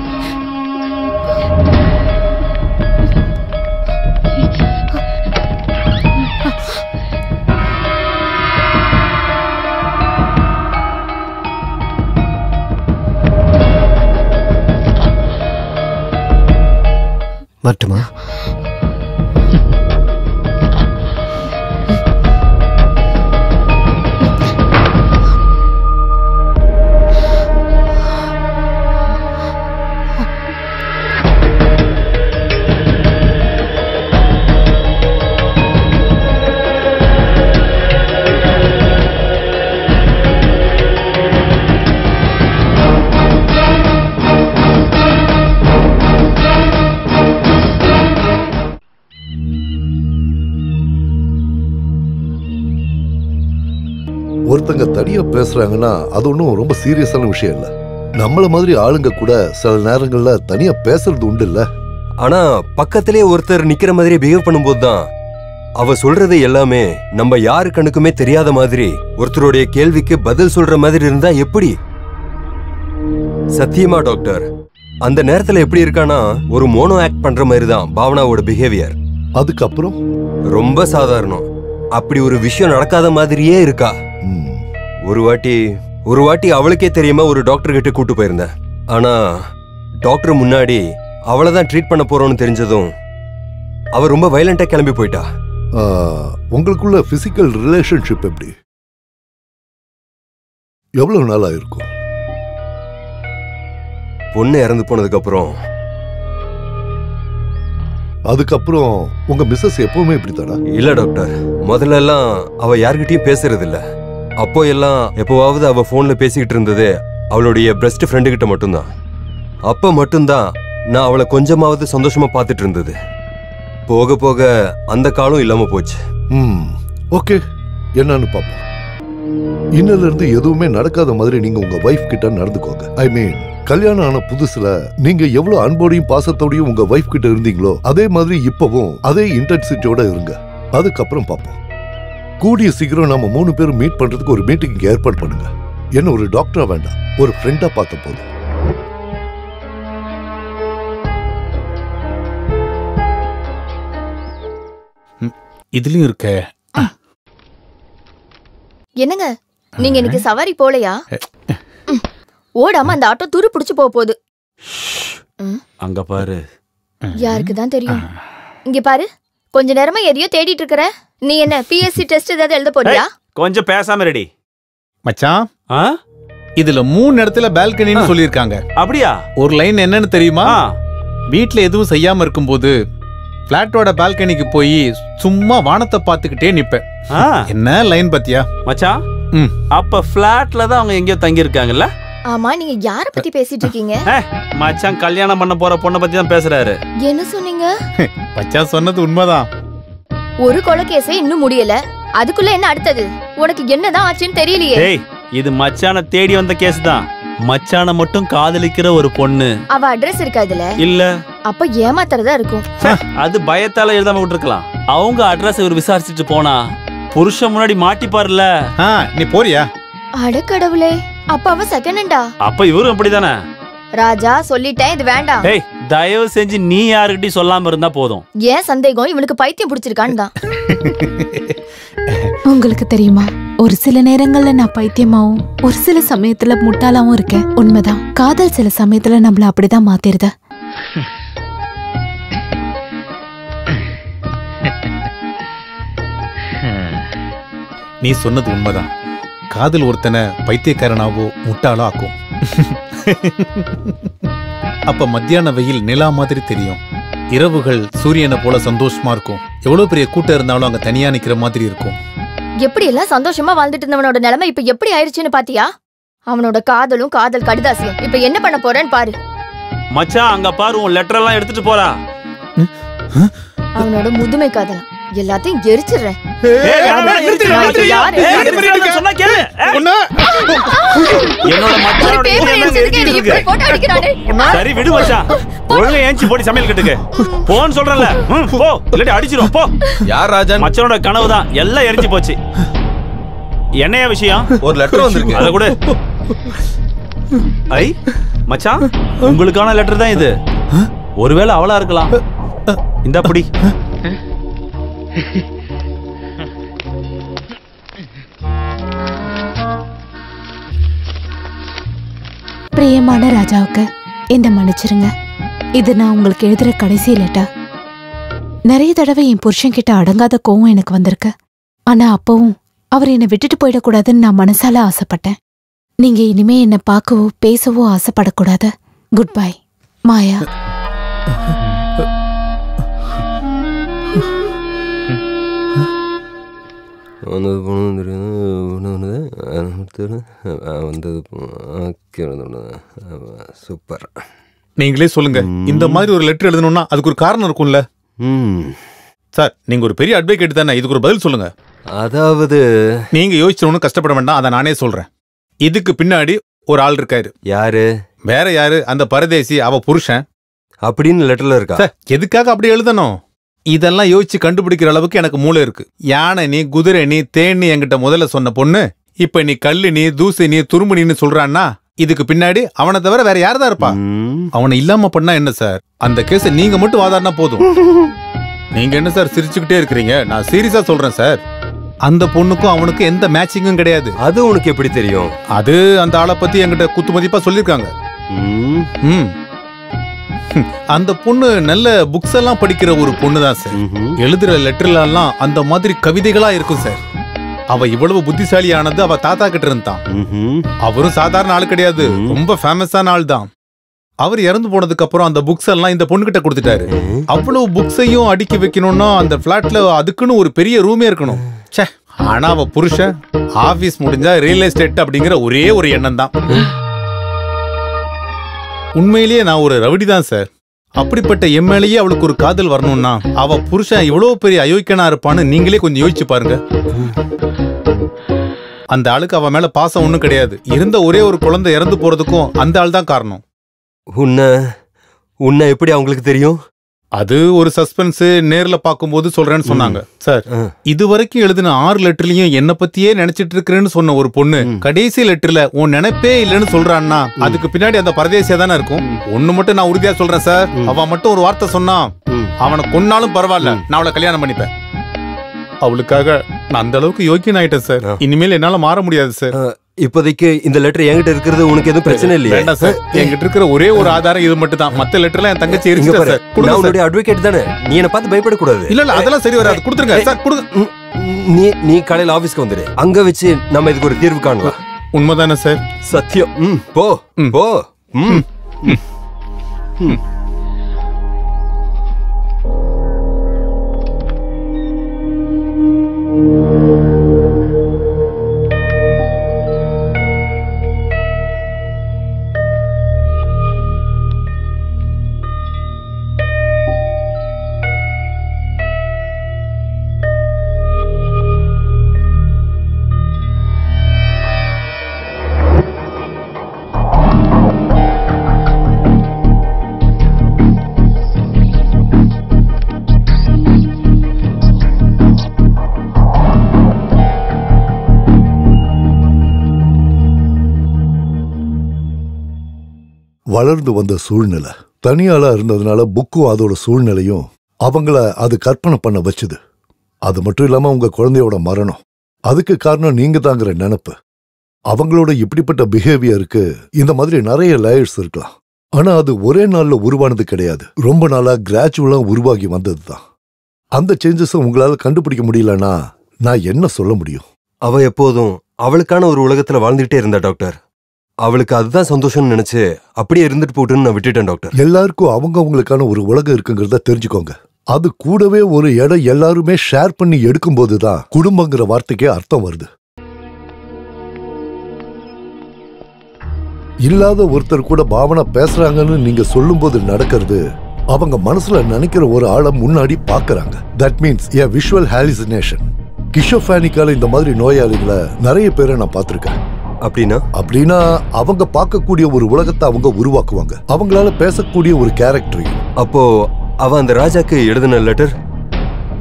வரட்டுமா? ஒருத்தங்க தனியா பேசுறாங்கன்னா அது ஒன்றும் ரொம்ப சீரியஸான விஷயம் இல்ல. நம்மள மாதிரி ஆளுங்க கூட சில நேரங்கள்ல தனியா பேசுறது உண்டு இல்ல. ஆனா பக்கத்திலே ஒருத்தர் நிக்கிற மாதிரி பிஹேவ் பண்ணும்போது தான் அவ சொல்றது எல்லாமே நம்ம யாரு கண்ணுக்குமே தெரியாத மாதிரி ஒருத்தருடைய கேள்விக்கு பதில் சொல்ற மாதிரி இருந்தா எப்படி? சத்தியமா டாக்டர், அந்த நேரத்துல எப்படி இருக்கானா ஒரு மோனோ ஆக்ட் பண்ற மாதிரி தான் பாவனாவோட பிஹேவியர். அதுக்கப்புறம் ரொம்ப சாதாரணம். அப்படி ஒரு விஷயம் நடக்காத மாதிரியே இருக்கா. ஒரு வாட்டி அவளுக்கே தெரியாம ஒரு டாக்டர் கிட்ட கூட்டு போயிருந்தேன். ஆனா டாக்டர் முன்னாடி அவளைதான் ட்ரீட் பண்ண போறோம்னு தெரிஞ்சதும் அவ ரொம்ப வயலண்டா கிளம்பி போயிட்டா. உங்களுக்குள்ள பிசிக்கல் ரிலேஷன்ஷிப் எப்படி? எவ்வளவு நாளா இருக்கும்? பொண்ணு இறந்து போனதுக்கு அப்புறம். அதுக்கப்புறம் உங்க மிஸ்ஸஸ் எப்பவுமே இப்படித்தானா? இல்ல டாக்டர், முதல்ல எல்லாம் அவ யார்கிட்டயும் பேசுறது இல்ல. அப்போ எல்லாம் எப்பவாவது அவ போன்ல பேசிக்கிட்டு இருந்தது அவளுடைய பெஸ்ட் ஃப்ரெண்டு கிட்ட மட்டும்தான். அப்ப மட்டும்தான் நான் அவளை கொஞ்சமாவது சந்தோஷமா பார்த்துட்டு இருந்தது. போக போக அந்த காலம் இல்லாம போச்சு. ஓகே, என்னன்னு பாப்போம். இன்னில இருந்து எதுவுமே நடக்காத மாதிரி நீங்க உங்க வைஃப் கிட்ட நடந்துக்கோங்க. ஐ மீன், கல்யாணம் ஆன புதுசுல நீங்க எவ்வளவு அன்போடையும் பாசத்தோடையும் உங்க வைஃப் கிட்ட இருந்தீங்களோ அதே மாதிரி இப்பவும் அதே இன்டென்சிட்டியோட இருங்க. அதுக்கப்புறம் பாப்போம். கூடிய சீக்கிரம் நம்ம 3 பேரும் மீட் பண்றதுக்கு ஒரு மீட்டிங் ஏற்பாடு பண்ணுங்க. என்ன ஒரு டாக்டரா வேண்டாம், ஒரு ஃப்ரெண்டா பார்த்த போதும். இதுலயும் இருக்க. என்னங்க நீங்க இன்னைக்கு சவாரி போலையா? ஓடாம அந்த ஆட்டோ துரு புடிச்சு போகுது. அங்க பாரு. யாருக்குதான் தெரியும்? இங்க பாரு, கொஞ்ச நேரமா எதையோ தேடிட்டு இருக்கற. நீ என்ன பிஎஸ்சி டெஸ்ட் ஏதாவது எழுத போறியா? கொஞ்சம் பேசாம ரெடி. மச்சான், இதுல 3 இடத்துல பால்கனின்னு சொல்லிருக்காங்க. அப்படியா? ஒரு லைன் என்னன்னு தெரியுமா? வீட்ல எதுவும் செய்யாம இருக்கும்போது பிளாட்டோட பால்கனிக்கு போய் சும்மா வானத்தை பார்த்துக்கிட்டே நிப்பேன். என்ன லைன் பத்தியா மச்சான்? அப்ப பிளாட்ல தான் அவங்க எங்கேயோ தங்கி இருக்காங்கல்ல? ஆமா, நீங்க யார பத்தி பேசிட்டு இருக்கீங்க? மச்சான் கல்யாணம் பண்ண போற பொண்ணை பத்தி தான் பேசுறாரு. என்ன சொன்னீங்க? மச்சான் சொன்னது உண்மைதான். ஒரு கொலை கேஸே இன்னும் முடியல, அதுக்குள்ள என்ன அடுத்தது? உனக்கு என்னதான் ஆச்சுன்னு தெரியலையே. ஏய், இது மச்சான தேடி வந்த கேஸ் தான். மச்சான மட்டும் காதலிக்கிற ஒரு பொண்ணு. அவ அட்ரஸ் இருக்கா இதுல? இல்ல. அப்ப ஏமாத்துறதா இருக்கும். அது பயத்தால எழுதாம விட்டுருக்கலாம். அவங்க அட்ரஸ் இவர் விசாரிச்சுட்டு போனா புருஷன் முன்னாடி மாட்டிப்பாருல. நீ போறியா? அடக்கடவுளே, அப்ப அவ செகண்ட் ஹேண்டா? அப்ப இவரும் அப்படிதானே? ராஜா சொல்லிட்டேன், இது வேண்டாம். ஏய், தயவு செஞ்சு நீ யாருக்கிட்டையும் சொல்லாம இருந்தா போதும். ஏன் சந்தேகம்? இவனுக்கு பைத்தியம் பிடிச்சிருக்கான்னு தான். உங்களுக்கு தெரியுமா, ஒரு சில நேரங்கள்ல நான் பைத்தியமாவும் ஒரு சில சமயத்துல முட்டாளாவும் இருக்கேன். உண்மைதான், காதல் சில சமயத்துல நம்மள அப்படிதான் மாத்திருத. நீ சொன்னது உண்மைதான். காதல் ஒருத்தனை பைத்தியக்காரனாவோ முட்டாளோ ஆக்கும். அப்ப மத்தியான வெயில் நிலா மாதிரி தெரியும், இரவுகள் சூரியனை போல சந்தோஷமா இருக்கும். எவ்வளவு பெரிய கூட்டம் இருந்தாலும் அங்க தனியா நிக்கிற மாதிரி இருக்கும். எப்படி எல்லாம் சந்தோஷமா வாழ்ந்துட்டு இருந்தவனோட நிலைமை இப்ப எப்படி ஆயிடுச்சுன்னு பாத்தியா? அவனோட காதலும் காதல் கடிதாசியும் இப்ப என்ன பண்ண போறேன்னு பாரு. மச்சான் அங்க பாரு, உன் லெட்டர் எல்லாம் எடுத்துட்டு போறா. அவனோட முதுமை காதல் எல்லாத்தையும் எரிச்சிடுறேன். சரி விடு மச்சான், ஒழுங்கா ஏஞ்சி போடி சமையல் கட்டுக்கு போன்னு சொல்றல. போ, இல்லாட்டி அடிச்சிரும் போ. யார் ராஜன்? மச்சானோட கனவு தான், எல்லாம் எரிஞ்சு போச்சு. என்னையா விஷயம்? ஒரு லெட்டர் வந்திருக்கு, அத கூட. ஐ மச்சான், உங்களுக்கான லெட்டர் தான் இது. ஒருவேளை அவளா இருக்கலாம். இந்த அப்படி பிரியமான ராஜாவுக்கு இந்த மன்னிச்சிருங்க. இது நான் உங்களுக்கு எழுதுற கடைசி லெட்டர். நிறைய தடவை என் புருஷன் கிட்ட அடங்காத கோவம் எனக்கு வந்திருக்கு. ஆனா அப்பவும் அவர் என்னை விட்டுட்டு போயிடக்கூடாதுன்னு நான் மனசால ஆசைப்பட்டேன். நீங்க இனிமே என்னை பார்க்கவோ பேசவோ ஆசைப்படக்கூடாது. குட் பை, மாயா. சூப்பர். நீங்களே சொல்லுங்க, இந்த மாதிரி ஒரு லெட்டர் எழுதணும்னா அதுக்கு ஒரு காரணம் இருக்கும்ல சார்? நீங்க ஒரு பெரிய அட்வொகேட் தானே, இதுக்கு ஒரு பதில் சொல்லுங்க. அதாவது நீங்க யோசிச்சவனு கஷ்டப்பட வேண்டாம், அதை நானே சொல்றேன். இதுக்கு பின்னாடி ஒரு ஆள் இருக்காரு. யாரு? வேற யாரு? அந்த பரதேசி, அவ புருஷன் அப்படின்னு லெட்டர்ல இருக்கா? எதுக்காக அப்படி எழுதணும்? இதெல்லாம் யோசிச்சு கண்டுபிடிக்கிற அளவுக்கு எனக்கு மூளை இருக்கு. யானை நீ, குதிரை நீ, தேனி என்கிட்ட முதல்ல சொன்ன பொண்ணு இப்ப நீ கல்லு நீ, தூசி நீ, துரும்பு நீன்னு சொல்றான்னா இதுக்கு பின்னாடி அவனை தவிர வேற யாருதான் இருப்பா? அவனை இல்லாம பண்ணா என்ன சார்? அந்த கேஸ நீங்க மட்டும் வாதாடினா போதும். நீங்க என்ன சார் சிரிச்சுக்கிட்டே இருக்கிறீங்க? நான் சீரியஸா சொல்றேன் சார். அந்த பொண்ணுக்கும் அவனுக்கும் எந்த மேட்சிங்கும் கிடையாது. அது உனக்கு எப்படி தெரியும்? அது அந்த ஆளை பத்தி என்கிட்ட குத்து மதிப்பா சொல்லிருக்காங்க. அந்த பொண்ணு நல்ல புக்ஸ் எல்லாம் படிக்கிற ஒரு பொண்ணு தான் சார். எழுதுற லெட்டர்ல எல்லாம் அந்த மாதிரி கவிதைகளா இருக்கும் சார். அவ இவ்வளவு புத்திசாலியானது அவ தாத்தா கிட்ட இருந்தான். அவரும் சாதாரண ஆள் கிடையாது, ரொம்ப ஃபேமஸான ஆள் தான். அவர் இறந்து போனதுக்கு அப்புறம் அந்த புக்ஸ் எல்லாம் இந்த பொண்ணு கிட்ட கொடுத்துட்டாரு. அவ்வளவு புக்ஸையும் அடுக்கி வைக்கணும்னா அந்த பிளாட்ல அதுக்குன்னு ஒரு பெரிய ரூமே இருக்கணும். ஆனா அவ புருஷன் ஆபீஸ் முடிஞ்சா ரியல் எஸ்டேட் அப்படிங்கிற ஒரே ஒரு எண்ணம் தான். உண்மையிலேயே நான் ஒரு ரவுடி தான் சார். அப்படிப்பட்ட எம்எல்ஏயே அவளுக்கு ஒரு காதல் வரணும்னா அவ புருஷன் இவ்வளவு பெரிய அயோக்கியனா இருப்பான்னு நீங்களே கொஞ்சம் யோசிச்சு பாருங்க. அந்த ஆளுக்கு அவ மேல பாசம் ஒண்ணும் கிடையாது. இருந்த ஒரே ஒரு குழந்தை இறந்து போறதுக்கும் அந்த ஆள் தான் காரணம். உன்னை எப்படி அவங்களுக்கு தெரியும்? அது ஒரு சஸ்பென்ஸ், நேர்ல பாக்கும்போது சொல்றேன்னு சொன்னாங்க சார். இதுவரைக்கும் எழுதின 6 லெட்டர்லயும் என்ன பத்தியே நினைச்சிட்டு இருக்கிறேன்னு சொன்ன ஒரு பொண்ணு கடைசி லெட்டர்ல உன் நினைப்பே இல்லைன்னு சொல்றான்னா அதுக்கு பின்னாடி அந்த பரதேசியா தானே இருக்கும். ஒண்ணு மட்டும் நான் உறுதியா சொல்றேன் சார், அவ மட்டும் ஒரு வார்த்தை சொன்னா அவனை கொன்னாலும் பரவாயில்ல, நான் அவளை கல்யாணம் பண்ணிப்பேன். அவளுக்காக நான் அந்த அளவுக்கு யோக்கியன் ஆயிட்டேன் சார். இனிமேல் என்னால மாற முடியாது சார். இப்போதைக்கு இந்த லெட்டர் என்கிட்ட இருக்கிறது உனக்கு எதுவும் பிரச்சனை இல்லையா? வேண்டாம் சார். என்கிட்ட இருக்கிற ஒரே ஒரு ஆதாரம் இது மட்டும் தான். மத்த லெட்டர்லாம் என் தங்கச்சி எரிச்சிட்டா சார். நான் உன்னுடைய அட்வொகேட் தானே, நீ என்ன பார்த்து பயப்படக்கூடாது. இல்ல அதெல்லாம் சரி வராது. கொடுத்துருங்க சார், கொடுங்க. நீ காலையில ஆபீஸ்க்கு வந்துடு, அங்க வச்சு நம்ம இதுக்கு ஒரு தீர்வு காணலாம். உண்மைதானே சார்? சத்தியம். போ போ. வளர்ந்து வந்த சூழ்நிலை தனியாளா இருந்ததுனால புக்கும் அதோட சூழ்நிலையும் அவங்கள அது கற்பனை பண்ண வச்சுது. அது மட்டும் இல்லாம உங்க குழந்தையோட மரணம், அதுக்கு காரணம் நீங்க தாங்கிற நினைப்பு. அவங்களோட இப்படிப்பட்ட பிஹேவியருக்கு இந்த மாதிரி நிறைய லேயர்ஸ் இருக்கலாம். ஆனா அது ஒரே நாள்ல உருவானது கிடையாது. ரொம்ப நாளா கிராஜுவலா உருவாகி வந்ததுதான். அந்த சேஞ்சஸை உங்களால கண்டுபிடிக்க முடியலன்னா நான் என்ன சொல்ல முடியும்? அவ எப்போதும் அவளுக்கான ஒரு உலகத்துல வாழ்ந்துகிட்டே இருந்தா டாக்டர். அவளுக்கு அதுதான் சந்தோஷம்னு நினைச்சு அப்படியே இருந்துட்டு போட்டுன்னு நான் விட்டுட்டேன் டாக்டர். எல்லாருக்கும் அவங்களுக்கான ஒரு உலகம் இருக்குங்கிறத தெரிஞ்சுக்கோங்க. அது கூடவே ஒரு இடம் எல்லாருமே ஷேர் பண்ணி எடுக்கும் போதுதான் குடும்பங்கிற வார்த்தைக்கே அர்த்தம் வருது. இல்லாத ஒருத்தர் கூட பாவனா பேசுறாங்கன்னு நீங்க சொல்லும் போது நடக்கிறது அவங்க மனசுல நினைக்கிற ஒரு ஆளை முன்னாடி பாக்குறாங்க. That means a visual hallucination. கிஷோஃபானிக்கால இந்த மாதிரி நோயாளிகளை நிறைய பேரை நான் பார்த்திருக்கேன். அப்படின்னா அவங்க பார்க்கக்கூடிய ஒரு உலகத்தை அவங்க உருவாக்குவாங்க, அவங்களால பேசக்கூடிய ஒரு கேரக்டரையும். அப்போ அவ அந்த ராஜாக்கு எழுதின லெட்டர்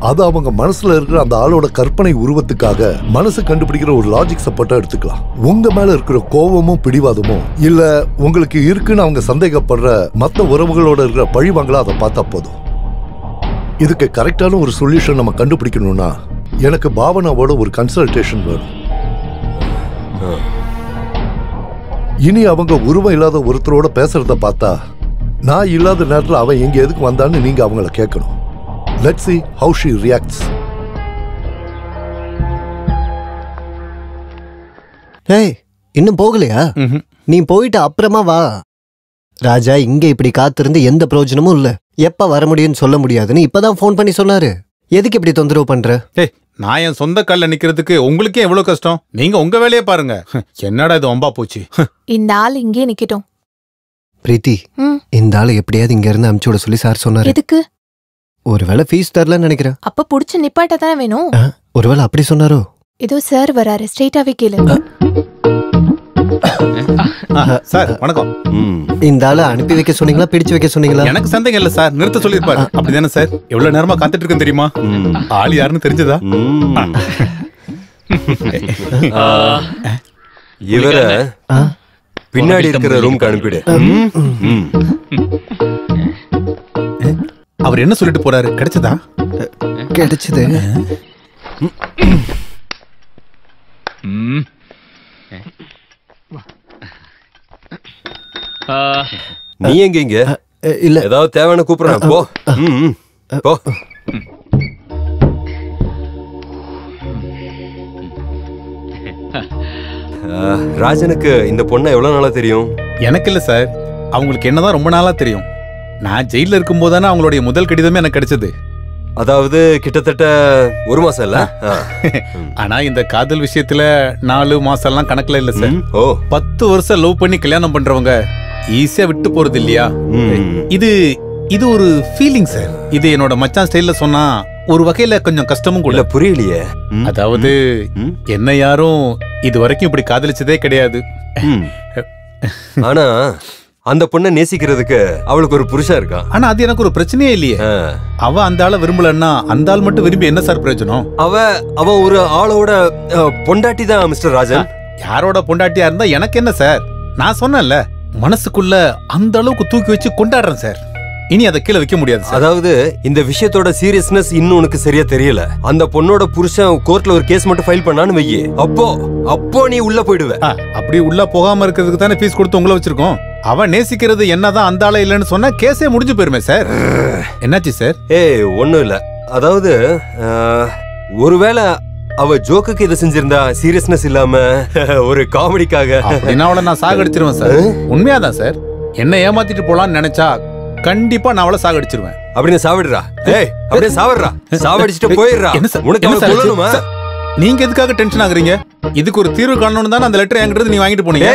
அது அவங்க மனசுல இருக்கிற அந்த ஆளோட கற்பனை உருவத்துக்காக மனசு கண்டுபிடிக்கிற ஒரு லாஜிக் சப்போர்ட்டா எடுத்துக்கலாம். உங்க மேல இருக்கிற கோபமும் பிடிவாதமும் இல்ல உங்களுக்கு இருக்குன்னு அவங்க சந்தேகப்படுற மத்த உறவுகளோட இருக்கிற பழிவாங்களா அதை பார்த்தா போதும். இதுக்கு கரெக்டான ஒரு சொல்யூஷன் நம்ம கண்டுபிடிக்கணும்னா எனக்கு பாவனாவோட ஒரு கன்சல்டேஷன் வேணும். இனி அவங்க உருவம் இல்லாத ஒருத்தரோட பேசுறத பார்த்தா நான் இல்லாத நேரத்தில் அவன் எங்க எதுக்கு வந்தான்னு நீங்க அவங்கள கேட்கணும். Let's see how she reacts. ஏய், இன்னும் போகலையா? நீ போயிட்டு அப்புறமா வா. ராஜா இங்க இப்படி காத்திருந்து எந்த பிரயோஜனமும் இல்ல. எப்ப வர முடியும்னு சொல்ல முடியாதுன்னு இப்பதான் போன் பண்ணி சொன்னாரு. எதுக்கு இப்படி தொந்தரவு பண்ற? நான் என் சொந்த கால்ல நிக்கிறதுக்கு உங்களுக்கே எவ்வளவு கஷ்டம். நீங்க உங்க வேலையை பாருங்க. என்னடா இது ஒம்பா போச்சு. இந்த ஆள் இங்கே நிக்கட்டும். பிரீத்தி, இந்த ஆளு எப்படியாவது இங்க இருந்து அனுப்பிச்சு விட சொல்லி சார் சொன்னாரு. எதுக்கு? ஒருவேளை ஃபீஸ் தரலன்னு நினைக்கிறேன். அப்ப புடிச்சு நிப்பாட்ட தானே வேணும். ஒருவேளை அப்படி சொன்னாரோ? இதோ சார் வராரு, ஸ்ட்ரெயிட்டாவே கேளு. சார் வணக்கம். இந்த ஆளு அனுப்பி வைக்க சொன்னீங்களா பிடிச்சு வைக்க சொன்னீங்களா? எனக்கு சந்தேகம் இல்ல சார், நிறுத்த சொல்லிருப்பாரு. அப்படிதானே சார்? எவ்வளவு நேரமா காத்துட்டு இருக்கேன் தெரியுமா? ஆள் யாருன்னு தெரிஞ்சதா? இவர பின்னாடி இருக்கிற ரூம்க்கு அனுப்பிடு. அவர் என்ன சொல்லிட்டு போறாரு? கிடைச்சதா? கிடைச்சது. நீ எங்க இங்க? இல்ல, ஏதாவது தேவையான கூப்பிடுறேன். போ போ. ராஜனுக்கு இந்த பொண்ணை எவ்வளவு நாளா தெரியும்? எனக்கு இல்ல சார், அவங்களுக்கு என்னதான் ரொம்ப நாளா தெரியும். நான் ஜெயில இருக்கும் போதானே அவங்களுடைய முதல் கடிதமே எனக்கு கிடைச்சது. அதாவது கிட்டத்தட்ட 1 மாசம் இல்ல. ஆனா இந்த காதல் விஷயத்துல 4 மாசம் எல்லாம் கணக்குல இல்ல சார். 10 வருஷம் லவ் பண்ணி கல்யாணம் பண்றவங்க ஈஸியா விட்டு போறது இல்லையா? இது ஒரு ஃபீலிங் சார். இது என்னோட மச்சான் ஸ்டைல்ல சொன்னா ஒரு வகையில கொஞ்சம் கஷ்டமும் கூட. புரியலையே. அதாவது என்ன யாரும் இது வரைக்கும் இப்படி காதலிச்சதே கிடையாது. ஆனா அந்த பொண்ணை நேசிக்கிறதுக்கு அவளுக்கு ஒரு புருஷன் இருக்கா. ஆனா அது எனக்கு ஒரு பிரச்சனையே இல்லையே. அவ அந்த ஆளை விரும்பலன்னா அந்த ஆள் மட்டும் விரும்பி என்ன சார் பிரயோஜனம்? அவ ஒரு ஆளோட பொண்டாட்டி தான் மிஸ்டர் ராஜன். யாரோட பொண்டாட்டியா இருந்தா எனக்கு என்ன சார்? நான் சொன்னேன்ல, மனசுக்குள்ள அந்த அளவுக்கு தூக்கி வச்சு கொண்டாடுறேன் சார். இனி அதை கீழே வைக்க முடியாது சார். அதாவது இந்த விஷயத்தோட சீரியஸ்னஸ் இன்னும் உனக்கு சரியா தெரியல. அந்த பொண்ணோட புருஷன் கோர்ட்ல ஒரு கேஸ் மட்டும் ஃபைல் பண்ணான்னு வையே, அப்போ நீ உள்ள போயிடுவ. அப்படி உள்ள போகாம இருக்கிறதுக்கு தானே ஃபீஸ் கொடுத்து உங்களை வச்சிருக்கோம். அவன் நேசிக்கிறது என்னதான் அந்த ஆள இல்லைன்னு சொன்னா கேஸே முடிஞ்சு போயிருமே சார். என்னாச்சு சார்? ஒண்ணும் இல்ல. அதாவது ஒருவேளை அவ ஜோக்குக்கு இதை செஞ்சிருந்தா சீரியஸ்னஸ் இல்லாம ஒரு காமெடிக்காக அப்படின்னா அவளை நான் சாகடிச்சிருவேன் சார். உண்மையாதான் சார். என்ன ஏமாத்திட்டு போலான்னு நினைச்சா கண்டிப்பா நான் அவளை சாகடிச்சிருவேன். அப்படின்னு சாவிடுறா. அப்படியே சாவடுறா, சாவடிச்சுட்டு போயிடுறா. உனக்கு அவளை கொல்லணுமா? நீங்க எதுக்காக டென்ஷன் ஆகுறீங்க? இதுக்கு ஒரு தீர்வு காணணும்னு தான் அந்த லெட்டர் என்கிட்ட நீ வாங்கிட்டு போனீங்க.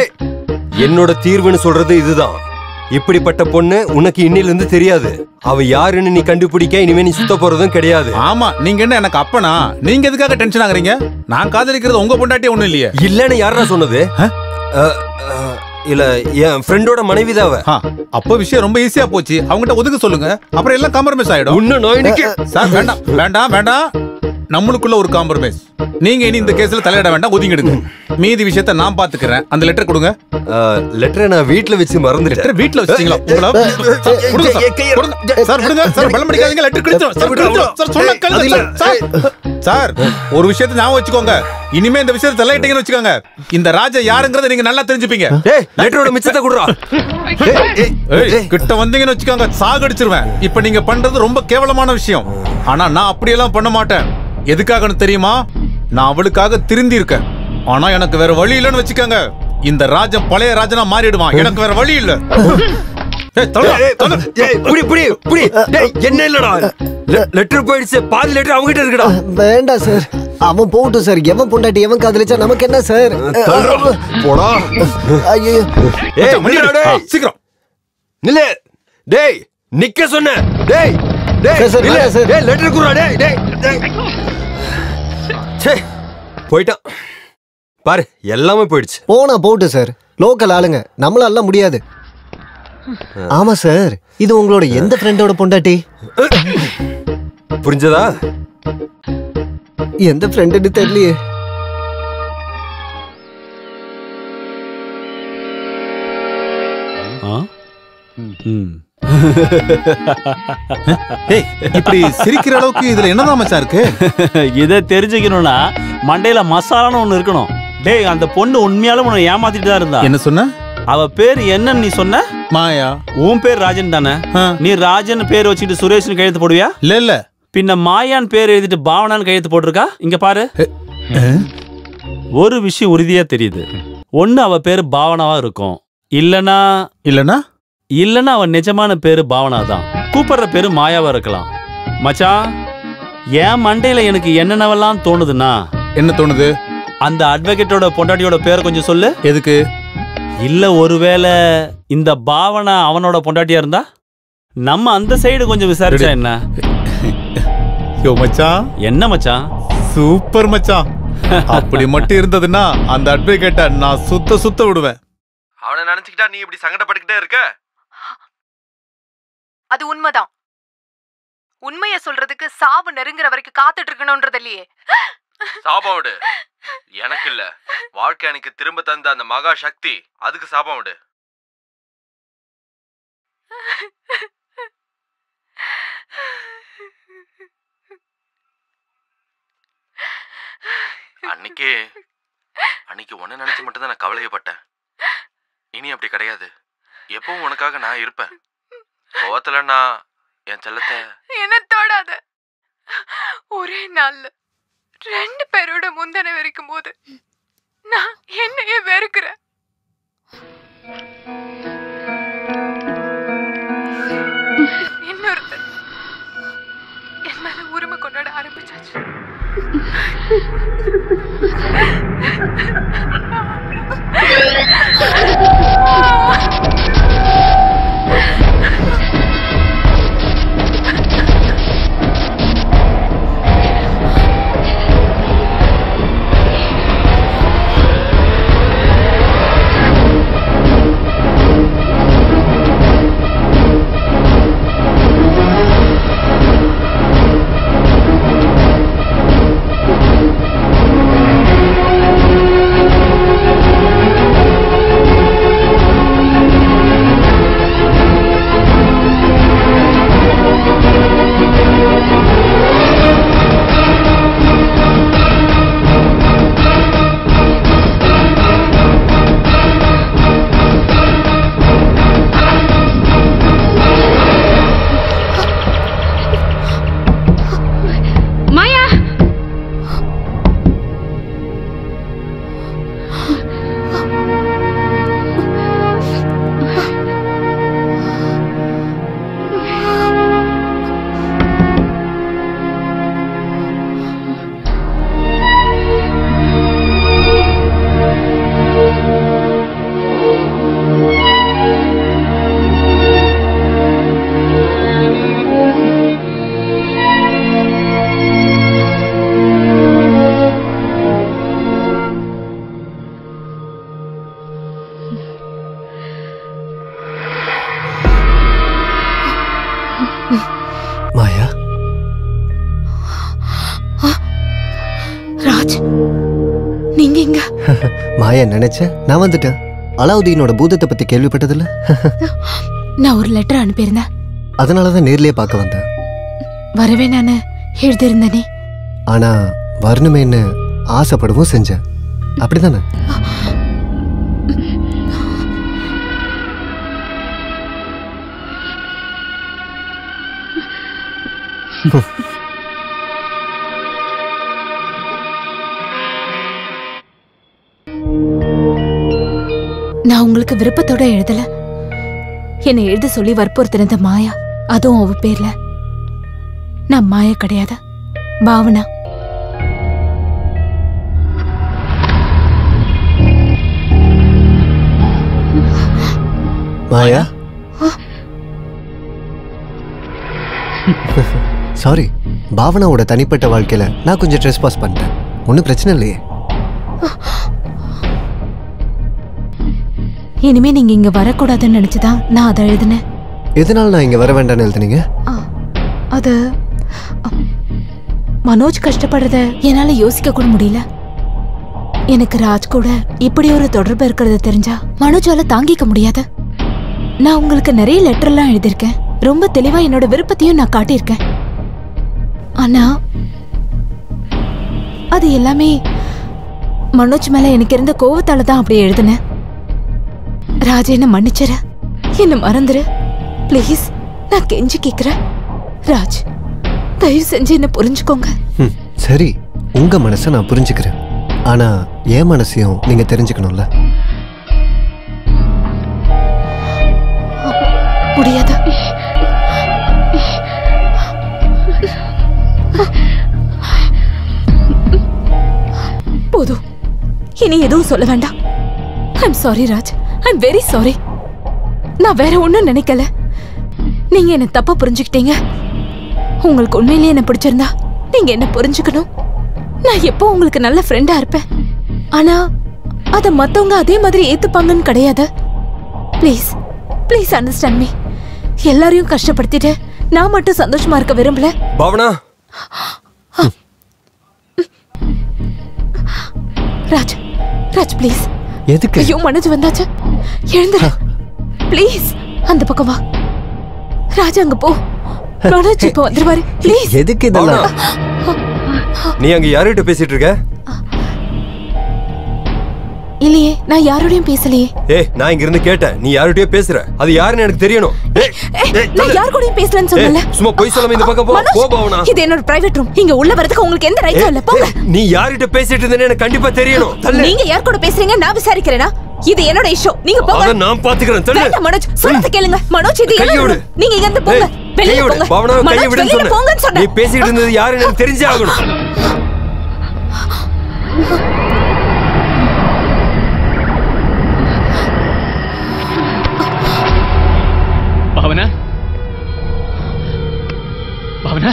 என்னோட தீர்வுன்னு சொல்றது இதுதான். இப்படிப்பட்ட பொண்ணு உனக்கு இன்னில இருந்து தெரியாது. அவ யாருன்னு நீ கண்டுபிடிக்க இனிமே நீ சுத்த போறதும் கிடையாது. ஆமா, நீங்க என்ன எனக்கு அப்பனா? நீங்க எதுக்காக டென்ஷன் ஆகுறீங்க? நான் காதலிக்கிறது உங்க பொண்டாட்டியே ஒண்ணும் இல்லையே. இல்லன்னு யாரா சொன்னது? இல்ல, என் ஃப்ரெண்டோட மனைவி தான் அவ. அப்போ விஷயம் ரொம்ப ஈஸியா போச்சு. அவங்ககிட்ட ஒதுக்க சொல்லுங்க, அப்புறம் எல்லாம் காம்ப்ரமைஸ் ஆயிடும். சார் வேண்டாம் வேண்டாம் வேண்டாம், நம்மளுக்குள்ள ஒரு காம்ப்ரமைஸ். நீங்க இனி இந்த கேஸ்ல தலையிட வேண்டாம், ஒதுங்கிடுங்க. மீதி விஷயத்தை நான் பாத்துக்கிறேன். அந்த லெட்டர் கொடுங்க. லெட்டரை நான் வீட்ல வச்சு மறந்துட்டேன். வீட்ல வச்சீங்களா? சார் விடுங்க சார், பலம் அடிக்காதீங்க. லெட்டர் கிழிச்சிரும் சார். சொன்ன கேளுங்க சார். ஒரு விஷயத்தை ஞாபகம் வச்சுக்கோங்க. இனிமே இந்த விஷயத்தை தலையிட்டீங்கன்னு வச்சுக்கோங்க, இந்த ராஜா யாருங்கறத நீங்க நல்லா தெரிஞ்சுப்பீங்க. லெட்டரோட மிச்சத்தை குடுறா. கிட்ட வந்தீங்கன்னு வச்சுக்கோங்க, சாகடிச்சிருவேன். இப்ப நீங்க பண்றது ரொம்ப கேவலமான விஷயம். ஆனா நான் அப்படியெல்லாம் பண்ண மாட்டேன். எதுக்காகன்னு தெரியுமா? நான் அவளுக்காக திருந்தி இருக்கேன். ஆனா எனக்கு வேற வழி இல்லைன்னு வச்சுக்கோங்க, இந்த ராஜன் பழைய ராஜனா மாறிடுவான். எனக்கு வேற வழி இல்ல. என்ன இல்லடா, லெட்டர் போயிடுச்சு. பாதி லெட்டர் அவங்கிட்ட இருக்குடா. வேண்டாம் சார், அவன் போகட்டும் சார். எவன் பொண்டாட்டி எவன் காதலிச்சா நமக்கு என்ன சார்? போடா. ஐயோ சீக்கிரம் நில்லு. டேய் நிக்க சொன்ன. டேய் லெட்டர் குடுறா. போயிட்டான் பாரு, எல்லாமே போயிடுச்சு. போனா போட்டு சார், லோக்கல் ஆளுங்க, நம்மளால முடியாது. ஆமா சார், இது உங்களோட எந்த ஃப்ரெண்டோட பொண்டாட்டி? புரிஞ்சதா? எந்த ஃப்ரெண்டுன்னு தெரியலையே. இப்படி சிரிக்கிற அளவுக்கு இதுல என்னதான் மச்சான் இருக்கு? இதை தெரிஞ்சுக்கணும்னா மண்டையில மசாலான்னு ஒண்ணு இருக்கணும். டேய், அந்த பொண்ணு உண்மையாலும் உன்னை ஏமாத்திட்டு தான் இருந்தா. என்ன சொன்ன? அவ பேர் என்னன்னு நீ சொன்ன? மாயா. உன் பேர் ராஜன் தானே? நீ ராஜன் பேர் வச்சுட்டு சுரேஷ்னு கையெழுத்து போடுவியா? இல்ல இல்ல. பின்ன மாயான் பேர் எழுதிட்டு பாவனான்னு கையெழுத்து போட்டிருக்கா. இங்க பாரு, ஒரு விஷயம் உறுதியா தெரியுது. ஒண்ணு அவ பேரு பாவனாவா இருக்கும், இல்லனா இல்லனா அவன் நிஜமான பேரு பாவனா தான். கூப்பிடுற பேரு மாயாவா இருக்கலாம். மச்சான், என் மண்டையில எனக்கு என்னென்னவெல்லாம் தோணுதுன்னா. என்ன தோணுது? அந்த அட்வொகேட்டோட பொண்டாட்டியோட பேரை கொஞ்சம் சொல்லு. எதுக்கு? இல்ல, ஒருவேளை இந்த பாவனா அவனோட பொண்டாட்டியா இருந்தா நம்ம அந்த சைடு கொஞ்சம் விசாரிச்சா என்ன? யோ மச்சான். என்ன மச்சான்? சூப்பர் மச்சான். அப்படி மட்டும் இருந்ததுன்னா அந்த அட்வொகேட்டை நான் சுத்த விடுவேன். அவனை நினைச்சுக்கிட்டா நீ இப்படி சங்கடப்பட்டுக்கிட்டே இருக்க? அது உண்மைதான். உண்மைய சொல்றதுக்கு சாவு நெருங்குற வரைக்கும் காத்துட்டு இருக்கணும்ன்றது இல்லையே. சாபம் விடு. எனக்கு இல்ல, வாழ்க்கை எனக்கு திரும்ப தந்த அந்த மகா சக்தி, அதுக்கு சாபம் விடு. அன்னைக்கு உன்னை நினைச்சு மட்டும் தான் நான் கவலையப்பட்டேன். இனி அப்படி கிடையாது. எப்பவும் உனக்காக நான் இருப்பேன். கோவத்துல நான் என் செல்லத்தை என்ன தொடாத. ஒரே நாள்ல 2 பேரோட முந்தனை வெறுக்கும் போது நான் என்னையே வெறுக்கிறேன். இன்னொருத்தர் என் மேல உரிமை கொண்டாட ஆரம்பிச்சாச்சு. ராஜ், நீங்க இங்க? மாயா நினைச்ச நான் வந்துட்டேன். அலாவுதீனோட பூதத்தை பத்தி கேள்விப்பட்டதில்ல? நான் ஒரு லெட்டர் அனுப்பியிருந்தேன். அதனாலதான் நேர்லயே பார்க்க வந்தேன். வரவே நானு எழுதியிருந்தேனே. ஆனா வரணுமேன்னு ஆசைப்படவும் செஞ்சேன். அப்படிதானே? நான் உங்களுக்கு விருப்பத்தோட எழுதல. என்னை எழுத சொல்லி வற்புறுத்தினது மாயா. அதுவும் அவ பேர்ல. நான் மாயா கிடையாது, பாவனா. மாயா, சாரி. பாவனாவோட தனிப்பட்ட வாழ்க்கையில நான் கொஞ்சம் ட்ரெஸ் பாஸ் பண்ணிட்டேன். ஒன்றும் பிரச்சனை இல்லையே. இனிமே நீங்க இங்க வரக்கூடாதுன்னு நினைச்சுதான் நான் அதை எழுதினேன். எதனால நான் இங்க வர வேண்டாம்னு எழுதுனீங்க? அது மனோஜ் கஷ்டப்படுறத என்னால யோசிக்க கூட முடியல. எனக்கு ராஜ் கூட இப்படி ஒரு தொடர்பு இருக்கிறது தெரிஞ்சா மனோஜால தாங்கிக்க முடியாது. நான் உங்களுக்கு நிறைய லெட்டர்லாம் எழுதியிருக்கேன். ரொம்ப தெளிவா என்னோட விருப்பத்தையும் நான் காட்டியிருக்கேன். ஆனா அது எல்லாமே மனோஜ் மேல எனக்கு இருந்த கோவத்தால தான் அப்படி எழுதினேன். ராஜ், என்ன மன்னிச்சிரு, என்ன மறந்துரு பிளீஸ். நான் கெஞ்சி கேக்குறேன். ராஜ், தயவு செஞ்சு என்ன புரிஞ்சுக்கோங்க. சரி, உங்க மனசை நான் புரிஞ்சுக்கிறேன். ஆனா என் மனசையும் நீங்க தெரிஞ்சுக்கணும்ல. முடியாது. போதும், இனி எதுவும் சொல்ல வேண்டாம். I'm sorry Raj, I'm very sorry. நான் வேற ஒண்ணும் நினைக்கல. நீங்க என்ன தப்பா புரிஞ்சுக்கிட்டீங்க. உங்களுக்கு உண்மையிலேயே என்ன பிடிச்சிருந்தா நீங்க என்ன புரிஞ்சுக்கணும். நான் எப்போ உங்களுக்கு நல்ல ஃப்ரெண்டா இருப்பேன். ஆனா அத மத்தவங்க அதே மாதிரி ஏத்துப்பாங்கன்னு கிடையாது. Please please understand me. எல்லாரையும் கஷ்டப்படுத்திட்டு நான் மட்டும் சந்தோஷமா இருக்க விரும்பல. பாவனா, ராஜ், ராஜ் ப்ளீஸ். எதுக்கு? ஐயோ, மனோஜ் வந்தாச்சு. எழுந்துரு ப்ளீஸ். அந்த பக்கம் வா ராஜ், அங்க போ. மனோஜ் இப்ப வந்துருவாரு. ப்ளீஸ். எதுக்கு இதெல்லாம்? நீ அங்க யார்கிட்ட பேசிட்டு இருக்க? இல்லையே, நான் யாரோடையும் பேசலையே. ஏய், நான் இங்க இருந்து கேட்டேன். நீ யார்கிட்டயோ பேசுற. அது யாருன்னு எனக்கு தெரியணும். நான் யார் கூடயும் பேசலன்னு சொன்னல. சும்மா போய் சொல்லாம இந்த பக்கம் போ. போ பாவனா. இது என்னோட பிரைவேட் ரூம். இங்க உள்ள வரதுக்கு உங்களுக்கு எந்த ரைட்டும் இல்ல. போங்க. நீ யார்கிட்ட பேசிட்டு இருந்தேன்னு எனக்கு கண்டிப்பா தெரியணும். நீங்க யார் கூட பேசுறீங்க நான் விசாரிக்கிறேனா? இது என்னோட இஷ்யூ. நீங்க போங்க. அத நான் பாத்துக்கறேன். தள்ளு. வேண்டாம் மனோஜ், சொல்றத கேளுங்க. மனோஜ், இது என்னோட. நீங்க இங்க இருந்து போங்க. வெளிய போங்க. பாவனா, கையை விடுன்னு சொன்னேன். போங்கன்னு சொன்னேன். நீ பேசிட்டு இருந்தது யாருன்னு எனக்கு தெரிஞ்சே ஆகணும். பாவனா, பாவனா,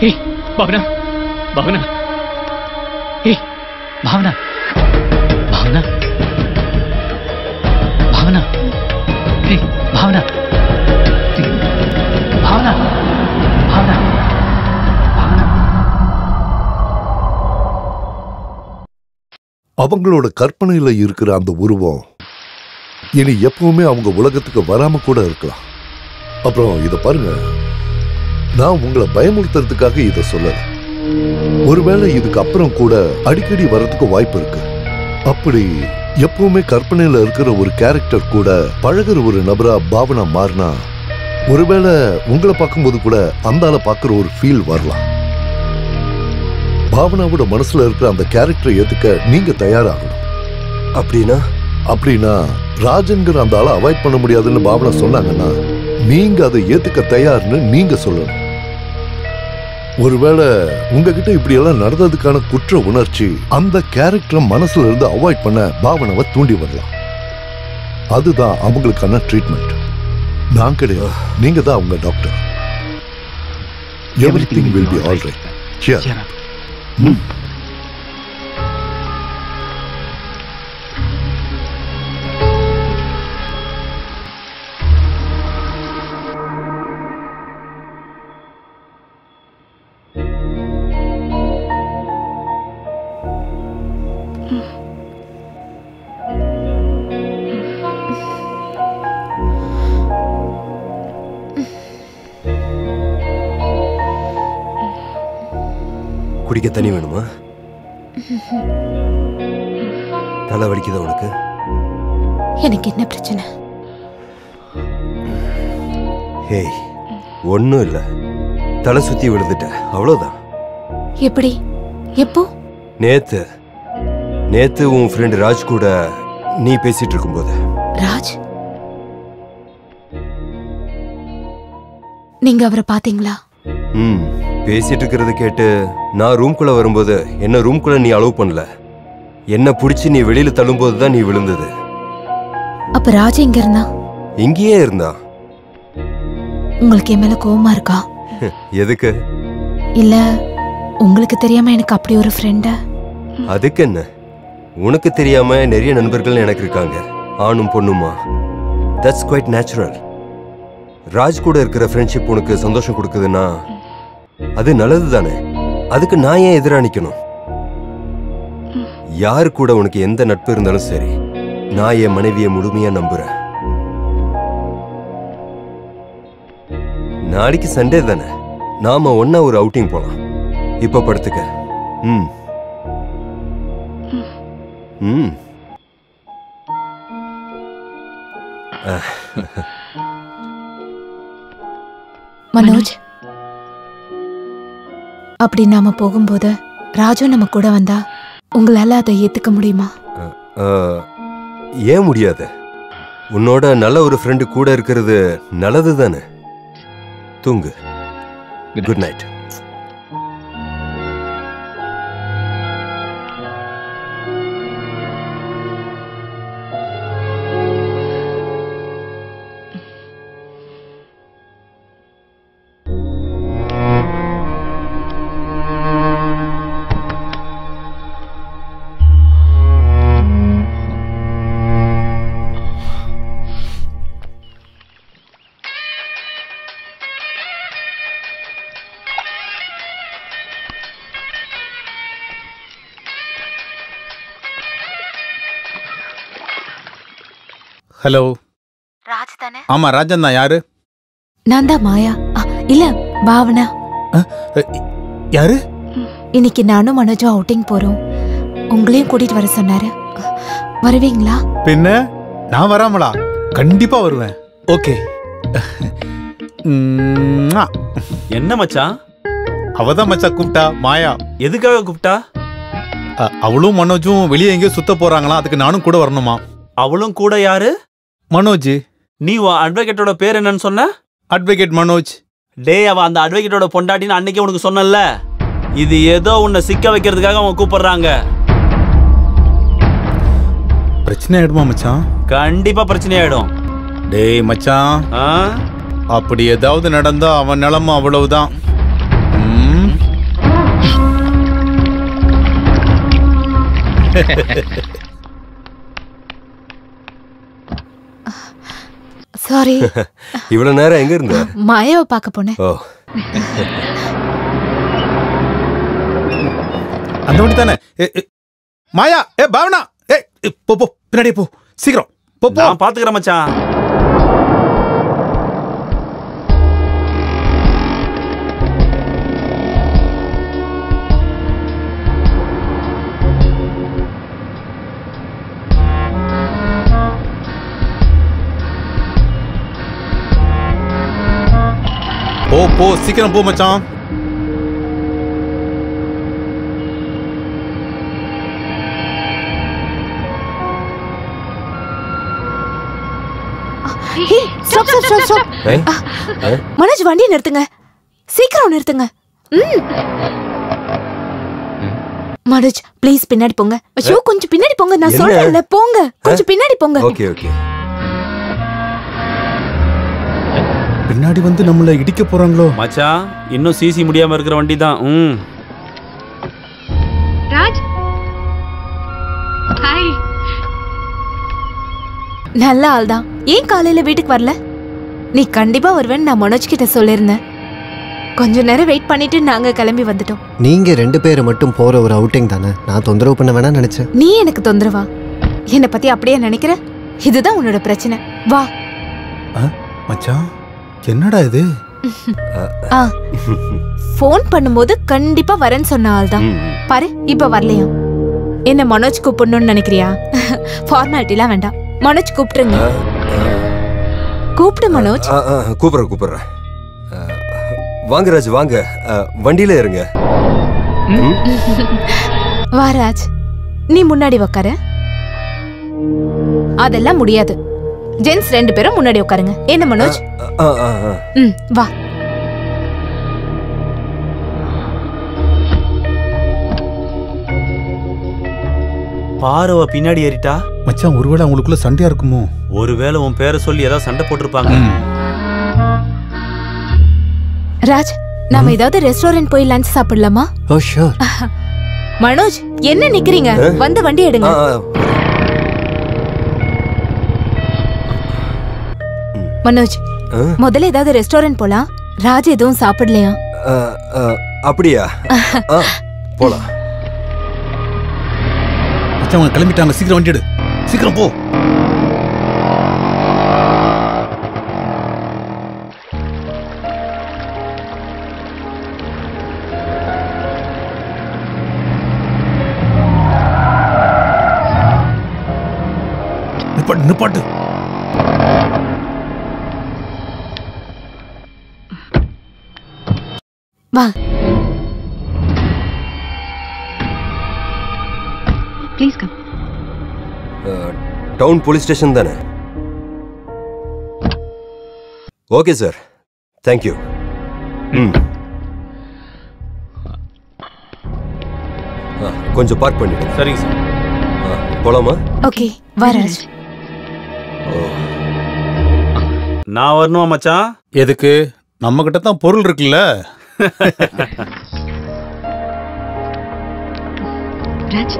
ஏய் பாவனா, பாவனா, ஏய் பாவனா, பாவனா, பாவனா, ஏய் பாவனா, பாவனா, பாவனா, அவங்களோட கற்பனையில இருக்கிற அந்த உருவம் இனி எப்பவுமே அவங்க உலகத்துக்கு வராம கூட இருக்கலாம். அப்புறம் இத பாருங்க, நான் உங்களை பயமுறுத்துறதுக்காக இத சொல்லல. ஒருவேளை இதுக்கு அப்புறம் கூட அடிக்கடி வர்றதுக்கு வாய்ப்பு இருக்கு. அப்படி எப்பவுமே கற்பனையில இருக்கிற ஒரு கேரக்டர் கூட பழகுற ஒரு நபரா பாவனா மாறினா, ஒருவேளை உங்களை பார்க்கும்போது கூட அந்த ஆளை பார்க்குற ஒரு ஃபீல் வரலாம். பாவனாவோட மனசுல இருக்கிற அந்த கேரக்டரை ஏத்துக்க நீங்க தயாராகணும். அப்படின்னா ராஜன்கிற அந்த ஆளை அவாய்ட் பண்ண முடியாதுன்னு பாவனா சொன்னாங்கன்னா நீங்க அதை ஏத்துக்க தயார்னு நீங்க சொல்லணும். ஒருவேளை உங்ககிட்ட இப்படி எல்லாம் நடந்ததுக்கான குற்ற உணர்ச்சி அந்த கேரக்டரை மனசுல இருந்து அவாய்ட் பண்ண பாவனாவை தூண்டி வரலாம். அதுதான் அவங்களுக்கான ட்ரீட்மெண்ட். நான் கிடையாது, நீங்க தான் அவங்க doctor. Everything will be all right. Cheer. குடிக்க தண்ணி வேணுமா? தலை வலிக்குதா உனக்கு? எனக்கு என்ன பிரச்சனை? ஹேய், ஒன்னும் இல்ல, தலை சுத்தி விழுந்துட்ட, அவ்வளவுதான். எப்படி? எப்போ? நேத்து உன் ஃப்ரெண்ட் ராஜ் கூட நீ பேசிட்டு இருக்கும்போது. ராஜ்? நீங்க அவரை பாத்தீங்களா? பேசிட்டு இருக்கிறத கேட்டு நான் ரூம்குள்ள வரும்போது என்ன ரூம்குள்ள நீ அலோவ் பண்ணல. என்ன புடிச்சு நீ வெளியில தள்ளும்போது தான் நீ விழுந்தது. அப்ப ராஜ் எங்க இருந்தா? இங்கேயே இருந்தா. உங்களுக்கு என் மேல கோவமா இருக்கா? எதுக்கு? இல்ல உங்களுக்கு தெரியாம எனக்கு அப்படி ஒரு ஃப்ரெண்ட? அதுக்கு என்ன, உனக்கு தெரியாம நிறைய நண்பர்கள் எனக்கு இருக்காங்க, ஆணும் பொண்ணுமா. That's quite natural. ராஜ் கூட இருக்கிற ஃப்ரெண்ட்ஷிப் உனக்கு சந்தோஷம் கொடுக்குதுன்னா அது நல்லது தானே. அதுக்கு நான் ஏன் எதிரா நிக்கணும்? யாரு கூட உனக்கு எந்த நட்பு இருந்தாலும் சரி, நான் என் மனைவியை முழுமையா நம்புறேன். நாளைக்கு சண்டே தானே, நாம ஒன்னா ஒரு அவுட்டிங் போலாம். இப்ப படுத்துக்க. மனோஜ், அப்படி நாம போகும்போது ராஜு நம்ம கூட வந்தா உங்களால அதை ஏத்துக்க முடியுமா? ஏன் முடியாது? உன்னோட நல்ல ஒரு ஃப்ரெண்டு கூட இருக்கிறது நல்லது தானே. தூங்கு. Good night. ஹலோ. ராஜ் தானே? ஆமா, ராஜன் தான். யாரு? நான் தான் மாயா. இல்ல, பாவனா. யாரு? இன்னைக்கு நானும் மனோஜும் அவுட்டிங் போறோம். உங்களையும் கூட்டிட்டு வர சொன்னாரு. வருவீங்களா? பின்ன நான் வராமலா? கண்டிப்பா வருவேன். ஓகே. என்ன மச்சான்? அவதான் மச்சான் கூப்பிட்டா. மாயா. எதுக்காக கூப்பிட்டா? அவளும் மனோஜும் வெளியே எங்கேயோ சுத்த போறாங்களா, அதுக்கு நானும் கூட வரணுமா. அவளும் கூட யாரு? மனோஜ். நீ அட்வொகேட்டோட பேர் என்னன்னு சொன்ன? அட்வொகேட் மனோஜ். டே, அவ அந்த அட்வொகேட்டோட பொண்டாட்டின்னு அன்னைக்கே உனக்கு சொன்னல. இது ஏதோ உன்னை சிக்க வைக்கிறதுக்காக அவங்க கூப்பிடுறாங்க. பிரச்சனை ஆயிடுமா மச்சான்? கண்டிப்பா பிரச்சனை ஆயிடும். டேய் மச்சான், அப்படி ஏதாவது நடந்தா அவன் நிலைமை அவ்வளவுதான். சாரி. இவ்வளவு நேரம் எங்க இருந்த? மாயாவை பார்க்க போனேன். அந்த வண்டி தானே? மாயா, பாவனா, போ போ, பின்னாடி போ, சீக்கிரம் போ. நான் பாத்துக்கிறேன் மச்சான். போ போ, சீக்கிரம் போ மச்சான். மனோஜ், வண்டி நிறுத்துங்க, சீக்கிரம் நிறுத்துங்க. மனோஜ் ப்ளீஸ் பின்னாடி போங்க. ஐயோ கொஞ்சம் பின்னாடி போங்க, நான் சொல்றேன்ல, போங்க கொஞ்சம் பின்னாடி போங்க. Okay okay. பின்னாடி வந்து நம்மள இடிக்க போறாங்களோ? மச்சான், இன்னும் சிசி முடியாம இருக்கிற வண்டி தான். ராஜ், ஹாய். நல்ல ஆள் தான். ஏன் காலையில வீட்டுக்கு வரல? நீ கண்டிப்பா வருவேன்னு நான் மனோஜ் கிட்ட சொல்லிருந்தேன். கொஞ்ச நேரம் வெயிட் பண்ணிட்டு நாங்க கிளம்பி வந்துட்டோம். நீங்க 2 பேர் மட்டும் போற ஒரு அவுட்டிங் தானே, நான் தொந்தரவு பண்ண வேணாம் நினைச்சேன். நீ எனக்கு தொந்தரவா? என்ன பத்தி அப்படியே நினைக்கிற? இதுதான் உன்னோட பிரச்சனை. வா. மச்சான், என்னடா இது? ஃபோன் பண்ணும்போது கண்டிப்பா வரேன்னு சொன்ன ஆள் தான். பாரு இப்ப வரலையா? என்ன மனோஜ் கூப்பிடணும்னு நினைக்கிறியா? ஃபார்மாலிட்டிலாம் வேண்டாம். மனோஜ் கூப்பிட்டுருங்க. கூப்பிடு மனோஜ். கூப்பிடுறேன். வாங்க ராஜ், வாங்க. வண்டியில இருங்க. வா ராஜ், நீ முன்னாடி உட்காரு. அதெல்லாம் முடியாது. ஜென்ஸ் 2 பேரும் முன்னாடி உட்காருங்க. என்ன மனோஜ்? வா. பாரவ பின்னாடி ஏறிட்டா. மச்சான், ஒருவேளை அவங்களுக்குள்ள சண்டையா இருக்குமோ? ஒருவேளை உன் பேரை சொல்லி ஏதாவது சண்டை போட்டிருப்பாங்க. ராஜ், நாம ஏதாவது ரெஸ்டாரண்ட் போய் லஞ்ச் சாப்பிடலாமா? ஓ ஷூர். மனோஜ், என்ன நிக்கிறீங்க? வந்து வண்டி எடுங்க. மனோஜ், முதல்ல ஏதாவது ரெஸ்டாரண்ட் போலாம். ராஜ் எதுவும் சாப்பிடலையா? அப்படியா? போலாம். மச்சான், அவங்க கிளம்பிட்டாங்க. சீக்கிரம் வண்டி எடு. சீக்கிரம் போ. நிப்பாட்டு. வா. Please come. Town police station தானே? Okay sir, thank you. கொஞ்சம் பார்க் பண்ணிடுங்க. சரிங்க சார். போலாமா? ஓகே, வா ராஜ். நான் வரணுமா மச்சான்? எதுக்கு? நம்ம கிட்ட தான் பொருள் இருக்குல்ல. ராஜ்,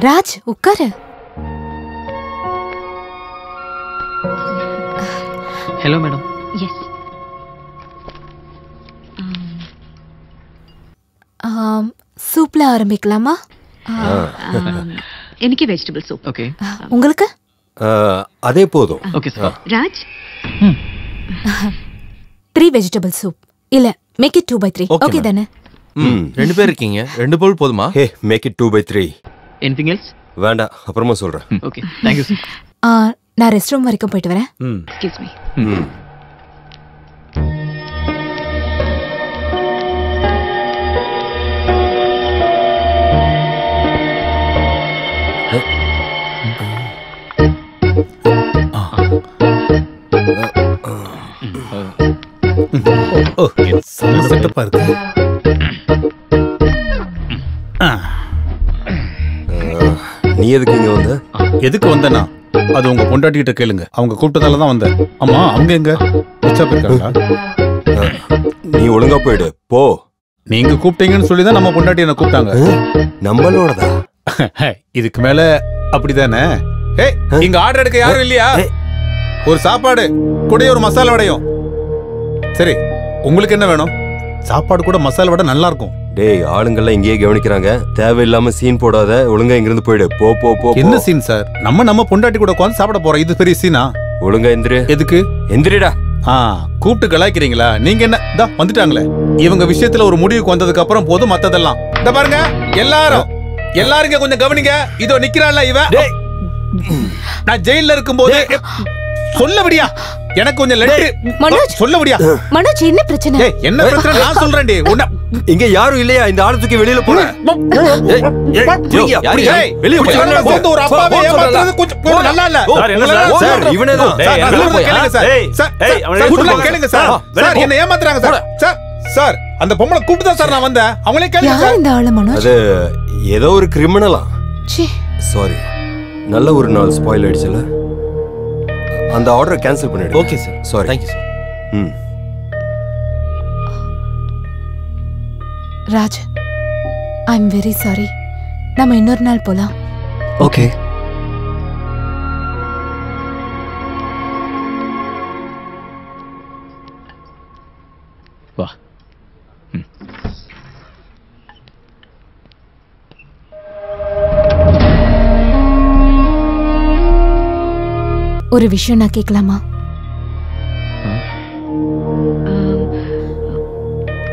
ராஜ் உட்காரு. Hello madam. எஸ். சூப்ல ஆரம்பிக்கலாமா? எனக்கு வெஜிடபிள் சூப். ஓகே. உங்களுக்கு? அதே போதும். Okay sir. Raj, 3 vegetable soup. இல்ல, மேக் இட் 2/3. ஓகே தானே? 2 பேர் இருக்கீங்க. 2 பவுல் போதுமா? ஹே, மேக் இட் 2/3. Anything else? வேண்டாம், அப்புறமா சொல்றேன். Okay, thank you sir. நான் ரெஸ்ட் ரூம் வரைக்கும் போயிட்டு வரேன். Excuse me. செட்டப்பா இருக்கு. நீ எதுக்கு இங்க வந்த? எதுக்கு வந்தேன்னா, அது உங்க பொண்டாட்டிகிட்ட கேளுங்க. அவங்க கூப்பிட்டதால தான் வந்தேன். ஆமா, அவங்க எங்க? உச்சா போயிருக்காங்களா? நீ ஒழுங்கா போயிடு. போ. நீங்க கூப்பிட்டீங்கன்னு சொல்லி தான் நம்ம பொண்டாட்டி என்ன கூப்பிட்டாங்க. நம்மளோடதா? இதுக்கு மேல அப்படிதானே? ஏய், இங்க ஆர்டர் எடுக்க யாரும் இல்லையா? ஒரு சாப்பாடு கூட ஒரு மசாலா வடையும். சரி, உங்களுக்கு என்ன வேணும்? சாப்பாடு கூட மசாலா வடை நல்லா இருக்கும். டேய், ஆளுங்கெல்லாம் இங்கேயே கவனிக்கிறாங்க. தேவையில்லாம சீன் போடாத. ஒழுங்கா இங்கிருந்து போயிடு. போ போ போ. என்ன சீன் சார்? நம்ம பொண்டாட்டி கூட உட்கார்ந்து சாப்பிட போறோம். இது பெரிய சீனா? ஒழுங்கா எந்திரு. எதுக்கு? எந்திரிடா. கூப்பிட்டு கலாய்க்கிறீங்களா? நீங்க என்ன வந்துட்டாங்களே. இவங்க விஷயத்துல ஒரு முடிவுக்கு வந்ததுக்கு அப்புறம் போதும் மத்ததெல்லாம். இந்த பாருங்க, எல்லாரும் கொஞ்சம் கவனிங்க. இதோ நிக்கிறான்ல இவன். நான் ஜெயில இருக்கும்போது சொல்லபடியா எனக்கு கொஞ்சம் லெட்டர் சொல்லபடியா. மனோஜ், என்ன பிரச்சனை? என்ன பிரச்சனை நான் சொல்றேன்டி. இங்க யாரும் இல்லையா? இந்த ஆளு தூக்கி வெளியில போற. வெளிய போய் ஒரு அப்பாவே ஏமாத்துறது கொஞ்சம் நல்லா இல்ல சார். இவனே தான் கேளுங்க சார். சார், என்ன ஏமாத்துறாங்க சார். சார், அந்த பொம்பளை கூப்பிட்டு தான் சார் நான் வந்தேன். அவங்களே கேளுங்க சார். இந்த ஆளு மனோஜ்? அது ஏதோ ஒரு கிரிமினலா. சாரி, நல்ல ஒரு நாள் ஸ்பாயில் ஆயிடுச்சுல. அந்த ஆர்டரை கேன்சல் பண்ணிடு. Okay sir. Sorry. Thank you sir. Raj, I am very sorry. நம்ம இன்னொரு நாள் போலாம். ஓகே. ஒரு விஷயம் நான் கேட்கலாமா?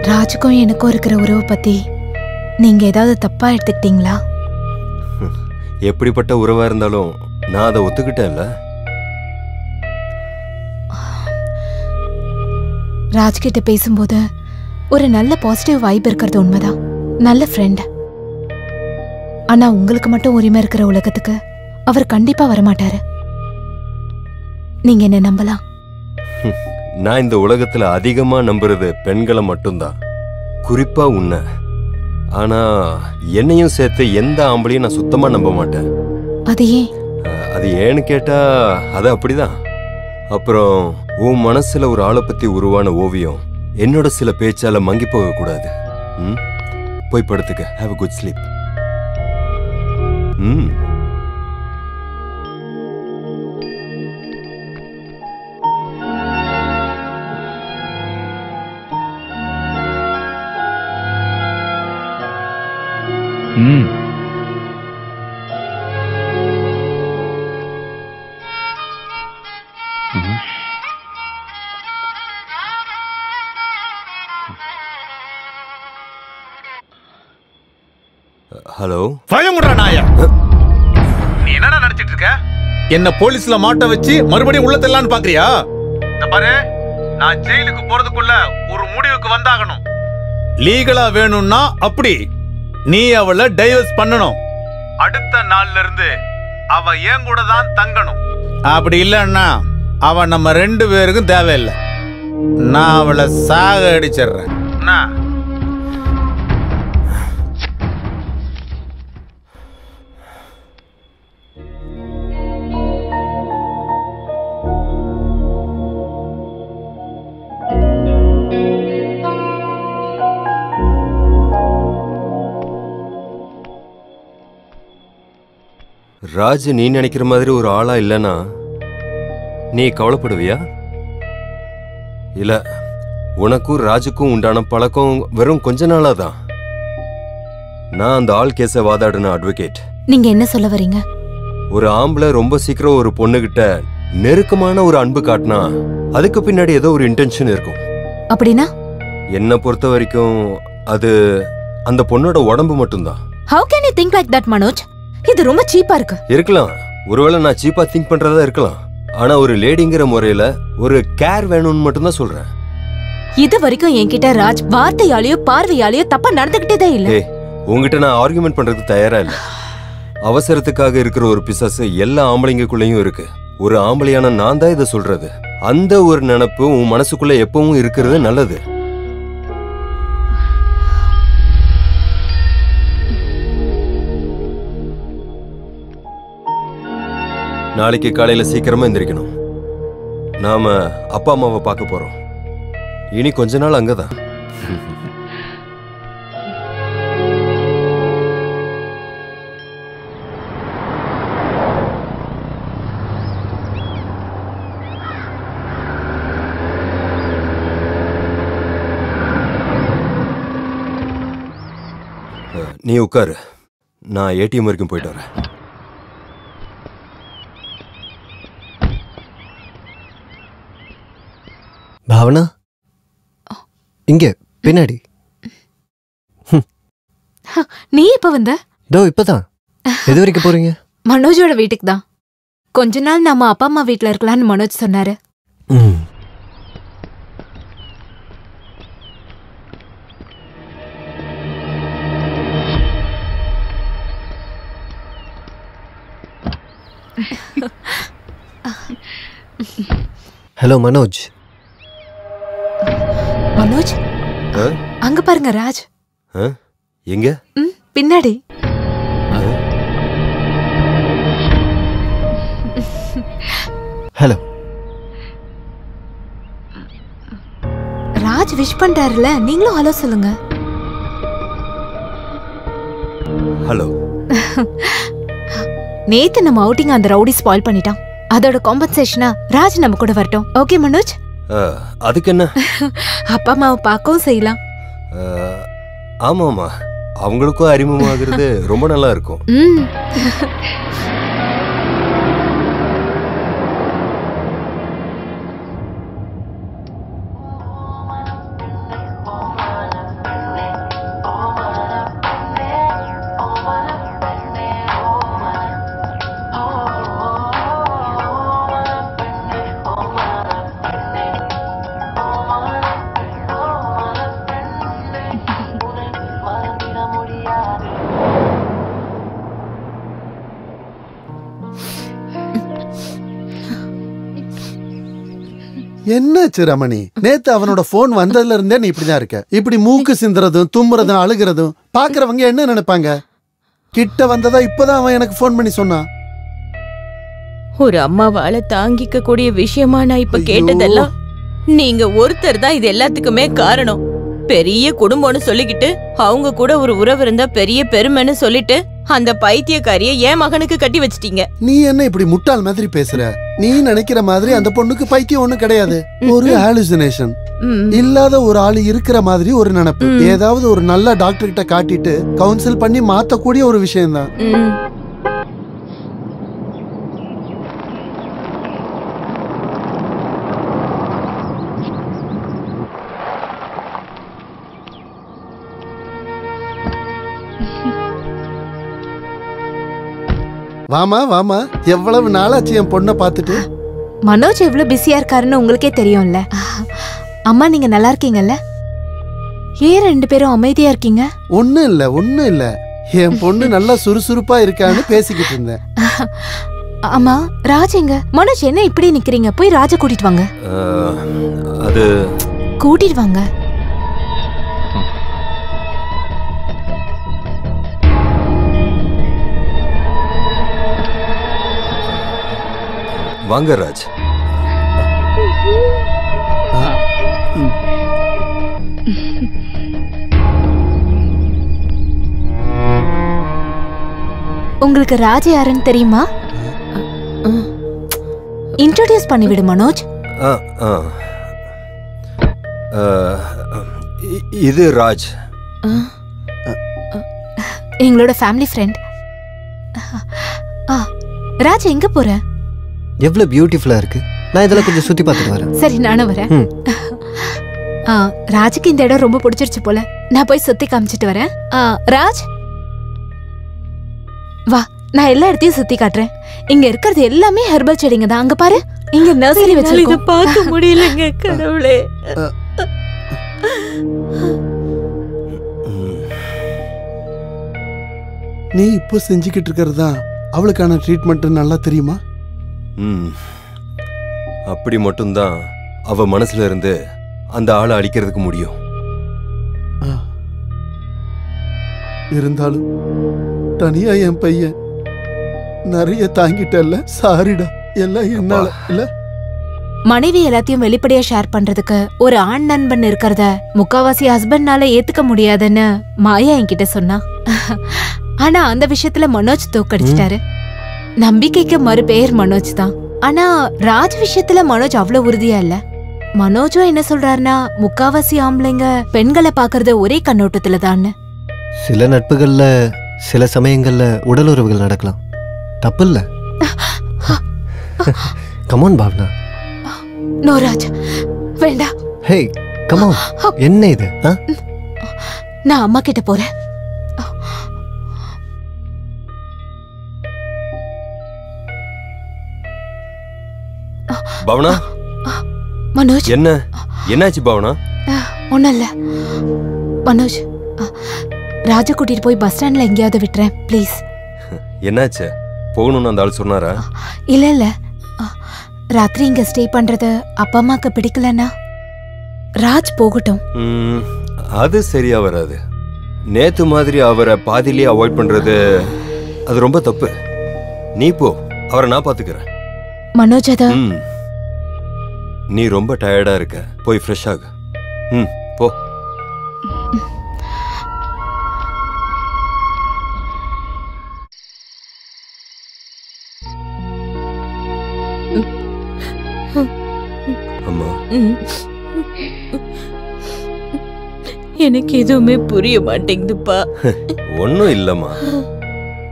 ராஜுக்கும் எனக்கும் இருக்கிற உறவு பத்தி நீங்க ஏதாவது தப்பா எடுத்துக்கிட்டீங்களா? எப்படிப்பட்ட உறவா இருந்தாலும் நான் அதை ஒத்துக்கிட்டேன்ல. ராஜ்கிட்ட பேசும்போது ஒரு நல்ல பாசிட்டிவ் வைப் இருக்கிறது உண்மைதான், நல்ல ஃப்ரெண்ட். ஆனா உங்களுக்கு மட்டும் உரிமை இருக்கிற உலகத்துக்கு அவர் கண்டிப்பா வரமாட்டாரு. நீங்க என்ன நம்பலாம். நான் இந்த உலகத்துல அதிகமா நம்புறது பெண்களை மட்டும்தான், குறிப்பா உன்னை. ஆனா என்னையும் சேர்த்து எந்த ஆம்பளையும் நான் சுத்தமா நம்ப மாட்டேன். அது ஏன்? அது ஏன்னு கேட்டா அது அப்படிதான். அப்புறம் உன் மனசுல ஒரு ஆளை பத்தி உருவான ஓவியம் என்னோட சில பேச்சால மங்கி போக கூடாது. போய் படுத்துக்க. Have a good sleep. Hello. பயமுடா நாயா, நீ என்னடா நினைச்சிட்டு இருக்க? என்ன போலீஸ்ல மாட்ட வச்சு மறுபடியும் உள்ள தள்ளலான்னு பாக்குறியா? இந்த பாரு, நான் ஜெயிலுக்கு போறதுக்குள்ள ஒரு முடிவுக்கு வந்தாகணும். லீகலா வேணும்னா அப்படி நீ அவளை டைவர்ஸ் பண்ணணும். அடுத்த நாள்ல இருந்து அவ ஏன் கூட தான் தங்கணும். அப்படி இல்லன்னா அவ நம்ம 2 பேருக்கும் தேவையில்லை. நான் அவளை சாக அடிச்சிடுறேன். ராஜ் நீ நினைக்கிற மாதிரி ஒரு ஆளா இல்லனா நீ கவலைப்படுவியா? இல்ல, உனக்கும் ராஜுக்கும் உண்டான பழக்கம் வெறும் கொஞ்ச நாளாதான். நான் அந்த ஆள் கேஸை வாதாடின அட்வொகேட். நீங்க என்ன சொல்ல வரீங்க? ஒரு ஆம்பளை ரொம்ப சீக்கிரம் ஒரு பொண்ணுகிட்ட நெருக்கமான ஒரு அன்பு காட்டினா அதுக்கு பின்னாடி ஏதோ ஒரு இன்டென்ஷன் இருக்கும். அப்படின்னா? என்ன பொறுத்த வரைக்கும் அது அந்த பொண்ணோட உடம்பு மட்டும்தான். How can you think like that, Manoj? இது ரொம்ப சீப்பா இருக்கு. இருக்கலாம், ஒருவேளை நான் சீப்பா திங்க் பண்றதா இருக்கலாம். ஆனா ஒரு லேடிங்கிற முறையில ஒரு கேர் வேணும்னு மட்டும் தான் சொல்றேன். இது வரைக்கும் என்கிட்ட ராஜ் வார்த்தையாலேயோ பார்வையாலேயோ தப்பா நடந்துகிட்டே இல்ல. உங்ககிட்ட நான் ஆர்குமெண்ட் பண்றதுக்கு தயாரா இல்ல. அவசரத்துக்காக இருக்கிற ஒரு பிசாசு எல்லா ஆம்பளைங்களுக்குள்ளயும் இருக்கு. ஒரு ஆம்பளையான நான் தான் இதை சொல்றது. அந்த ஒரு நினைப்பு உன் மனசுக்குள்ள எப்பவும் இருக்கிறது நல்லது. நாளைக்கு காலையில சீக்கிரமா எந்திரிக்கணும். நாம அப்பா அம்மாவை பார்க்க போறோம். இனி கொஞ்ச நாள் அங்கதான். நீ உட்காரு, நான் ஏடிஎம் வரைக்கும் போயிட்டு வரேன். பாவனா, இங்க பின்னாடி. நீ இப்ப வந்த? இப்பதான். எது வரைக்கும் போறீங்க? மனோஜோட வீட்டுக்கு தான். கொஞ்ச நாள் நாம அப்பா அம்மா வீட்டுல இருக்கலாம்னு மனோஜ் சொன்னாரு. ஹலோ மனோஜ். மனோஜ், அங்க பாருங்க ராஜ். எங்க? பின்னாடி. ஹலோ. ராஜ் விஷ் பண்றாருல, நீங்களும் ஹலோ சொல்லுங்க. ஹலோ. நேத்து நம்ம அவுட்டிங் அந்த ரவுடி ஸ்பாயில் பண்ணிட்டான். அதோட காம்பன்சேஷனா ராஜ் நம்ம கூட வரட்டும். ஓகே மனோஜ்? அதுக்கு என்ன? அப்பா அம்மாவை பார்க்கவும் செய்யலாம். ஆமாமா, அவங்களுக்கும் அறிமுகமாகிறது ரொம்ப நல்லா இருக்கும். என்னாச்சு ரமணி? நேத்து அவனோட போன் வந்ததுல இருந்தே நீ இப்படிதான் இருக்க. இப்படி மூக்கு சிந்துறதும் தும்முறதும் அழுகிறதும் பாக்குறவங்க என்ன நினைப்பாங்க? கிட்ட வந்ததா இப்பதான் அவன் எனக்கு போன் பண்ணி சொன்னான். ஒரு அம்மாவால தாங்கிக்க கூடிய விஷயமா நான் இப்ப கேட்டதெல்லாம் நீங்க ஒருத்தர் தான் இது எல்லாத்துக்குமே காரணம். பெரிய குடும்பம்னு சொல்லிக்கிட்டு அவங்க கூட ஒரு உறவு இருந்தா பெரிய பெருமைன்னு சொல்லிட்டு அந்த பைத்தியக்காரிய என் மகனுக்கு கட்டி வச்சிட்டீங்க. நீ என்ன இப்படி முட்டாள் மாதிரி பேசுற? நீ நினைக்கிற மாதிரி அந்த பொண்ணுக்கு பைத்தியம் ஒண்ணும் கிடையாது. ஒரு ஹாலுசினேஷன். இல்லாத ஒரு ஆளு இருக்கிற மாதிரி ஒரு நினைப்பு. ஏதாவது ஒரு நல்ல டாக்டர் கிட்ட காட்டிட்டு கவுன்சில் பண்ணி மாத்தக்கூடிய ஒரு விஷயம்தான். வாமா வாமா, எவ்வளவு நாளாச்சு என் பொண்ணை பார்த்துட்டு. மனோஜ் எவ்வளவு பிஸியா இருக்காருன்னு உங்களுக்கே தெரியும்ல. அம்மா நீங்க நல்லா இருக்கீங்கல்ல? ஏன் 2 பேரும் அமைதியா இருக்கீங்க? ஒண்ணும் இல்ல. என் பொண்ணு நல்லா சுறுசுறுப்பா இருக்கான்னு பேசிக்கிட்டு இருந்தேன். அம்மா ராஜ் எங்க? மனோஜ் என்ன இப்படி நிக்கிறீங்க? போய் ராஜ கூட்டிட்டு வாங்க. அது கூட்டிட்டு வாங்க. வாங்க ராஜ். உங்களுக்கு ராஜ் யாருன்னு தெரியுமா? இன்ட்ரோடியூஸ் பண்ணிவிடு மனோஜ். இது ராஜ், எங்களோட ஃபேமிலி ஃப்ரெண்ட். ராஜ் எங்க போற? எவ்வளவு பியூட்டிஃபுல்லா இருக்கு. நான் இதெல்லாம் கொஞ்சம் சுத்தி பார்த்துட்டு வரேன். சரி நானும் வரேன். ராஜுக்கு இந்த இடம் ரொம்ப பிடிச்சிருச்சு போல. நான் போய் சுத்தி காமிச்சிட்டு வரேன். ராஜ் வா, நான் எல்லா இடத்தையும் சுத்தி காட்டுறேன். இங்க இருக்கிறது எல்லாமே ஹெர்பல் செடிங்க தான். அங்க பாரு, இங்க நர்சரி வச்சிருக்கோம். இத பார்க்க முடியலங்க கடவுளே. நீ இப்போ செஞ்சுக்கிட்டு இருக்கிறதா அவளுக்கான ட்ரீட்மெண்ட் நல்லா தெரியுமா? அப்படி மட்டும்தான் அவ மனசுல இருந்து அந்த ஆளை அழிக்கிறதுக்கு முடியும். இருந்தாலும் தனியா என் பையன் நிறைய தாங்கிட்டல்ல. சாரிடா, எல்லாம் என்னால இல்ல. மனைவி எல்லாத்தையும் வெளிப்படையா ஷேர் பண்றதுக்கு ஒரு ஆண் நண்பன் இருக்கிறத முக்காவாசி ஹஸ்பண்ட்னால ஏத்துக்க முடியாதுன்னு மாயா என்கிட்ட சொன்னா. ஆனா அந்த விஷயத்துல மனோஜ் தோக்கடிச்சிட்டாரு. நம்பிக்கைக்கு மறு பெயர் மனோஜ் தான். ஆனா ராஜ் விஷயத்துல மனோஜ் அவ்வளவு உறுதியா இல்ல. மனோஜும் என்ன சொல்றாருன்னா, முக்காவாசி ஆம்பளைங்க பெண்களை பாக்குறது ஒரே கண்ணோட்டத்துல தான். சில நட்புகள்ல சில சமயங்கள்ல உடல் உறவுகள் நடக்கலாம், தப்பு இல்ல. கமான் பாவனா. நோ ராஜ், வேண்டாம். ஹே கமான். என்ன இது? நான் அம்மா கிட்ட போறேன். பவனா. மனோஜ் என்னாச்சு பவனா? ஒண்ணும் இல்ல மனோஜ். ராஜா கூட்டிட்டு போய் பஸ் ஸ்டாண்ட்ல எங்கேயாவது விட்டுறேன் ப்ளீஸ். என்னாச்சு? போகணும்னு அந்த ஆள் சொன்னாரா? இல்ல ராத்திரி இங்க ஸ்டே பண்றது அப்பா அம்மாக்கு பிடிக்கலன்னா ராஜ் போகட்டும். அது சரியா வராது. நேத்து மாதிரி அவரை பாதியிலேயே அவாய்ட் பண்றது அது ரொம்ப தப்பு. நீ போ, அவரை நான் பாத்துக்கிறேன். மனோஜ் அத நீ ரொம்ப டயர்டா இருக்க, போய் ஃப்ரெஷ் ஆகு. போ. அம்மா, எனக்கு எதுவுமே புரிய மாட்டேங்குதுப்பா. ஒன்னும் இல்லம்மா,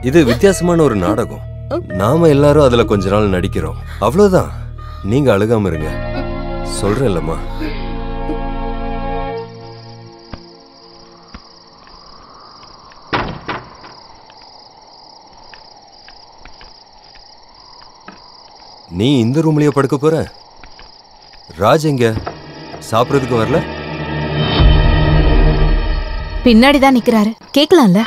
இது வித்தியாசமான ஒரு நாடகம். நாம எல்லாரும் அதுல கொஞ்ச நாள் நடிக்கிறோம், அவ்வளவுதான். நீங்க அழுகாம இருங்க, சொல்றேன்லம்மா. நீ இந்த ரூம்லயே படுக்க போற? ராஜ் எங்க? சாப்பிடுறதுக்கு வரல? பின்னாடிதான் நிக்கிறாரு, கேக்கலாம்ல?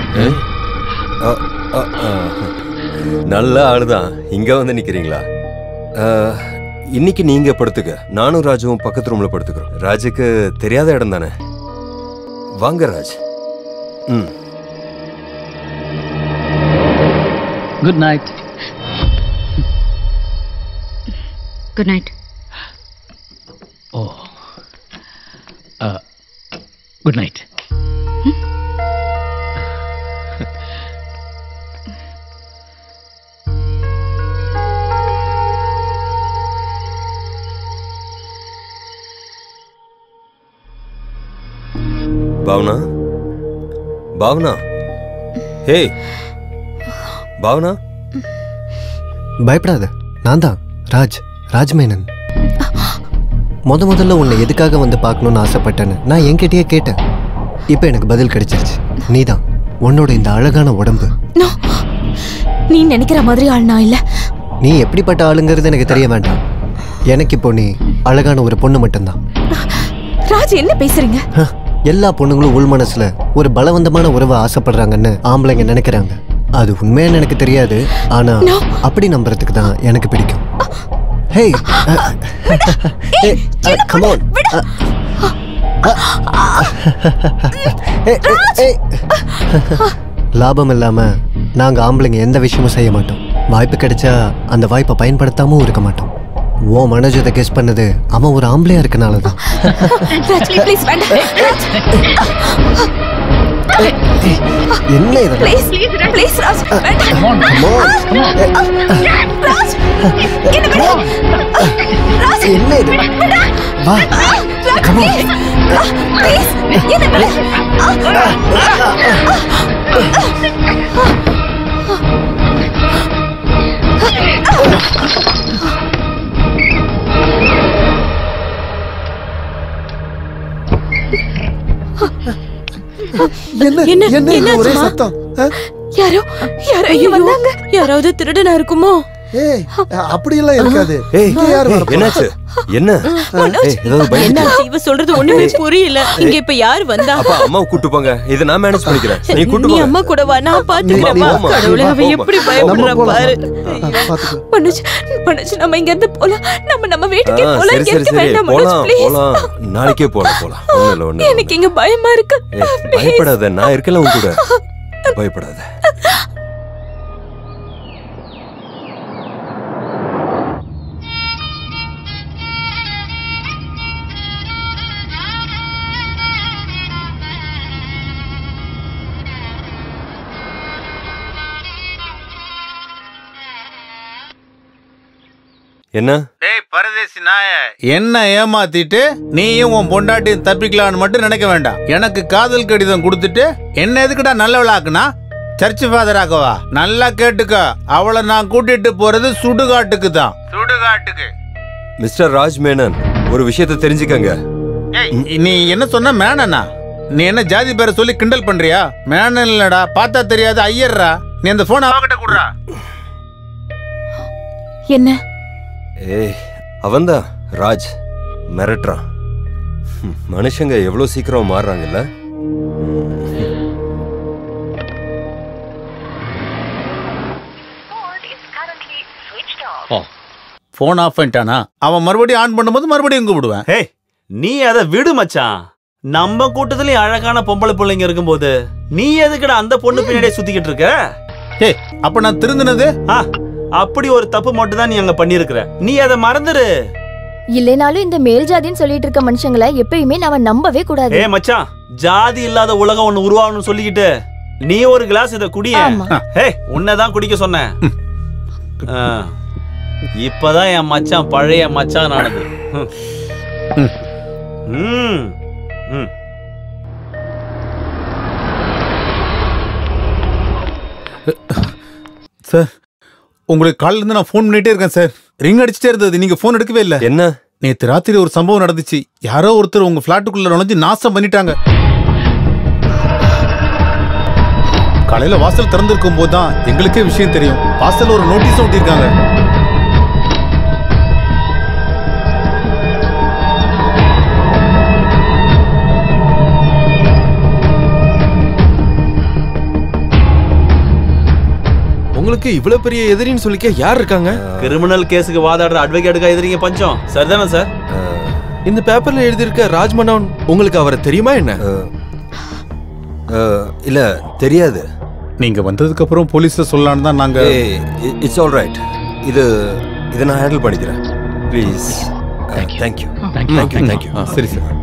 நல்ல ஆளுதான். இங்க வந்து நிக்கிறீங்களா? இன்னைக்கு நீங்க படுத்துக்க, நானும் ராஜுவும் பக்கத்து ரூம்ல படுத்துக்கிறோம். ராஜுக்கு தெரியாத இடம் தானே. வாங்க Raj. Good night. Good night. Oh good night. Bhavana, Bhavana, hey Bhavana. பயப்படாத, நான் தான் ராஜ்மேனன். முதல்ல உன்னை எதுக்காக வந்து பார்க்கணும்னு ஆசைப்பட்டேன்னு நான் என்கிட்டயே கேட்டேன். இப்போ எனக்கு பதில் கிடைச்சிருச்சு. நீதான். உன்னோட இந்த அழகான உடம்பு. நீ நினைக்கிற மாதிரி ஆள் நான் இல்ல. நீ எப்படிப்பட்ட ஆளுங்கிறது எனக்கு தெரிய வேண்டாம். எனக்கு இப்போ நீ அழகான ஒரு பொண்ணு மட்டும்தான். ராஜ், என்ன பேசுறீங்க? எல்லா பொண்ணுங்களும் உள் மனசுல ஒரு பலவந்தமான உறவை ஆசைப்படுறாங்கன்னு ஆம்பளைங்க நினைக்கிறாங்க. அது உண்மையானு எனக்கு தெரியாது, ஆனா அப்படி நம்புறதுக்கு தான் எனக்கு பிடிக்கும். ஹே கம் ஆன். லாபம் இல்லாம நாங்க ஆம்பளைங்க எந்த விஷயமும் செய்ய மாட்டோம். வாய்ப்பு கிடைச்சா அந்த வாய்ப்பை பயன்படுத்தாம இருக்க மாட்டோம். ஓ மனோஜத்தை கெஸ் பண்ணது அவன் ஒரு ஆம்பளையா இருக்கனாலதான். என்ன இது? என்ன இது? வா கம் ஆன். என்ன ஒரே சத்தம்? யாரோ இங்க வந்தாங்க. யாராவது திருடனா இருக்குமோ? ஏய், அப்படி எல்லாம் இருக்காது. என்னாச்சு? என்ன இவ சொல்றது ஒண்ணுமே புரியல. இங்க இப்ப யாரு வந்தா? அப்பா அம்மா கூட்டு போங்க. இத நான் மேனேஜ் பண்ணிக்கிறேன். நீ கூட்டு நீ போங்க. அம்மா கூட வா, நான் பாத்துக்கிறேன். கடவுளே, அவ எப்படி பயப்படுறா பாரு. மனோஜ், நம்ம இங்க இருந்து போலாம். நம்ம வீட்டுக்கே போலாம். சரி சரி சரி, போலாம். நாளைக்கே போலாம். ஒண்ணு எனக்கு இங்க பயமா இருக்கு. பயப்படாத, நான் இருக்கல உன் கூட. பயப்படாத. என்ன? டேய் பரதேசி நாய, என்ன ஏமாத்திட்டு நீயும் உன் பொண்டாட்டியும் தப்பிக்கலான்னு மட்டும் நினைக்க வேண்டாம். எனக்கு காதல் கடிதம் கொடுத்துட்டு என்ன எதுக்குடா நல்லவளாக்குனா? Search father ஆகவா? நல்லா கேட்டுக்க, அவளை நான் கூட்டிட்டு போறது சுடுகாட்டுக்கு தான். சுடுகாட்டுக்கு. மிஸ்டர் ராஜ் மேனன், ஒரு விஷயத்தை தெரிஞ்சுக்கங்க. நீ என்ன சொன்ன? மேனனா? நீ என்ன ஜாதி பேரை சொல்லி கிண்டல் பண்றியா? மேனன் இல்லடா, பார்த்தா தெரியாது ஐயர்ரா. நீ அந்த போன் அவகிட்ட குடுறா. என்ன? ஏய், அவன்தான் ராஜ். மிரட்டுறான். மனுஷங்க எவ்வளவு சீக்கிரம் மாறுறாங்கல்ல. போன் ஆஃப் பண்ணிட்டானா? அவன் மறுபடியும் ஆன் பண்ணும்போது மறுபடியும் கூப்பிடுவேன். ஹே, நீ அதை விடு மச்சான். நம்ம கூட்டத்திலயும் அழகான பொம்பளை பிள்ளைங்க இருக்கும்போது நீ எதுக்குடா அந்த பொண்ணு பின்னாடியே சுத்திக்கிட்டு இருக்க? ஹே, அப்ப நான் திருந்தினது? அப்படி ஒரு தப்பு மட்டும் தான் நீ அங்க பண்ணிருக்கிற. நீ அதை மறந்துரு. இல்லைனாலும் இந்த மேல் ஜாதின்னு சொல்லிட்டு இருக்க மனுஷங்களை எப்பயுமே நாம நம்பவே கூடாது. ஏ மச்சான், ஜாதி இல்லாத உலகம் ஒண்ணு உருவாகணும்னு சொல்லிக்கிட்டு நீ ஒரு கிளாஸ் இத குடிய. ஹே, உன்னதான் குடிக்க சொன்னேன். இப்பதான் என் மச்சான் பழைய மச்சான் ஆனது. சார், உங்களுக்கு காலையில இருந்து நான் போன் பண்ணிட்டே இருக்கேன் சார். ரிங் அடிச்சுட்டே இருந்தது, நீங்க போன் எடுக்கவே இல்ல. என்ன? நேத்து ராத்திரி ஒரு சம்பவம் நடந்துச்சு. யாரோ ஒருத்தர் உங்க பிளாட்டுக்குள்ள நுழைஞ்சு நாசம் பண்ணிட்டாங்க. காலையில வாசல் திறந்திருக்கும் போதுதான் எங்களுக்கே விஷயம் தெரியும். வாசல்ல ஒரு நோட்டீஸ் ஒட்டிருக்காங்க. உங்களுக்கு இவ்வளவு பெரிய எதிரின்னு சொல்லிக்க யார் இருக்காங்க? கிரிமினல் கேஸுக்கு வாதாடுற அட்வொகேட்டுக்கா எதிரிங்க பஞ்சம், சரிதானே சார்? இந்த பேப்பர்ல எழுதியிருக்க ராஜ்மனோன் உங்களுக்கு அவரை தெரியுமா என்ன? இல்ல தெரியாது. நீங்க வந்ததுக்கு அப்புறம் போலீஸ்ல சொல்லலாம்னு தான் நாங்க. It's all right. இதை நான் ஹேண்டில் பண்ணிக்கிறேன். ப்ளீஸ். தேங்க்யூ. தேங்க்யூ. சரி சார்.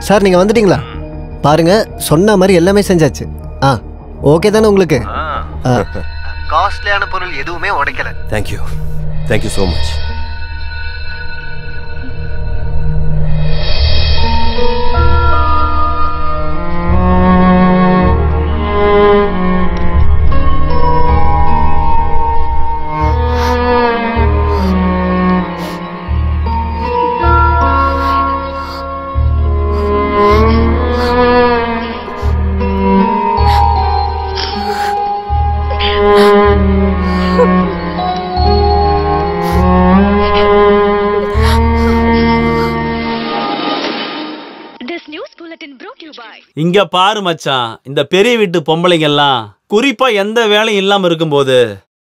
சார் நீங்க வந்துட்டீங்களா? பாருங்க, சொன்ன மாதிரி எல்லாமே செஞ்சாச்சு. ஓகே தானே உங்களுக்கு? காஸ்ட்லியான பொருள் எதுவுமே உடைக்கல. Thank you so much. இங்க பாரு மச்சான், இந்த பெரிய வீட்டு பொம்பளைங்க எல்லாம் குறிப்பா எந்த வேலையும் இல்லாம இருக்கும்போது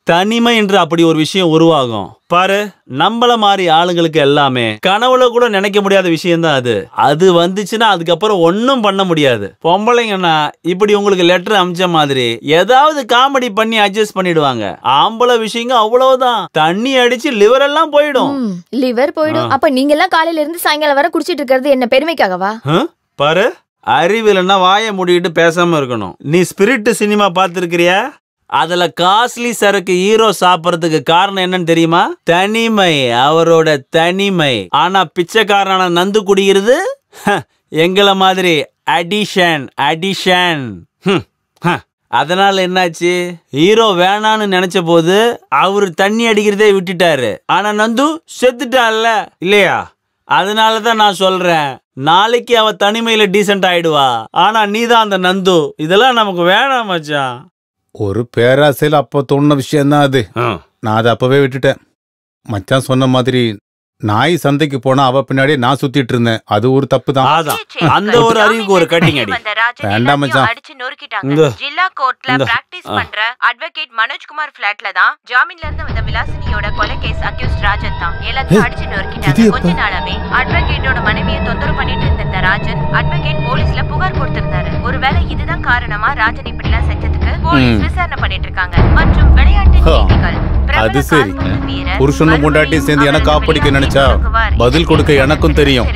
தனிமை என்று அப்படி ஒரு விஷயம் உருவாகும் பாரு. நம்மள மாதிரி ஆளுங்களுக்கு எல்லாமே கனவுல கூட நினைக்க முடியாத விஷயம் தான் அது வந்துச்சுன்னா அதுக்கப்புறம் ஒன்னும் பண்ண முடியாது. பொம்பளைங்கன்னா இப்படி உங்களுக்கு லெட்டர் அமிச்ச மாதிரி ஏதாவது காமெடி பண்ணி அட்ஜஸ்ட் பண்ணிடுவாங்க. ஆம்பளை விஷயங்க அவ்வளவுதான், தண்ணி அடிச்சு லிவர் எல்லாம் போயிடும். லிவர் போயிடும்? அப்ப நீங்க எல்லாம் காலையில இருந்து சாயங்காலம் வரை குடிச்சிட்டு இருக்கிறது என்ன பெருமைக்காகவா? பாரு, அறிவில்னா வாயை மூடிட்டு பேசாம இருக்கணும். நீ ஸ்பிரிட் சினிமா பார்த்திருக்கிறியா? அதுல காஸ்ட்லி சரக்கு ஹீரோ சாப்பிடறதுக்கு காரணம் என்னன்னு தெரியுமா? தனிமை, அவரோட தனிமை. ஆனா பிச்சைக்காரனான நந்து குடிக்கிறது எங்கள மாதிரி அடிஷன். அதனால என்னாச்சு? ஹீரோ வேணான்னு நினைச்ச போது அவரு தண்ணி அடிக்கிறதே விட்டுட்டாரு. ஆனா நந்து செத்துட்டான்ல இல்லையா? அதனாலதான் நான் சொல்றேன், நாளைக்கு அவ தனிமையில டீசென்ட் ஆயிடுவா. ஆனா நீதான் அந்த நந்து. இதெல்லாம் நமக்கு வேணாம் மச்சான். ஒரு பேராசையில் அப்போ தோணுன விஷயம்தான் அது. நான் அதை அப்பவே விட்டுட்டேன். மச்சான் சொன்ன மாதிரி நாய் சந்தைக்கு போனா அவ பின்னாடி நான் சுத்திட்டு இருந்தேன். அது ஒரு தப்பு தான். அந்த ஒரு அறிவுக்கு ஒரு கட்டிங் அடி. வேண்டாம் மச்சான். அடிச்சு நொறுக்கிட்டாங்க. ஜில்லா கோர்ட்ல பிராக்டீஸ் பண்ற அட்வொகேட் மனோஜ்குமார் ஃபிளாட்ல தான் ஜாமீன்ல இருந்து வந்த விலாசினியோட கொலை கேஸ் அக்யூஸ்ட் ராஜன் தான் எல்லாத்தையும் அடிச்சு நொறுக்கிட்டாங்க. கொஞ்ச நாளாவே அட்வொகேட்டோட மனைவியை தொந்தரவு பண்ணிட்டு இருந்த ராஜன் அட்வொகேட் போலீஸ்ல புகார் கொடுத்திருந்தாரு. ஒருவேளை இதுதான் காரணமா ராஜன் இப்படி எல்லாம் செஞ்சதுக்கு போலீஸ் விசாரணை பண்ணிட்டு இருக்காங்க. மற்றும் விளையாட்டு செய்திகள். அது சரி, புருஷனும் பொண்டாட்டி சேர்ந்து எனக்கு காப்படிக்க நினைச்சா பதில் கொடுக்க எனக்கும் தெரியும்.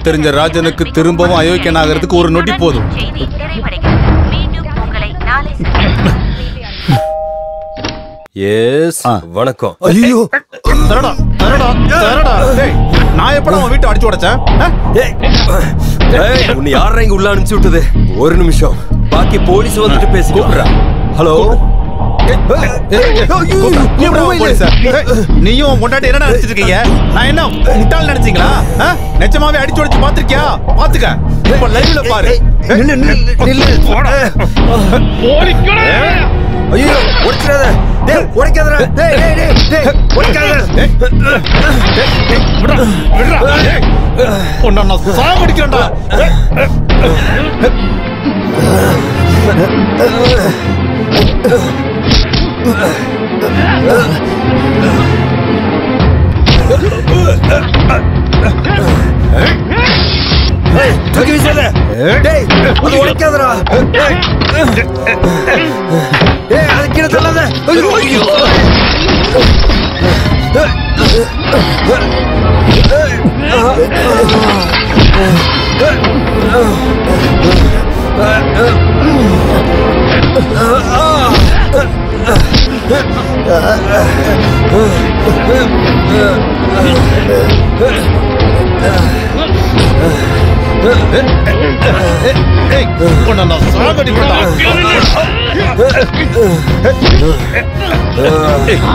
தெரிஞ்ச ராஜனுக்கு திரும்பவும் அயோக்கியன் ஆகிறதுக்கு ஒரு நொடி போதும். வணக்கம். ஐயோ, நான் எப்ப உன் வீட்டை அடிச்சு உடைச்சேன்? உன்னை யாரா இங்க உள்ள அனுப்பிச்சு விட்டது? ஒரு நிமிஷம், பாக்கி போலீஸ் வந்துட்டு பேசிக்கலாம். ஹலோ, நீயும் பொண்டாட்டி என்ன நினைச்சிட்டு இருக்கீங்க? நான் என்ன முட்டாள் நினைச்சீங்களா? நிஜமாவே அடிச்சு உடைச்சு பாத்திருக்கியா? பாத்துக்க, இப்ப லைவ்ல பாரு. ஐயோ, உடைச்சிடாத. டேய், உடைக்காதடா. டேய் டேய் டேய் டேய், உடைக்காத. விடுடா. டேய், உன்னை நான் சாவடிக்கிறேன்டா. தூக்கி வீசாத. டேய், அது உடைக்காதடா. டேய், அது கீழே தள்ளாத. ஐயோ ஐயோ.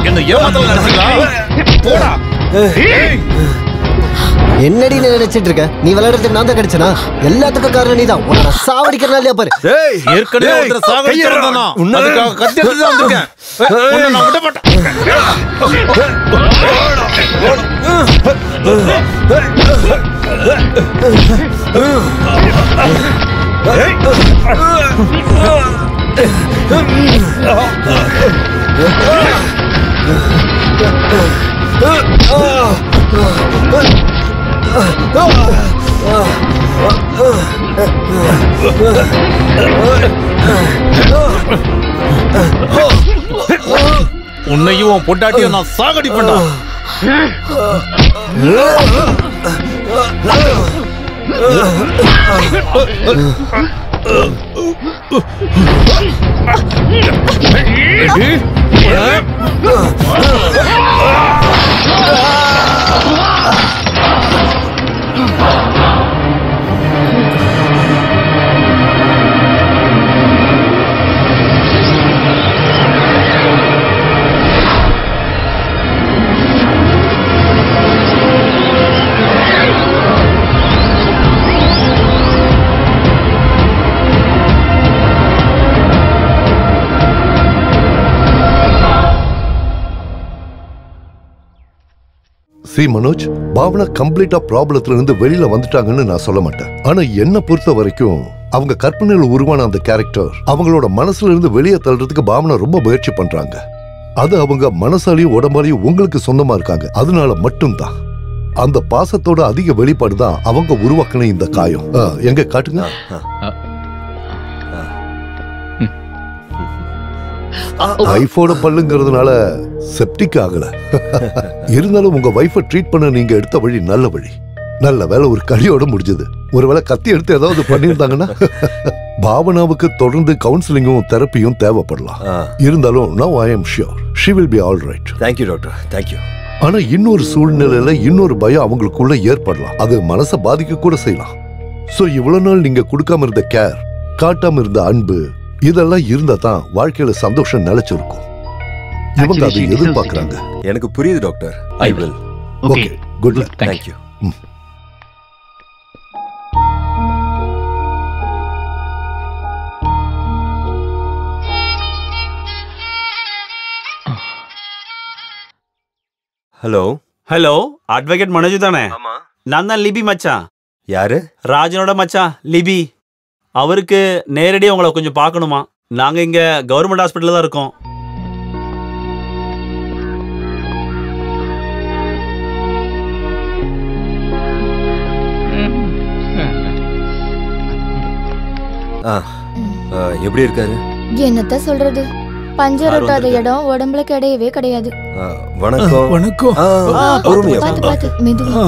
என்ன ஏமாத்தல நினைச்சீங்களா? போடா. என்னடி நீ நினைச்சிட்டு இருக்க? நீ விளையாடுறதுக்கு நான் தான் கிடைச்சனா? எல்லாத்துக்கும் காரணம் நீதான். உன்னை சாவடிக்கிறனா இல்லையா பாரு. ஏற்கனவே ஒருத்தர சாவடிக்கிறதானா? அதுக்காக கத்தி எடுத்து தான் வந்திருக்கேன். உன்னை நான் விட மாட்டேன். உன்னையும் உன் பொண்டாட்டியும் நான் சாகடிப்பேன்டா. சி மனோஜ், பாவனா கம்ப்ளீட்டா ப்ராப்ளத்துல இருந்து வெளியில வந்துட்டாங்கன்னு நான் சொல்ல மாட்டேன். ஆனா என்ன பொறுத்த வரைக்கும் அவங்க கற்பனையில உருவான அந்த கேரக்டர் அவங்களோட மனசுல இருந்து வெளியே தள்ளுறதுக்கு பாவனா ரொம்ப முயற்சி பண்றாங்க. அது அவங்க மனசாலையும் உடம்பாலையும் உங்களுக்கு சொந்தமா இருக்காங்க. அதனால மட்டும்தான் அந்த பாசத்தோட அதிக வெளிப்பாடுதான் அவங்க உருவாக்கின இந்த காயம். எங்க காட்டுங்க. வைஃபோட பல்லுங்கிறதுனால செப்டிக் ஆகல. இருந்தாலும் உங்க வைஃபை ட்ரீட் பண்ண நீங்க எடுத்த வழி நல்ல வழி. நல்ல வேலை ஒரு கடியோட முடிஞ்சது. ஒருவேளை கத்தி எடுத்து ஏதாவது பண்ணியிருந்தாங்கன்னா பாவனாவுக்கு தொடர்ந்து கவுன்சிலிங்கும் தெரப்பியும் தேவைப்படலாம். இருந்தாலும் now I am sure she will be all right. Thank you doctor. Thank you. ஆனா இன்னொரு சூழ்நிலையில இன்னொரு பயம் அவங்களுக்குள்ள ஏற்படலாம். அது மனசை பாதிக்க கூட செய்யலாம். சோ இவ்வளவு நாள் நீங்க கொடுக்காம இருந்த கேர், காட்டாம இருந்த அன்பு, இதெல்லாம் இருந்தா தான் வாழ்க்கையில சந்தோஷம் நிலைச்சிருக்கும். இவங்க அதை எதிர்பார்க்கறாங்க. எனக்கு புரியுது doctor. I will. Okay, good luck. Thank you. Hello hello, advocate Manoj தானே? நான் தான் லிபி மச்சான். யாரு? ராஜனோட மச்சான் லிபி. அவருக்கு நேரடியாக உங்களை கொஞ்சம் பார்க்கணுமா? நாங்க இங்க கவர்மெண்ட் ஹாஸ்பிட்டல்ல தான் இருக்கோம். எப்படி இருக்காரு? என்னத்த சொல்றது, பஞ்சரோட்டாத இடம் உடம்புல கிடையவே கிடையாது. வணக்கம். வணக்கம். பாத்து பாத்து மெதுவா.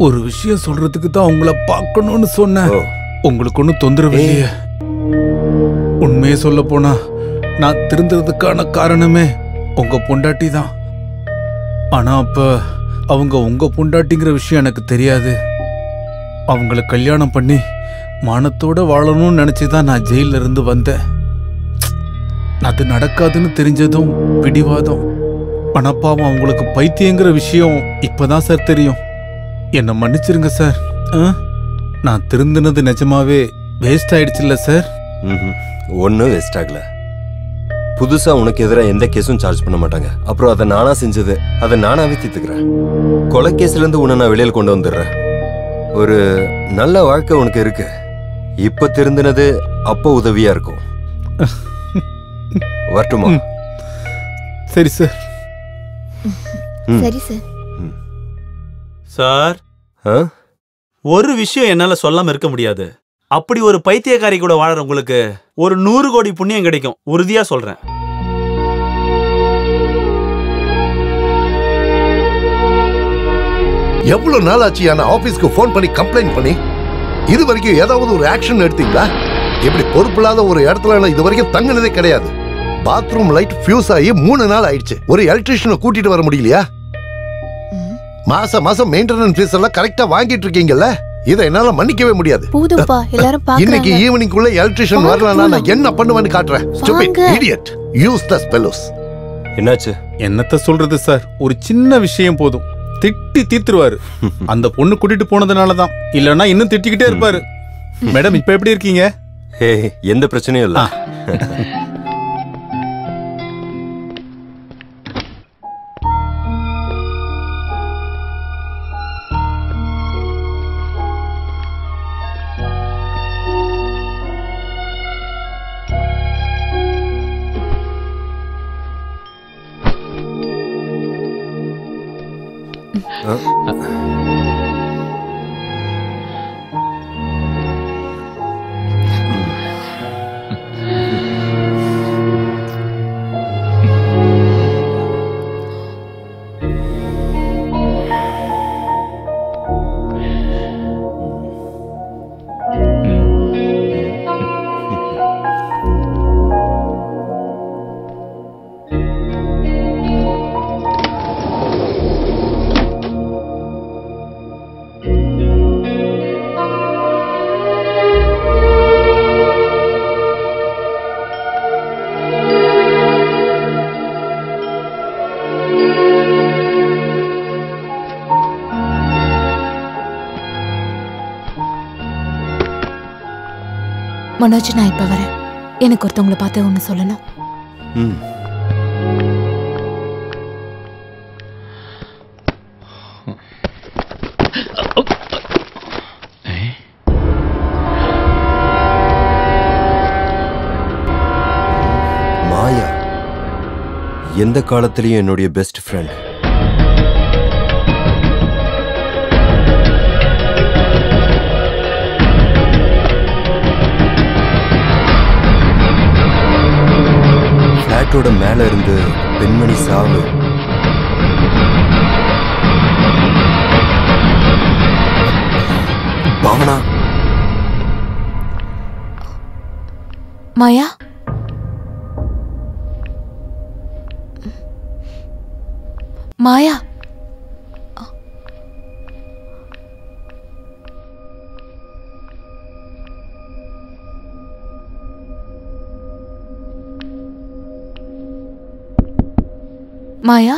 ஒரு விஷயம் சொல்றதுக்கு தான் உங்களை பார்க்கணும்னு சொன்னேன். உங்களுக்கு ஒன்றும் தொந்தரவு இல்லையே? உண்மையை சொல்ல போனா நான் திருந்ததுக்கான காரணமே உங்க பொண்டாட்டி தான். ஆனா அப்ப அவங்க உங்க பொண்டாட்டிங்கிற விஷயம் எனக்கு தெரியாது. அவங்கள கல்யாணம் பண்ணி மானத்தோட வாழணும்னு நினைச்சுதான் நான் ஜெயில இருந்து வந்தேன். அது நடக்காதுன்னு தெரிஞ்சதும் பிடிவாதம். ஆனா பாவம் அவங்களுக்கு பைத்தியங்கிற விஷயம் இப்பதான் சார் தெரியும். என்ன மன்னிச்சிருங்க சார். நான் திருந்தினது நிஜமாவே வேஸ்ட் ஆயிடுச்சுல்ல சார்? ஒன்னும் வேஸ்ட் ஆகல. புதுசா உனக்கு எதிராக எந்த கேஸும் சார்ஜ் பண்ண மாட்டாங்க. அப்புறம் அதை நானா செஞ்சது, அதை நானாவே தீர்த்துக்கிறேன். கொலை கேஸ்ல இருந்து உன்னை நான் வெளியில் கொண்டு வந்துடுறேன். ஒரு நல்ல வாழ்க்கை உனக்கு இருக்கு. இப்ப திருந்தினது அப்போ உதவியா இருக்கும். வரட்டுமா? சரி சார். சரி சார். சார், ஒரு விஷயம் என்னால சொல்லாம இருக்க முடியாது. அப்படி ஒரு பைத்தியக்காரி கூட வாழற உங்களுக்கு ஒரு 100 கோடி புண்ணியம் கிடைக்கும், உறுதியா சொல்றேன். எவ்வளவு நாள் ஆச்சு ஆபீஸ்க்கு போன் பண்ணி கம்ப்ளைண்ட் பண்ணி? இது வரைக்கும் ஏதாவது ஒரு ஆக்ஷன் எடுத்தீங்களா? இப்படி பொறுப்பில்லாத ஒரு இடத்துல இது வரைக்கும் தங்கினதே கிடையாது. பாத்ரூம் லைட் ஃபியூஸ் ஆகி 3 நாள் ஆயிடுச்சு. ஒரு எலக்ட்ரிஷியனை கூட்டிட்டு வர முடியலையா? மாசம் மெயின்டெனன்ஸ் ஃபீஸ் எல்லாம் கரெக்டா வாங்கிட்டு இருக்கீங்கல்ல? இதை என்னால மன்னிக்கவே முடியாது. போதும்பா, எல்லாரும் பாக்குறாங்க. இன்னைக்கு ஈவினிங்குள்ள எலக்ட்ரிஷியன் வரலனா நான் என்ன பண்ணுவேன்னு காட்டுறேன். Stupid idiot, useless fellows. என்னாச்சு? என்னத்த சொல்றது சார், ஒரு சின்ன விஷயம் போதும் திட்டி தீத்துருவாரு. அந்த பொண்ணு கூட்டிட்டு போனதுனாலதான், இல்லன்னா இன்னும் திட்டிக்கிட்டே இருப்பாரு. மேடம் இப்ப எப்படி இருக்கீங்க? எந்த பிரச்சனையும் இல்ல. மனோஜ், நான் இப்ப வரேன். எனக்கு ஒருத்தவங்களை பார்த்து ஒண்ணு சொல்லணும். மாயா எந்த காலத்திலயும் என்னுடைய பெஸ்ட் ஃப்ரெண்ட். ஃபிளாட்டோட மேல இருந்து பெண்மணி சாவு. பாவனா. மாயா, மாயா, மாயா,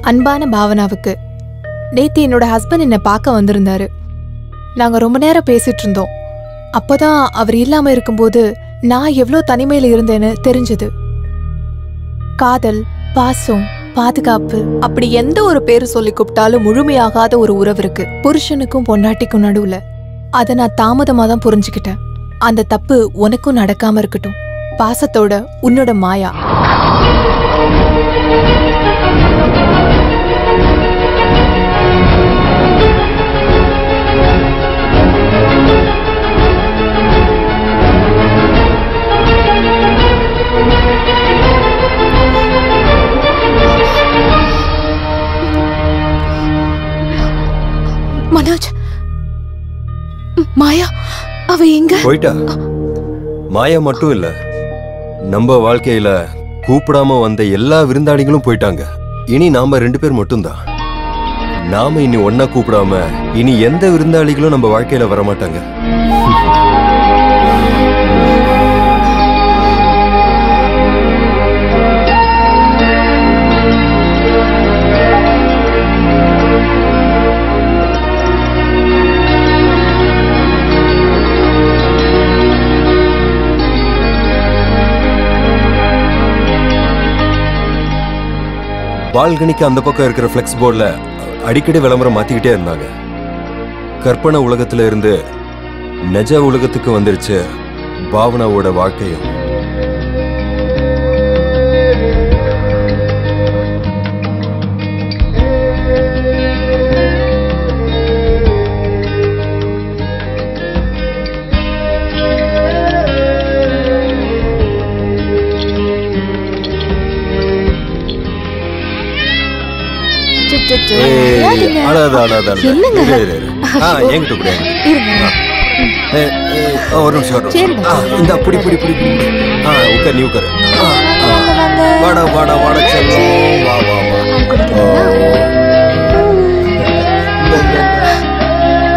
அன்பான பாவனாவுக்கு நேத்து என்னோட ஹஸ்பண்ட் என்னை பார்க்க வந்திருந்தாரு. நாங்க ரொம்ப நேரம் பேசிட்டு இருந்தோம். அப்பதான் அவர் இல்லாம இருக்கும்போது நான் எவ்வளோ தனிமையில இருந்தேன்னு தெரிஞ்சது. காதல், பாசம், பாதுகாப்பு, அப்படி எந்த ஒரு பேரு சொல்லி கூப்பிட்டாலும் முழுமையாகாத ஒரு உறவு இருக்கு புருஷனுக்கும் பொண்டாட்டிக்கும் நடுவுல. அதை நான் தாமதமா தான் புரிஞ்சுக்கிட்டேன். அந்த தப்பு உனக்கும் நடக்காம இருக்கட்டும். பாசத்தோட உன்னோட மாயா. மனோஜ், மாயா அவ எங்க போயிட்டா? மாயா மட்டும் இல்ல, நம்ம வாழ்க்கையில கூப்பிடாம வந்த எல்லா விருந்தாளிகளும் போயிட்டாங்க. இனி நாம 2 பேர் மட்டும்தான். நாம இனி ஒன்னா கூப்பிடாம இனி எந்த விருந்தாளிகளும் நம்ம வாழ்க்கையில வரமாட்டாங்க. பால்கனிக்கு அந்த பக்கம் இருக்கிற ஃப்ளெக்ஸ் போர்ட்ல அடிக்கடி விளம்பரம் மாத்திக்கிட்டே இருந்தாங்க. கற்பனை உலகத்துல இருந்து நிஜ உலகத்துக்கு வந்துருச்சு பாவனாவோட வாழ்க்கையும். ஒரு நிமிஷம். இந்த புடி புடி புடி புடி. உட்கார், நீ உட்காரு. வாடா வாடா வாடா செல்லம் வா வா வா